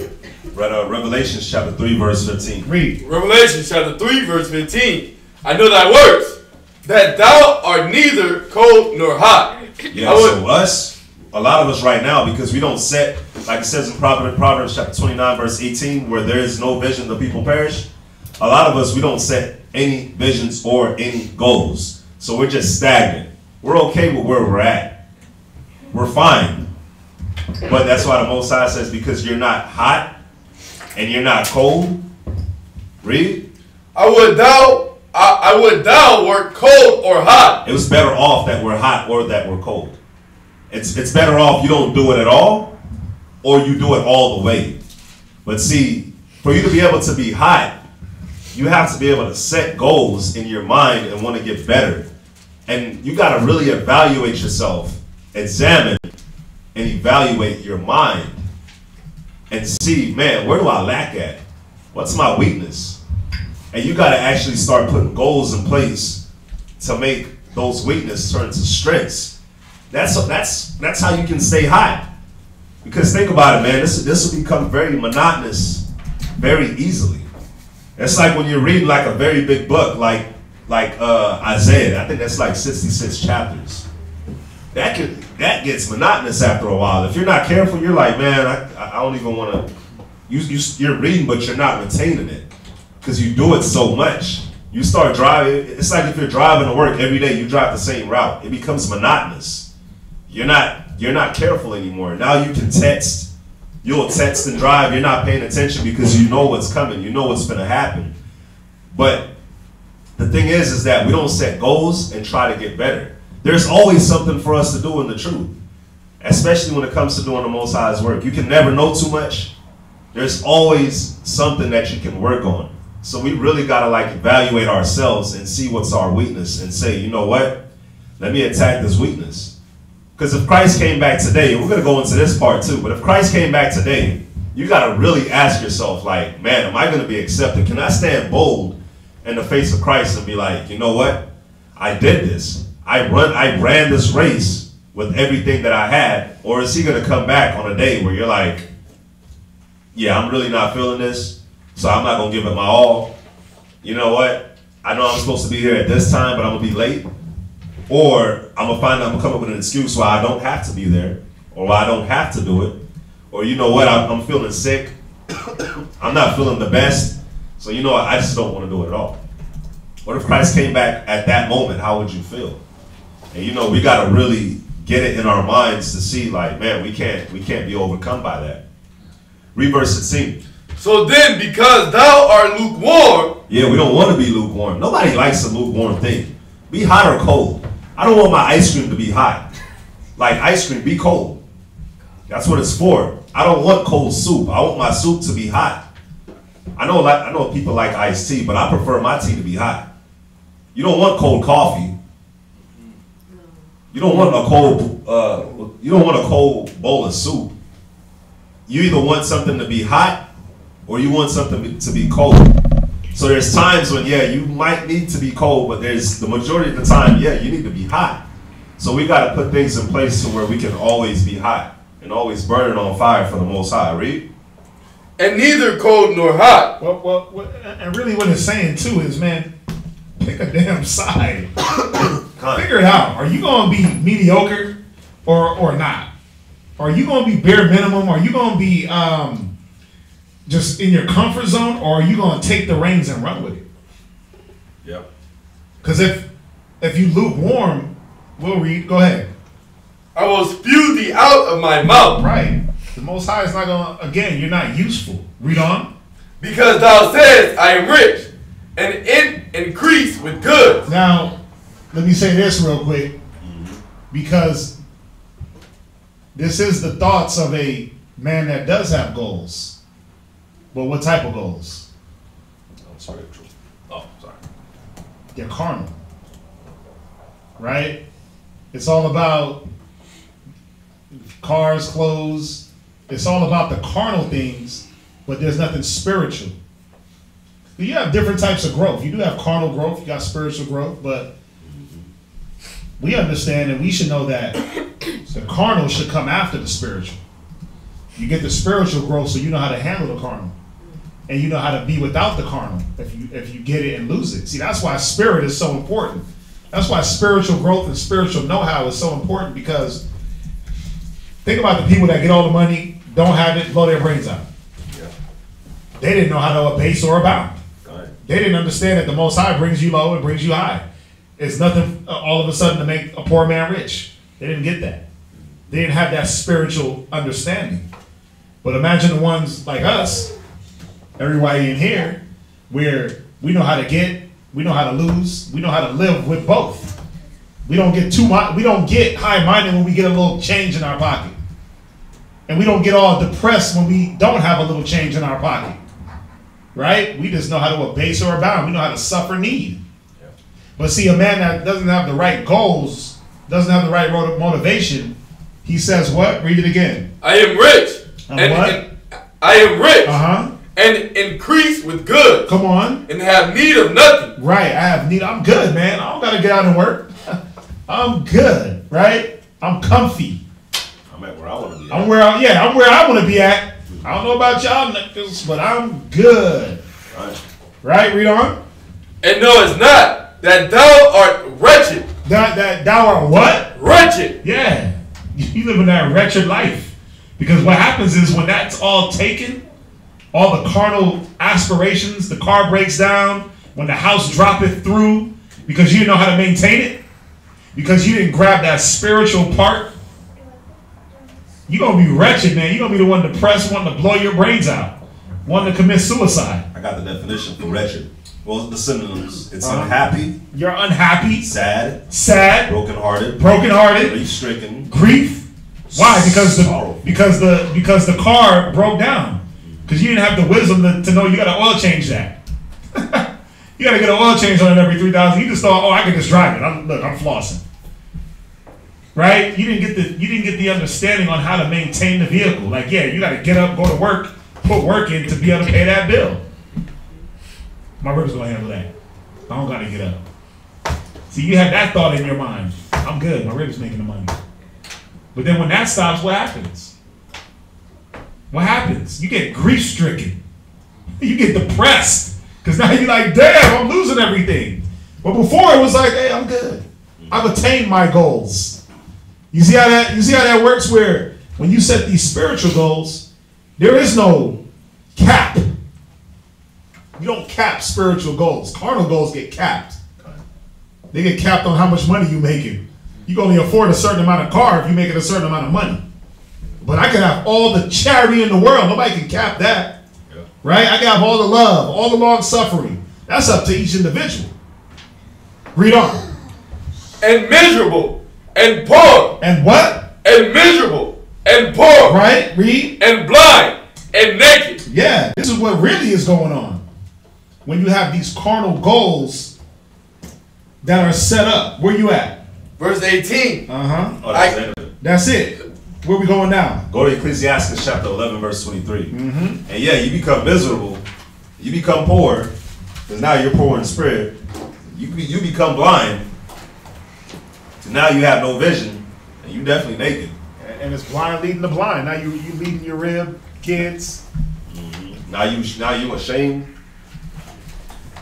Revelation chapter 3, verse 15. Read. Revelation chapter 3, verse 15. I know thy works, that thou art neither cold nor hot. Yeah, so us, a lot of us right now, because we don't set, like it says in Proverbs chapter 29, verse 18, where there is no vision, the people perish. A lot of us, we don't set any visions or any goals. So we're just stagnant. We're okay with where we're at. We're fine. But that's why the Most High says, because you're not hot and you're not cold. Read. I would thou were cold or hot. It was better off that we're hot or that we're cold. It's better off you don't do it at all, or you do it all the way. But see, for you to be able to be hot, you have to be able to set goals in your mind and want to get better. And you got to really evaluate yourself, examine and evaluate your mind and see, man, where do I lack at? What's my weakness? And you got to actually start putting goals in place to make those weaknesses turn to strengths. That's how you can stay hot. Because think about it, man, this will become very monotonous very easily. It's like when you read like a very big book like Isaiah. I think that's like 66 chapters. That gets monotonous after a while. If you're not careful, you're like, man, I don't even want to. You're reading, but you're not retaining it because you do it so much. You start driving. It's like if you're driving to work every day, you drive the same route. It becomes monotonous. You're not careful anymore. Now you can text. You'll text and drive. You're not paying attention because you know what's coming. You know what's going to happen. But the thing is that we don't set goals and try to get better. There's always something for us to do in the truth, especially when it comes to doing the Most High's work. You can never know too much. There's always something that you can work on. So we really got to like evaluate ourselves and see what's our weakness and say, you know what? Let me attack this weakness. Because if Christ came back today, we're going to go into this part too, but if Christ came back today, you got to really ask yourself like, man, am I going to be accepted? Can I stand bold in the face of Christ and be like, you know what? I did this. I ran this race with everything that I had. Or is he going to come back on a day where you're like, yeah, I'm really not feeling this, so I'm not going to give it my all. You know what? I know I'm supposed to be here at this time, but I'm going to be late. Or I'm going to come up with an excuse why I don't have to be there, or why I don't have to do it. Or you know what? I'm feeling sick. I'm not feeling the best. So you know what? I just don't want to do it at all. What if Christ came back at that moment? How would you feel? And you know, we got to really get it in our minds to see like, man, we can't be overcome by that. Read verse 16. So then, because thou art lukewarm. Yeah, we don't want to be lukewarm. Nobody likes a lukewarm thing. Be hot or cold. I don't want my ice cream to be hot. Like ice cream, be cold. That's what it's for. I don't want cold soup. I want my soup to be hot. I know people like iced tea, but I prefer my tea to be hot. You don't want cold coffee. You don't want a cold bowl of soup. You either want something to be hot or you want something to be cold. So there's times when, yeah, you might need to be cold, but there's the majority of the time, yeah, you need to be hot. So we got to put things in place to where we can always be hot and always burn it on fire for the Most High. Read. And neither cold nor hot. Well, and really what it's saying too is, man, pick a damn side. Figure it out. Are you going to be mediocre or not? Are you going to be bare minimum? Are you going to be just in your comfort zone, or are you going to take the reins and run with it? Yep. Because if you lukewarm, we'll read. Go ahead. I will spew thee out of my mouth. Right. The Most High is not going to, again, you're not useful. Read on. Because thou sayest, I am rich, and increase with goods. Now, let me say this real quick, because this is the thoughts of a man that does have goals. But what type of goals? Spiritual. Oh, sorry. They're carnal. Right? It's all about cars, clothes. It's all about the carnal things, but there's nothing spiritual. You have different types of growth. You do have carnal growth, you got spiritual growth, but we understand and we should know that the carnal should come after the spiritual. You get the spiritual growth so you know how to handle the carnal. And you know how to be without the carnal if you get it and lose it. See, that's why spirit is so important. That's why spiritual growth and spiritual know-how is so important, because think about the people that get all the money, don't have it, blow their brains out. Yeah. They didn't know how to abase or abound. They didn't understand that the Most High brings you low and brings you high. It's nothing all of a sudden to make a poor man rich. They didn't get that. They didn't have that spiritual understanding. But imagine the ones like us, everybody in here, where we know how to get, we know how to lose, we know how to live with both. We don't get we don't get high-minded when we get a little change in our pocket. And we don't get all depressed when we don't have a little change in our pocket. Right? We just know how to abase or abound. We know how to suffer need. Yeah. But see, a man that doesn't have the right goals, doesn't have the right motivation, he says what? Read it again. I am rich. And I am rich. Uh-huh. And increase with goods. Come on. And have need of nothing. Right. I have need. I'm good, man. I don't got to get out and work. I'm good. Right? I'm comfy. I'm at where I want to be at. I'm where I want to be at. I don't know about y'all niggas, but I'm good. Right? Read on. And no, it's not that thou art wretched. That thou art what? Wretched. Yeah. You live in that wretched life. Because what happens is when that's all taken, all the carnal aspirations, the car breaks down, when the house droppeth through, because you didn't know how to maintain it, because you didn't grab that spiritual part, you're going to be wretched, man. You're going to be the one depressed, wanting to blow your brains out, wanting to commit suicide. I got the definition for wretched. Well, the synonyms. It's unhappy. You're unhappy. Sad. Brokenhearted. Grief-stricken. Grief. Why? Because the car broke down. Because you didn't have the wisdom to know you got to oil change that. You got to get an oil change on it every 3,000. You just thought, I can just drive it. I'm flossing. Right? You didn't get the understanding on how to maintain the vehicle. Like, yeah, you got to get up, go to work, put work in to be able to pay that bill. My ribs gonna handle that. I don't gotta get up. See, you had that thought in your mind. I'm good. My ribs making the money. But then when that stops, what happens? What happens? You get grief-stricken. You get depressed. Because now you're like, damn, I'm losing everything. But before it was like, hey, I'm good. I've attained my goals. You see how that works, where when you set these spiritual goals, there is no cap. You don't cap spiritual goals. Carnal goals get capped. They get capped on how much money you're making. You can only afford a certain amount of car if you're making a certain amount of money. But I can have all the charity in the world. Nobody can cap that. Yeah. Right? I can have all the love, all the long suffering. That's up to each individual. Read on. And miserable and poor. And what? And miserable and poor. Right? Read. And blind and naked. Yeah. This is what really is going on. When you have these carnal goals that are set up. Where you at? Verse 18. Uh-huh. Oh, that's it. Where we going now? Go to Ecclesiastes chapter 11, verse 23. Mm-hmm. And yeah, you become miserable. You become poor. Because now you're poor in spirit. You become blind. So now you have no vision. And you definitely naked. And it's blind leading the blind. Now you leading your rib, kids. Mm-hmm. Now you ashamed.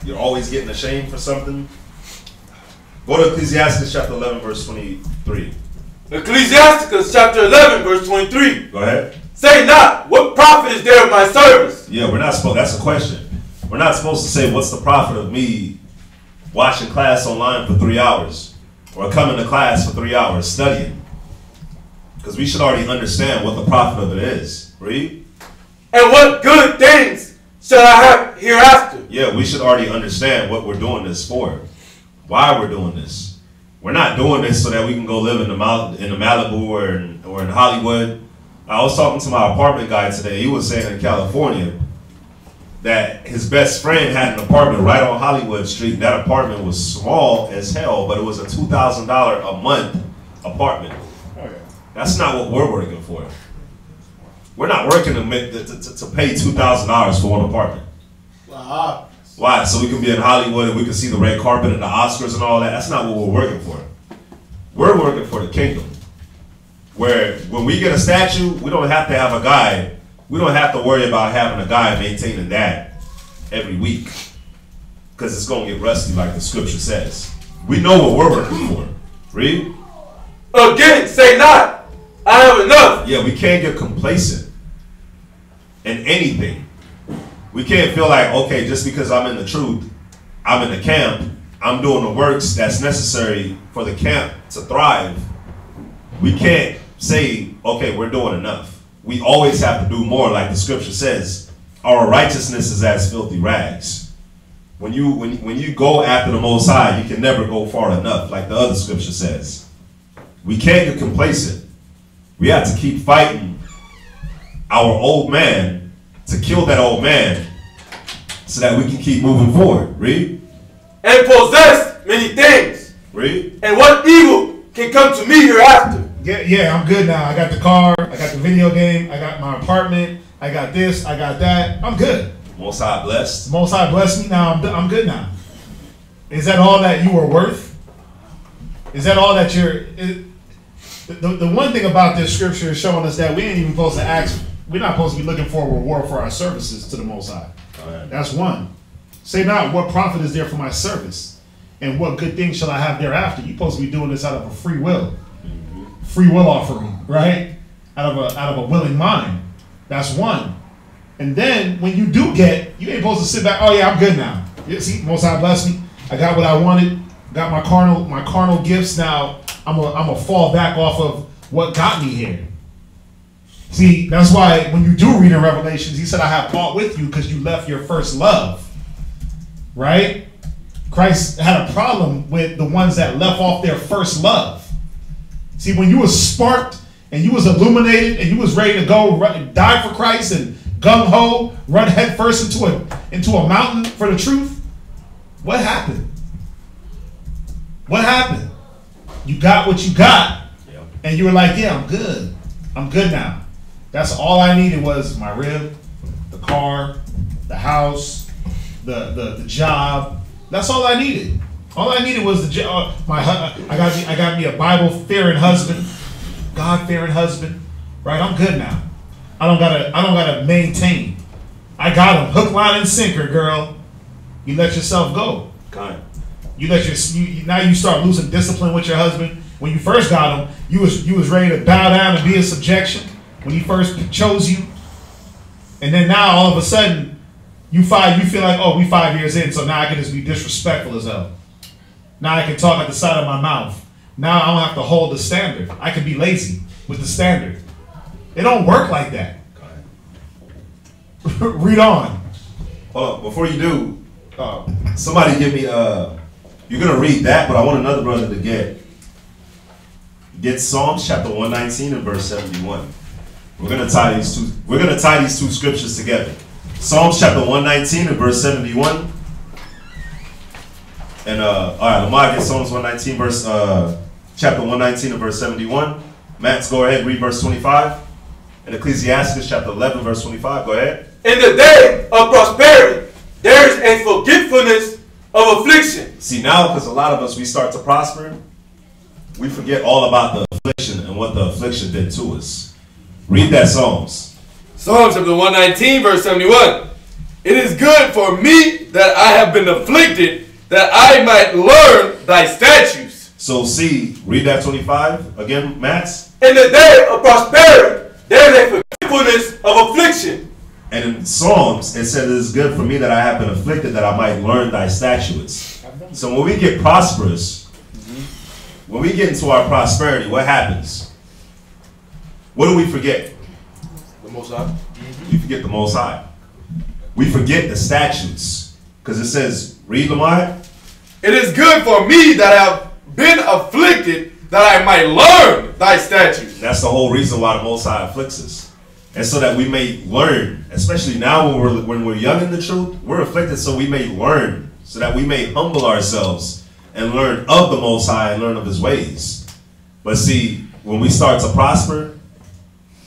You're always getting ashamed for something. Go to Ecclesiastes chapter 11, verse 23. Ecclesiastes chapter 11, verse 23. Go ahead. Say not, what profit is there of my service? Yeah, we're not supposed. That's a question. We're not supposed to say, what's the profit of me watching class online for 3 hours, or coming to class for 3 hours studying? Because we should already understand what the profit of it is. Read. And what good things shall I have hereafter? Yeah, we should already understand what we're doing this for. Why we're doing this. We're not doing this so that we can go live in the Malibu or in Hollywood. I was talking to my apartment guy today. He was saying in California that his best friend had an apartment right on Hollywood Street. That apartment was small as hell, but it was a $2,000 a month apartment. Oh, yeah. That's not what we're working for. We're not working to pay $2,000 for one apartment. Wow. Why? So we can be in Hollywood and we can see the red carpet and the Oscars and all that. That's not what we're working for. We're working for the kingdom. Where when we get a statue, we don't have to have a guy. We don't have to worry about having a guy maintaining that every week. Because it's going to get rusty like the scripture says. We know what we're working for. Read. Again, say not, I have enough. Yeah, we can't get complacent in anything. We can't feel like, okay, just because I'm in the truth, I'm in the camp, I'm doing the works that's necessary for the camp to thrive. We can't say, okay, we're doing enough. We always have to do more, like the scripture says. Our righteousness is as filthy rags. When you go after the Most High, you can never go far enough, like the other scripture says. We can't get complacent. We have to keep fighting our old man to kill that old man so that we can keep moving forward. Read. And possess many things. Read. And what evil can come to me hereafter? Yeah, I'm good now. I got the car, I got the video game, I got my apartment, I got this, I got that. I'm good. Most High blessed. Most High blessed me now. I'm good now. Is that all that you were worth? Is that all that you're... The one thing about this scripture is showing us that we ain't even supposed to ask. We're not supposed to be looking for a reward for our services to the Most High. Right. That's one. Say not, what profit is there for my service? And what good thing shall I have thereafter? You're supposed to be doing this out of a free will. Mm-hmm. Free will offering, right? Out of a willing mind. That's one. And then when you do get, you ain't supposed to sit back, oh yeah, I'm good now. You see, Most High blessed me. I got what I wanted. Got my carnal gifts. Now I'm a fall back off of what got me here. See, that's why when you do read in Revelations, he said, I have fought with you because you left your first love. Right? Christ had a problem with the ones that left off their first love. See, when you was sparked and you was illuminated and you was ready to go die for Christ and gung-ho, run head first into a mountain for the truth, what happened? What happened? You got what you got, and you were like, yeah, I'm good. I'm good now. That's all I needed was my rib, the car, the house, the job. That's all I needed. All I needed was the job. I got me a Bible-fearing husband, God-fearing husband. Right? I'm good now. I don't gotta maintain. I got him hook, line, and sinker, girl. You let yourself go. God. Now you start losing discipline with your husband. When you first got him, you was ready to bow down and be in subjection when he first chose you. And then now all of a sudden you feel like, oh, we 5 years in, so now I can just be disrespectful as hell. Now I can talk at the side of my mouth. Now I don't have to hold the standard. I can be lazy with the standard. It don't work like that. Read on. Before you do, somebody give me you're gonna read that, but I want another brother to get Psalms chapter 119 and verse 71. We're gonna tie these two scriptures together. Psalms chapter 119 and verse 71. And all right, Lamar, get Psalms 119 chapter 119 and verse 71. Max, go ahead, read verse 25. And Ecclesiastes chapter 11 verse 25. Go ahead. In the day of prosperity, there is a forgetfulness of affliction. See, now because a lot of us, we start to prosper, we forget all about the affliction and what the affliction did to us. Read that Psalms. Psalms chapter 119 verse 71. It is good for me that I have been afflicted, that I might learn thy statutes. So see, read that 25 again, Max. In the day of prosperity, there is a forgetfulness of affliction. And in Psalms, it said, it is good for me that I have been afflicted, that I might learn thy statutes. So when we get prosperous, when we get into our prosperity, what happens? What do we forget? The Most High. We forget the Most High. we forget the statutes. Because it says, read Lamar. It is good for me that I have been afflicted, that I might learn thy statutes. That's the whole reason why the Most High afflicts us. And so that we may learn, especially now when we're young in the truth, we're afflicted so we may learn, so that we may humble ourselves and learn of the Most High and learn of his ways. But see, when we start to prosper,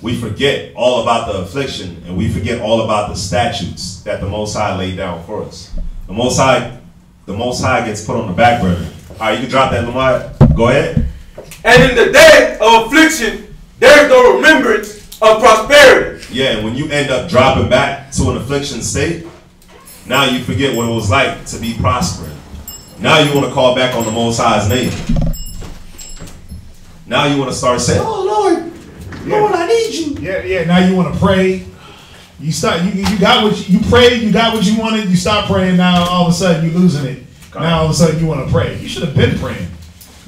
we forget all about the affliction and we forget all about the statutes that the Most High laid down for us. The Most High gets put on the back burner. All right, you can drop that, Lamar. Go ahead. And in the day of affliction, there is no remembrance of prosperity. Yeah, and when you end up dropping back to an affliction state, now you forget what it was like to be prospering. Now you want to call back on the Most High's name. Now you want to start saying, "Oh Lord, Lord, I need you." Yeah. Now you want to pray. You start. You got what you prayed. You got what you wanted. You stop praying. Now all of a sudden you're losing it. Now all of a sudden you want to pray. You should have been praying.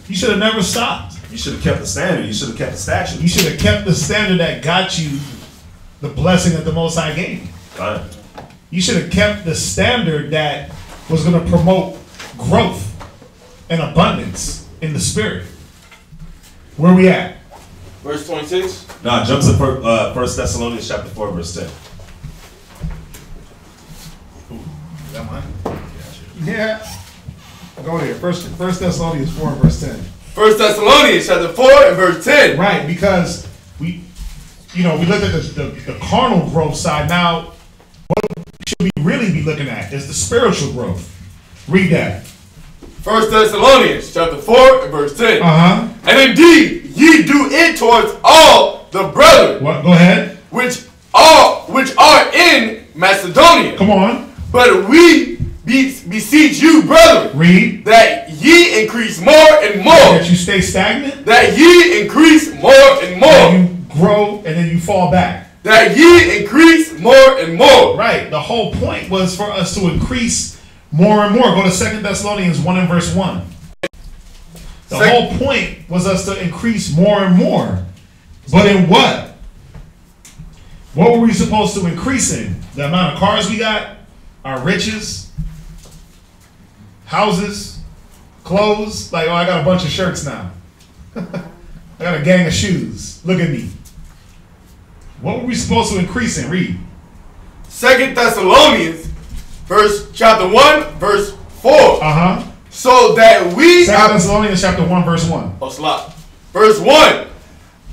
You should have never stopped. You should have kept the standard. You should have kept the statute. You should have kept the standard that got you the blessing that the Most High gave you. Right. You should have kept the standard that was going to promote growth and abundance in the spirit. Where we at? Verse 26. Nah, jump to 1 Thessalonians chapter 4, verse 10. Is that mine? Yeah. Go there. First Thessalonians 4, verse 10. 1 Thessalonians chapter 4 and verse 10. Right, because we looked at the carnal growth side. Now, what should we really be looking at is the spiritual growth. Read that. 1 Thessalonians chapter 4 and verse 10. And indeed, ye do it towards all the brethren. What? Go ahead. Which are in Macedonia. Come on. But we beseech you, brethren. Read. That ye increase more and more. That you stay stagnant. That ye increase more and more. That you grow and then you fall back. That ye increase more and more. Right. The whole point was for us to increase more and more. Go to 2 Thessalonians 1 and verse 1. The whole point was us to increase more and more. But in what? What were we supposed to increase in? The amount of cars we got? Our riches? Houses? Clothes? Like, oh, I got a bunch of shirts now. I got a gang of shoes. Look at me. What were we supposed to increase in? Read. 2 Thessalonians chapter 1 verse 4. So that we 2 Thessalonians chapter 1 verse 1. Oh, slop. Verse 1.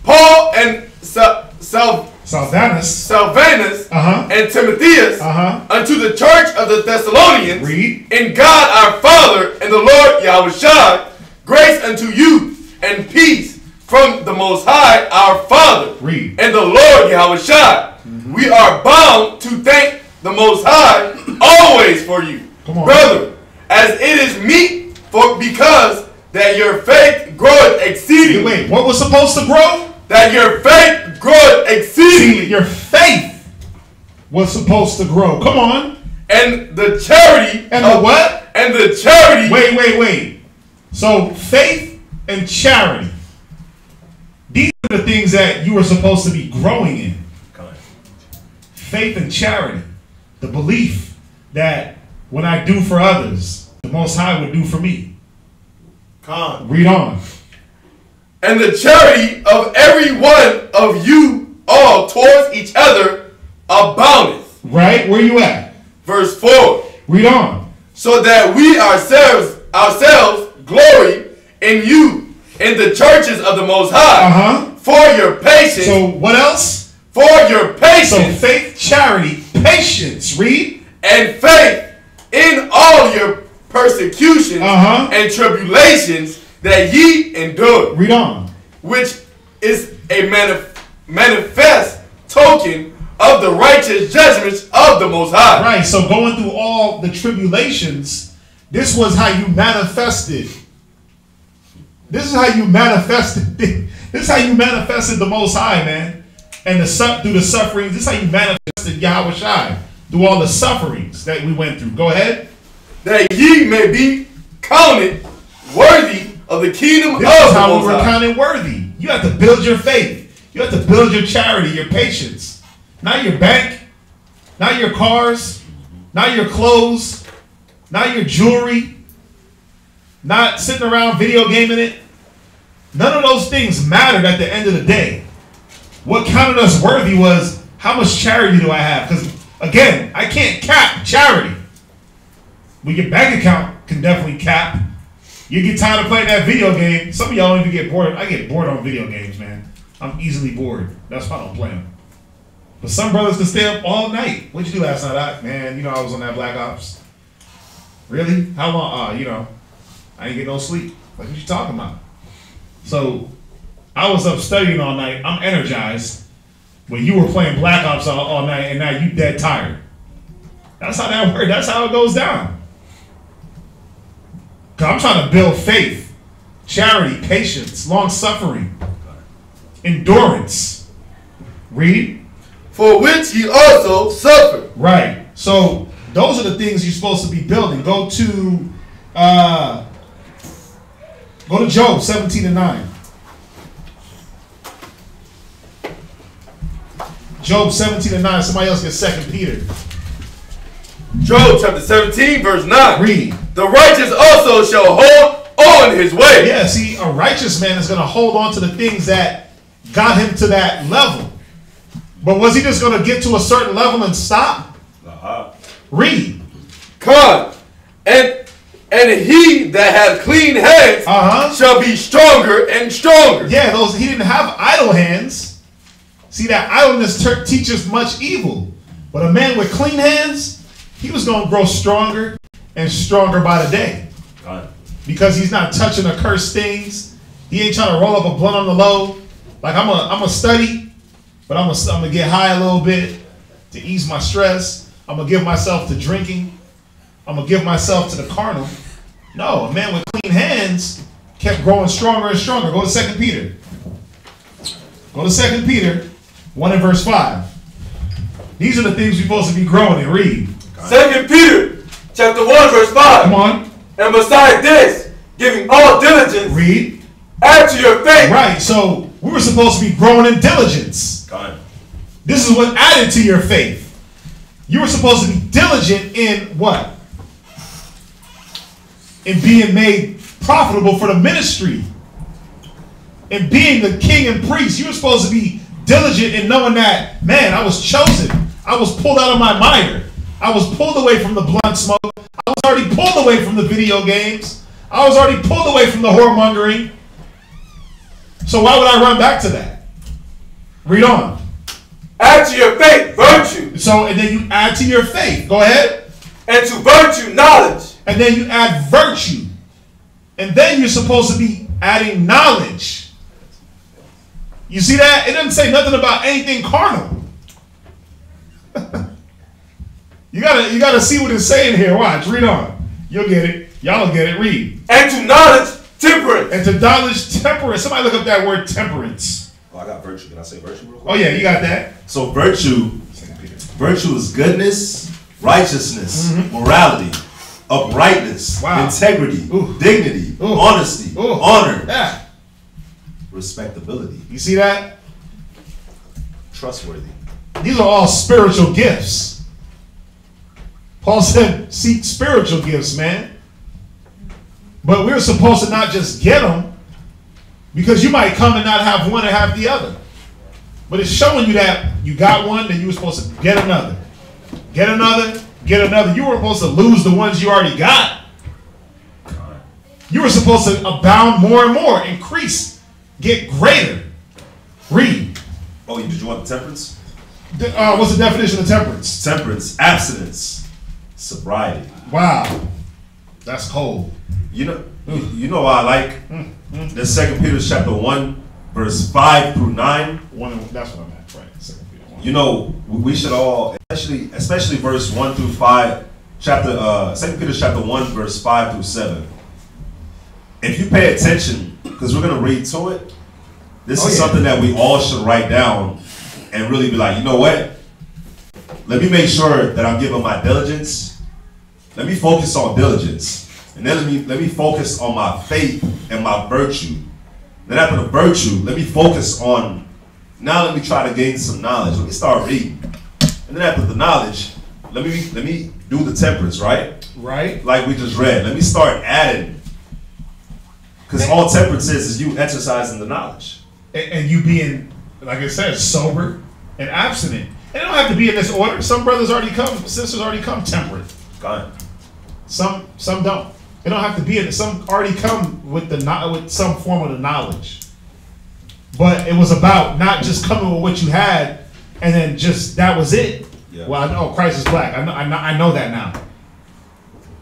Paul and Silvanus and Timotheus unto the church of the Thessalonians. Read. In God our Father and the Lord Yahushua, grace unto you and peace from the Most High our Father. Read. And the Lord Yahushua. We are bound to thank the Most High always for you, brother, as it is meet for because that your faith groweth exceedingly. Wait, what was supposed to grow? That your faith groweth exceedingly. See, your faith was supposed to grow. Come on. And the charity. And the what? And the charity. Wait. So faith and charity. These are the things that you were supposed to be growing in. Faith and charity. The belief that when I do for others, the Most High would do for me. Read on. And the charity of every one of you all towards each other aboundeth. Right? Where you at? Verse 4. Read on. So that we ourselves glory in you, in the churches of the Most High, for your patience. So what else? For your patience. So faith, charity, patience. Read. And faith in all your persecutions and tribulations that ye endure. Read on. Which is a manifest token of the righteous judgments of the Most High. Right, so going through all the tribulations, this was how you manifested. This is how you manifested. This is how you manifested the Most High, man. And through the sufferings, this is how you manifested Yahushua through all the sufferings that we went through. Go ahead. That ye may be counted worthy of the kingdom of the Most High. This is how we were counted worthy. You have to build your faith. You have to build your charity, your patience. Not your bank, not your cars, not your clothes, not your jewelry, not sitting around video gaming it. None of those things mattered at the end of the day. What counted us worthy was how much charity do I have? Because, again, I can't cap charity. But your bank account can definitely cap. You get tired of playing that video game. Some of y'all don't even get bored. I get bored on video games, man. I'm easily bored. That's why I don't play them. But some brothers can stay up all night. What'd you do last night? Man, you know I was on that Black Ops. Really? How long? You know, I ain't get no sleep. Like, what you talking about? So, I was up studying all night. I'm energized. When you were playing Black Ops all night, and now you dead tired. That's how that works. That's how it goes down. Because I'm trying to build faith, charity, patience, long-suffering, endurance. Read. For which he also suffered. Right. So those are the things you're supposed to be building. Go to Job 17:9. Job 17:9. Somebody else get 2 Peter. Job chapter 17, verse 9. Read. The righteous also shall hold on his way. Yeah, see, a righteous man is going to hold on to the things that got him to that level. But was he just going to get to a certain level and stop? Read. Con. And he that hath clean hands shall be stronger and stronger. Yeah, he didn't have idle hands. See, that idleness teaches much evil. But a man with clean hands, he was going to grow stronger and stronger by the day. Because he's not touching accursed things. He ain't trying to roll up a blunt on the low. Like, I'm a study, but I'm going to get high a little bit to ease my stress. I'm going to give myself to drinking. I'm going to give myself to the carnal. No, a man with clean hands kept growing stronger and stronger. Go to 2 Peter. Go to 2 Peter 1 and verse 5. These are the things we're supposed to be growing in. Read. 2 Peter chapter 1 verse 5. Come on. And beside this, giving all diligence. Read. Add to your faith. Right, so we were supposed to be growing in diligence. This is what added to your faith. You were supposed to be diligent in what? In being made profitable for the ministry. In being the king and priest. You were supposed to be diligent in knowing that, man, I was chosen. I was pulled out of my minor. I was pulled away from the blunt smoke. I was already pulled away from the video games. I was already pulled away from the whoremongering. So why would I run back to that? Read on. Add to your faith virtue. So, and then you add to your faith. Go ahead. And to virtue knowledge. And then you add virtue. And then you're supposed to be adding knowledge. You see that? It doesn't say nothing about anything carnal. You gotta see what it's saying here. Watch. Read on. You'll get it. Y'all will get it. Read. And to knowledge temperance. And to knowledge temperance. Somebody look up that word temperance. Oh, I got virtue. Can I say virtue real quick? Oh yeah, you got that. So virtue is goodness, righteousness, morality, uprightness, integrity, dignity, honesty, honor, respectability. You see that? Trustworthy. These are all spiritual gifts. Paul said, seek spiritual gifts, man. But we're supposed to not just get them, because you might come and not have one and have the other. But it's showing you that you got one, then you were supposed to get another. Get another, get another. You weren't supposed to lose the ones you already got. You were supposed to abound more and more, increase, get greater. Read. Oh, did you want the temperance? What's the definition of temperance? Temperance, abstinence, sobriety. Wow, that's cold. You know why I like this 2 Peter chapter 1 verse 5 through 9. That's what I'm at, right? 2 Peter 1. You know, we should all, especially verse 1 through 5, 2 Peter chapter 1 verse 5 through 7. If you pay attention, because we're going to read to it, this is something that we all should write down and really be like, you know what? Let me make sure that I'm giving my diligence. Let me focus on diligence. And then let me focus on my faith and my virtue. Then after the virtue, let me focus on, now let me try to gain some knowledge. Let me start reading. And then after the knowledge, let me do the temperance, right? Right. Like we just read. Let me start adding. Because all temperance is you exercising the knowledge. And you being, like I said, sober and abstinent. And it don't have to be in this order. Some brothers already come, sisters already come temperate. Got it. Some don't. It don't have to be in it. Some already come with some form of the knowledge. But it was about not just coming with what you had and then just that was it. Yeah. Well, I know Christ is black. I know that now.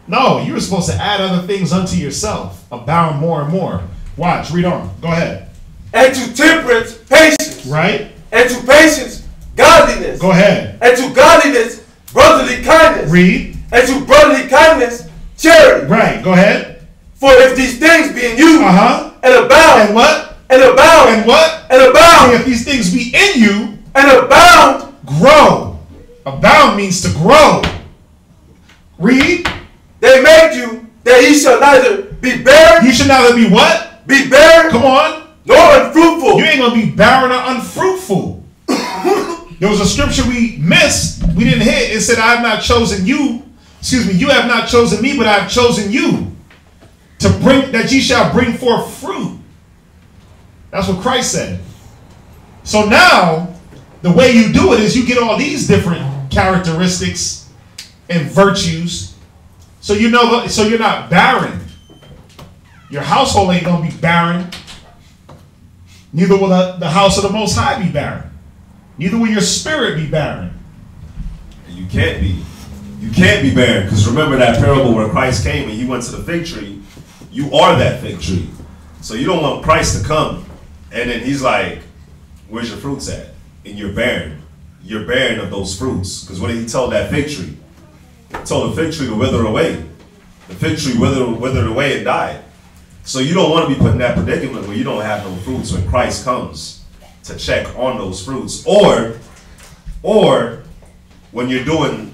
No, you were supposed to add other things unto yourself. Abound more and more. Watch, read on. Go ahead. And to temperance, patience. Right. And to patience, godliness. Go ahead. And to godliness, brotherly kindness. Read. And to brotherly kindness, charity. Right. Go ahead. For if these things be in you, and abound. And what? And abound. And what? And abound. See, if these things be in you. And abound. Grow. Abound means to grow. Read. They make you that ye shall neither be barren. You should neither be what? Be barren. Come on. Nor unfruitful. You ain't going to be barren or unfruitful. There was a scripture we missed. We didn't hit. It said, I have not chosen you. Excuse me. You have not chosen me, but I have chosen you. To bring, that ye shall bring forth fruit. That's what Christ said. So now, the way you do it is you get all these different characteristics and virtues. So you know, so you're not barren. Your household ain't gonna be barren. Neither will the house of the Most High be barren. Neither will your spirit be barren. You can't be. You can't be barren, because remember that parable where Christ came and he went to the fig tree. You are that fig tree. So you don't want Christ to come and then he's like, where's your fruits at? And you're barren. You're barren of those fruits. Because what did he tell that fig tree? He told the fig tree to wither away. The fig tree withered away and died. So you don't want to be put in that predicament where you don't have no fruits when Christ comes to check on those fruits. Or when you're doing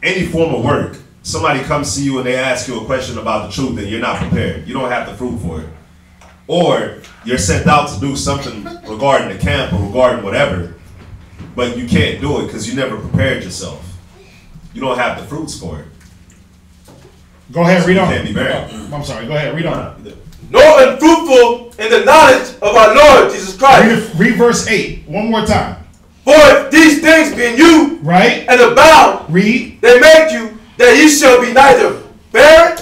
any form of work, somebody comes to you and they ask you a question about the truth and you're not prepared. You don't have the fruit for it. Or you're sent out to do something regarding the camp or regarding whatever, but you can't do it because you never prepared yourself. You don't have the fruits for it. Go ahead, read on. You can't be barren. I'm sorry, go ahead, read on. Nor unfruitful in the knowledge of our Lord Jesus Christ. Read verse 8 one more time. For if these things be in you, right, and abound, read, they make you that ye shall be neither barren,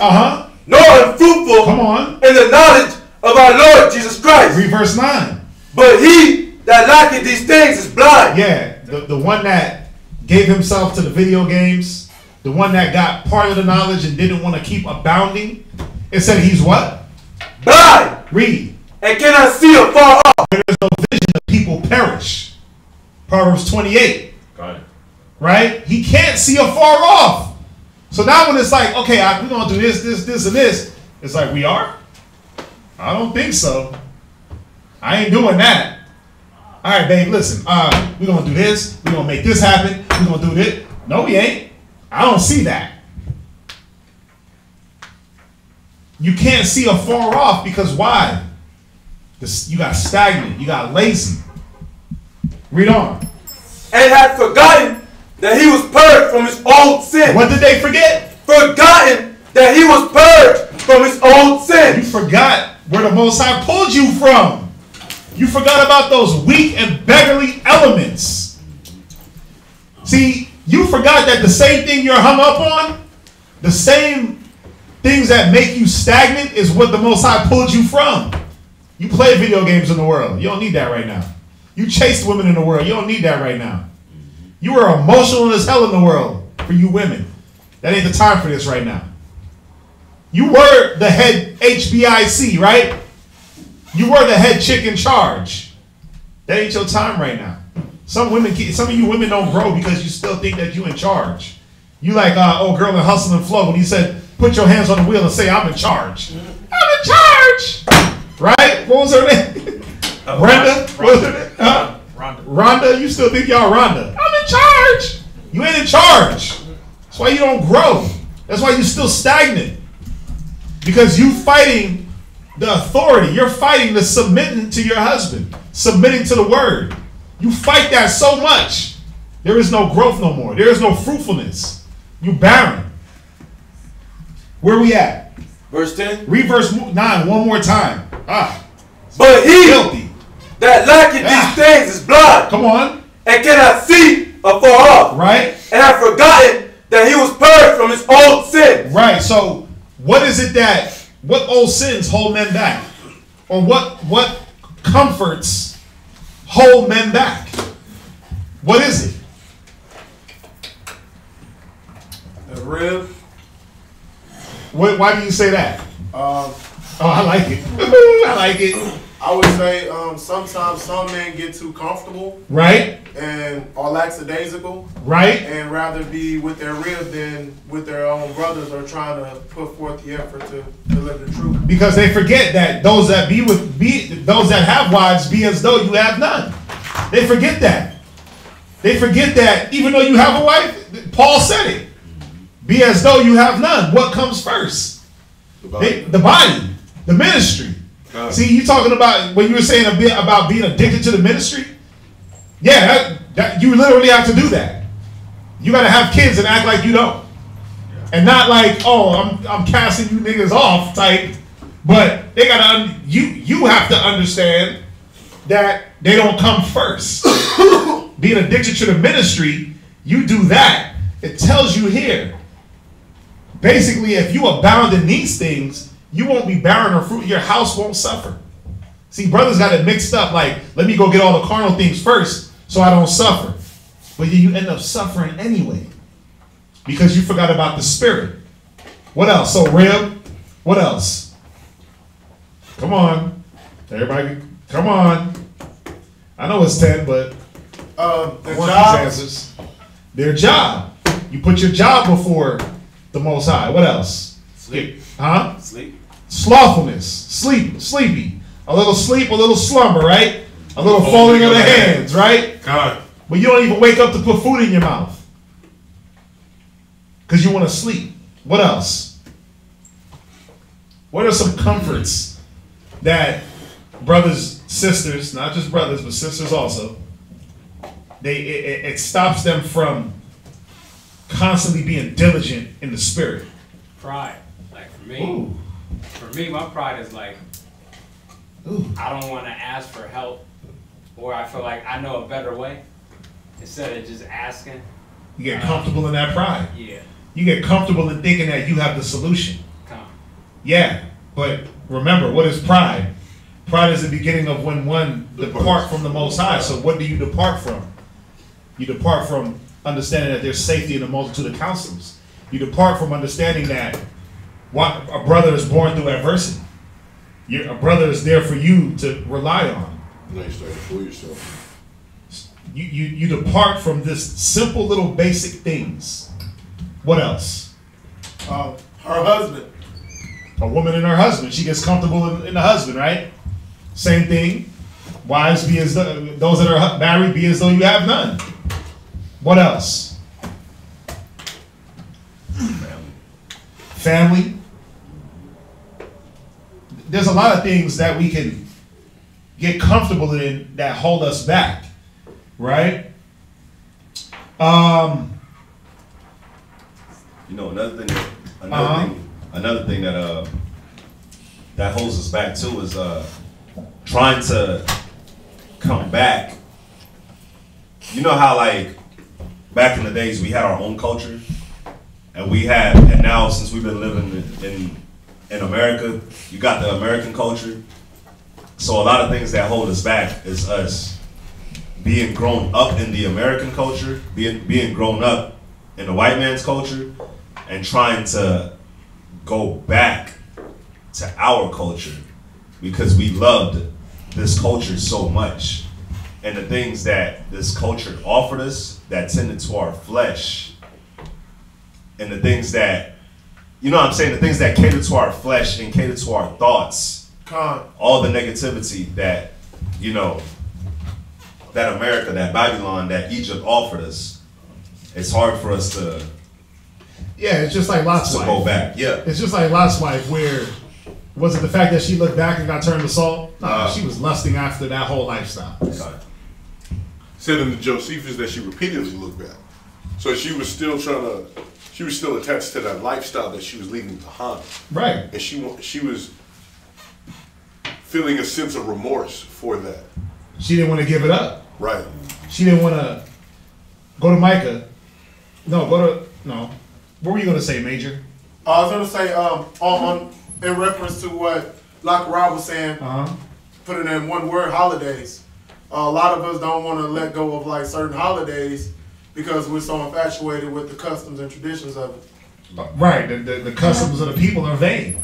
nor unfruitful, come on, in the knowledge of our Lord Jesus Christ. Read verse 9. But he that lacketh these things is blind. Yeah, the one that gave himself to the video games, the one that got part of the knowledge and didn't want to keep abounding, it said he's what? Blind. Read. And cannot see afar off. There is no vision, the people perish. Proverbs 28. Got it. Right? He can't see afar off. So now when it's like, okay, we're going to do this, and this, it's like, we are? I don't think so. I ain't doing that. All right, babe, listen. We're going to do this. We're going to make this happen. We're going to do this. No, we ain't. I don't see that. You can't see afar off because why? You got stagnant. You got lazy. Read on. And had forgotten that he was purged from his old sin. What did they forget? Forgotten that he was purged from his old sin. You forgot where the Most High pulled you from. You forgot about those weak and beggarly elements. See, you forgot that the same thing you're hung up on, the same things that make you stagnant is what the Most High pulled you from. You play video games in the world. You don't need that right now. You chased women in the world. You don't need that right now. You are emotional as hell in the world for you women. That ain't the time for this right now. You were the head HBIC, right? You were the head chick in charge. That ain't your time right now. Some of you women don't grow because you still think that you in charge. You like old girl in Hustle and Flow when he said, put your hands on the wheel and say, I'm in charge. I'm in charge. Right? What was her name? Brenda? What was her name? Rhonda. You still think y'all Rhonda. I'm in charge. You ain't in charge. That's why you don't grow. That's why you still stagnant. Because you fighting the authority. You're fighting the submitting to your husband. Submitting to the word. You fight that so much. There is no growth no more. There is no fruitfulness. You barren. Where we at? Verse 10. Read verse 9 one more time. But he filthy that lacketh these things is blind. Come on. And cannot see afar off. Right. And have forgotten that he was purged from his old sins. Right. So what is it what old sins hold men back? Or what comforts hold men back? What is it? A rib. Why do you say that? I like it. I like it. I would say sometimes some men get too comfortable. Right. And are lackadaisical. Right. And rather be with their rib than with their own brothers or trying to put forth the effort to deliver the truth. Because they forget that those that those that have wives be as though you have none. They forget that. They forget that even though you have a wife, Paul said it. Be as though you have none. What comes first? The body, the ministry. See, you talking about when you were saying about being addicted to the ministry? Yeah, that you literally have to do that. You got to have kids and act like you don't, and not like, oh, I'm casting you niggas off type. But they gotta you have to understand that they don't come first. Being addicted to the ministry, you do that. It tells you here. Basically, if you abound in these things, you won't be barren or fruit. Your house won't suffer. See, brothers got it mixed up. Like, let me go get all the carnal things first so I don't suffer. But then you end up suffering anyway because you forgot about the spirit. What else? So, rib. What else? Come on. Everybody, come on. I know it's 10, but their job. Answers. Their job. You put your job before the Most High. What else? Sleep. Huh? Sleep. Slothfulness. Sleepy. A little sleep, a little slumber, right? A little folding of the hands, right? God. But you don't even wake up to put food in your mouth because you want to sleep. What else? What are some comforts that brothers, sisters, not just brothers, but sisters also, it stops them from constantly being diligent in the spirit? Pride. Like for me, Ooh. My pride is like, I don't want to ask for help, or I feel like I know a better way instead of just asking. You get comfortable in that pride. Yeah. You get comfortable in thinking that you have the solution. Yeah, but remember, what is pride? Pride is the beginning of when one depart from the Most High. So what do you depart from? You depart from understanding that there's safety in the multitude of counselors. You depart from understanding that a brother is born through adversity. A brother is there for you to rely on. Now you start to fool yourself. You depart from this simple little basic things. What else? Her husband. A woman and her husband. She gets comfortable in the husband, right? Same thing. Wives, be as those that are married, be as though you have none. What else? Family. There's a lot of things that we can get comfortable in that hold us back, right? You know, another thing that holds us back too is trying to come back. You know how like back in the days we had our own culture, and now since we've been living in America, you got the American culture. So a lot of things that hold us back is us being grown up in the American culture, being grown up in the white man's culture, and trying to go back to our culture because we loved this culture so much. And the things that this culture offered us that tended to our flesh, and the things that, you know what I'm saying, the things that cater to our flesh and cater to our thoughts, all the negativity that, you know, that America, that Babylon, that Egypt offered us, it's hard for us to... Yeah, it's just like Lot's wife. Go back, yeah. It's just like Lot's wife, where was it the fact that she looked back and got turned to salt? No, she was lusting after that whole lifestyle. Said in the Josephus that she repeatedly looked back, so she was still trying to she was still attached to that lifestyle that she was leaving behind. Right. And she was feeling a sense of remorse for that. She didn't want to give it up. Right. She didn't want to go to Micah. No. What were you going to say, Major? I was going to say, on in reference to what Rob was saying, put it in one word, holidays. A lot of us don't want to let go of like certain holidays because we're so infatuated with the customs and traditions of it. Right. The customs of the people are vain.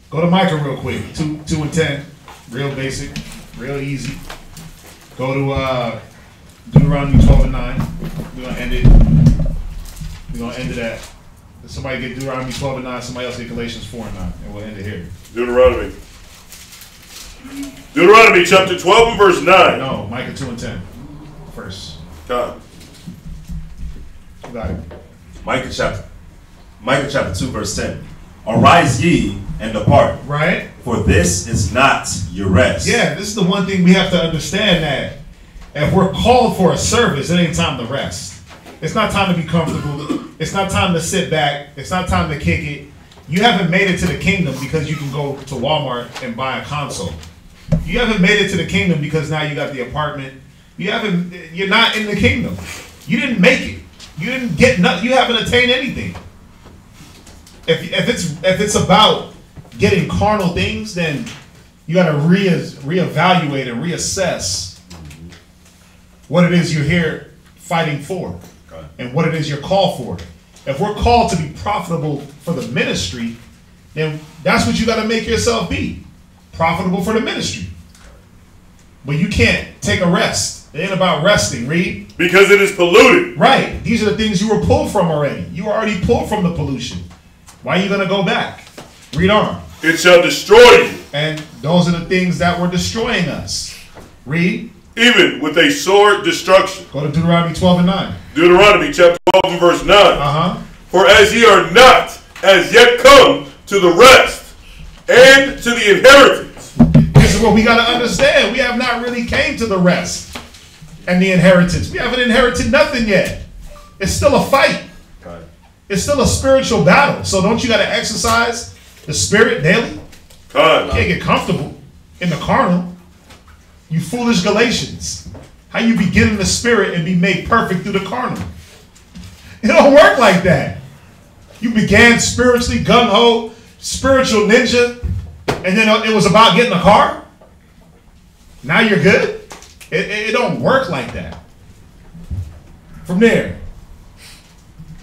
Go to Micah real quick. 2 and 10. Real basic. Real easy. Go to Deuteronomy 12 and 9. We're going to end it. We're going to end it at. Somebody get Deuteronomy 12 and 9. Somebody else get Galatians 4 and 9. And we'll end it here. Deuteronomy chapter 12 and verse 9. No, Micah 2 and 10. First. God. Got it. Micah chapter 2 verse 10. Arise ye and depart. Right. For this is not your rest. Yeah, this is the one thing we have to understand, that if we're called for a service, it ain't time to rest. It's not time to be comfortable. It's not time to sit back. It's not time to kick it. You haven't made it to the kingdom because you can go to Walmart and buy a console. You haven't made it to the kingdom because now you got the apartment. You're not in the kingdom. You didn't make it. You didn't get nothing. You haven't attained anything. If it's about getting carnal things, then you got to reevaluate and reassess what it is you're here fighting for and what it is you're called for. If we're called to be profitable for the ministry, then that's what you got to make yourself be. Profitable for the ministry. But you can't take a rest. It ain't about resting, read. Because it is polluted. Right. These are the things you were pulled from already. You were already pulled from the pollution. Why are you going to go back? Read on. It shall destroy you. And those are the things that were destroying us. Read. Even with a sword destruction. Go to Deuteronomy 12 and 9. Deuteronomy chapter 12 and verse 9. For as ye are not as yet come to the rest and to the inheritance. This is what we got to understand. We have not really came to the rest and the inheritance. We haven't inherited nothing yet. It's still a fight. It's still a spiritual battle. So don't you got to exercise the spirit daily? You can't get comfortable in the carnal. You foolish Galatians. How you begin in the spirit and be made perfect through the carnal? It don't work like that. You began spiritually gung-ho, spiritual ninja, and then it was about getting a car? Now you're good? It don't work like that. From there,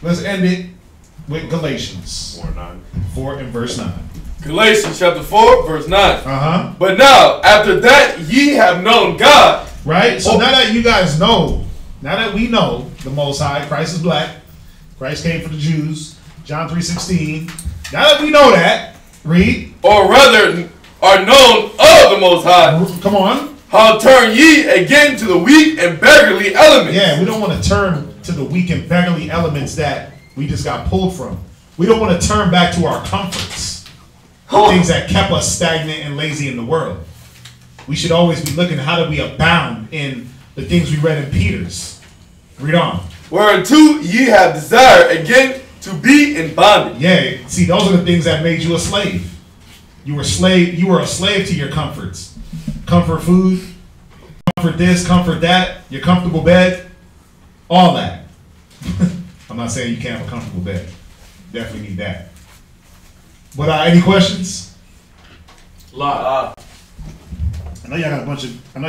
let's end it with Galatians 4 and verse 9. Galatians chapter 4, verse 9. But now, after that ye have known God. Right? So now that you guys know, now that we know the Most High, Christ is black, Christ came for the Jews, John 3:16. Now that we know that, read. Or rather, are known of the Most High. Come on. How turn ye again to the weak and beggarly elements? Yeah, we don't want to turn to the weak and beggarly elements that we just got pulled from. We don't want to turn back to our comforts. Things that kept us stagnant and lazy in the world. We should always be looking, how do we abound in the things we read in Peter's? Read on. Whereunto ye have desire again to be in bondage. Yeah, see, those are the things that made you a slave. You were a slave to your comforts. Comfort food, comfort this, comfort that, your comfortable bed, all that. I'm not saying you can't have a comfortable bed. Definitely need that. But any questions? Lot. I know y'all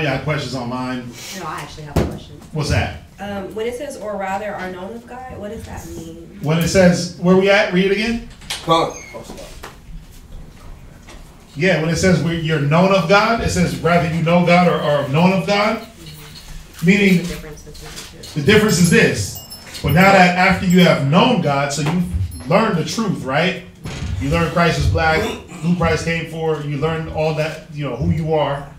got questions online. No, I actually have a question. What's that? When it says, or rather are known of God, what does that mean? When it says, where we at? Read it again. Yeah, when it says you're known of God, it says rather you know God or are known of God. Meaning, the difference is this. But now that after you have known God, so you've learned the truth, right? You learn Christ is black, who Christ came for, you learn all that, who you are.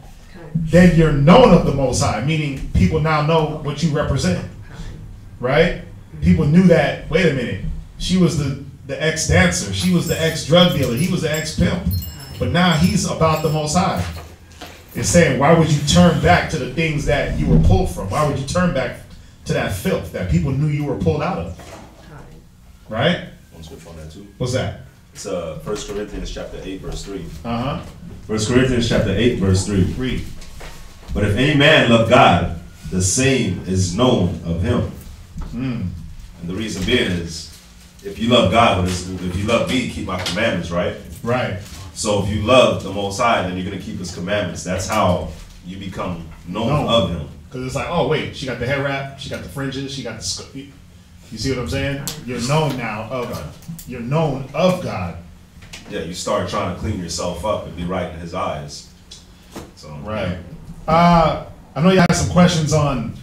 Then you're known of the Most High, meaning people now know what you represent, right? People knew that, wait a minute, she was the ex-dancer, she was the ex-drug dealer, he was the ex-pimp. But now he's about the Most High. It's saying, why would you turn back to the things that you were pulled from? Why would you turn back to that filth that people knew you were pulled out of? Right? One scripture on that too. What's that? It's 1 Corinthians chapter 8, verse 3. 1 Corinthians chapter 8, verse 3. Read. But if any man love God, the same is known of him. And the reason being is, if you love God, if you love me, keep my commandments, right? Right. So if you love the Most High, then you're going to keep his commandments. That's how you become known of him. Because it's like, oh, wait, she got the hair wrap, she got the fringes, she got the... You see what I'm saying? You're known now of God. You're known of God. Yeah, you start trying to clean yourself up and be right in his eyes. So right. I know you had some questions on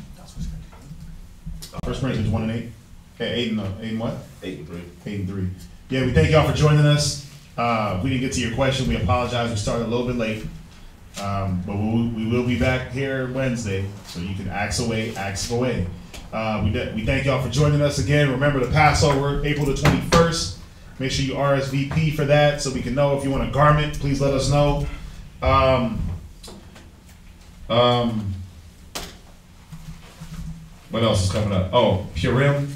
1 Corinthians 1 and 8. 8 and what? 8 and 3. 8 and 3. Yeah, we thank y'all for joining us. If we didn't get to your question, we apologize. We started a little bit late. But we will be back here Wednesday, so you can ask away. We thank y'all for joining us again. Remember the Passover, April the 21st. Make sure you RSVP for that so we can know if you want a garment. Please let us know. What else is coming up? Oh, Purim,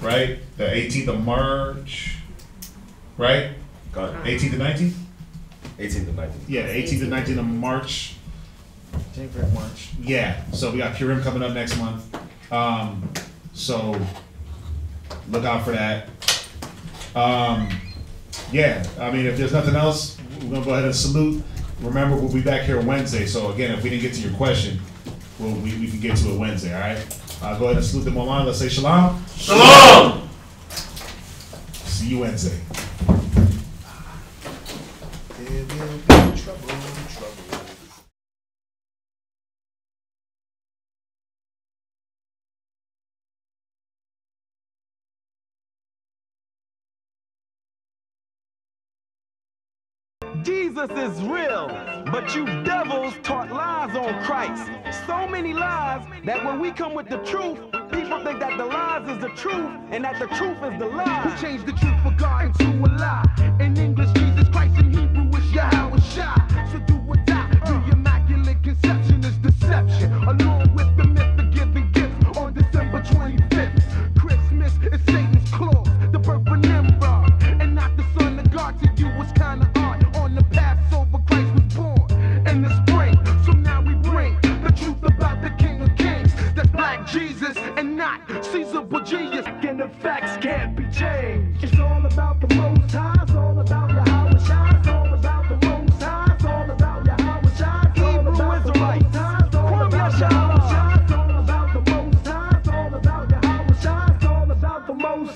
right? The 18th of March, right? 18th and 19th? 18th and 19th. Yeah, 18th and 19th of March. March. Yeah, so we got Purim coming up next month. So look out for that. Yeah, I mean, if there's nothing else, we're going to go ahead and salute. Remember, we'll be back here Wednesday. So again, if we didn't get to your question, we can get to it Wednesday, all right? I'll go ahead and salute them online. Let's say shalom. Shalom! See you Wednesday. Jesus is real, but you devils taught lies on Christ. So many lies that when we come with the truth, people think that the lies is the truth and that the truth is the lie. Who changed the truth for God into a lie? In English, Jesus Christ, in Hebrew, is Yahweh Shai. So do or die. The Immaculate Conception is deception, along with the myth of giving gifts on December 25th. Christmas is Satan's clause, the birth of Nimrod, and not the Son of God. To you was kind of odd. On the Passover, Christ was born in the spring. So now we bring the truth about the King of Kings. That's Black Jesus and not Caesar Borgias. And the facts can't be changed. It's all about the Most High. It's all about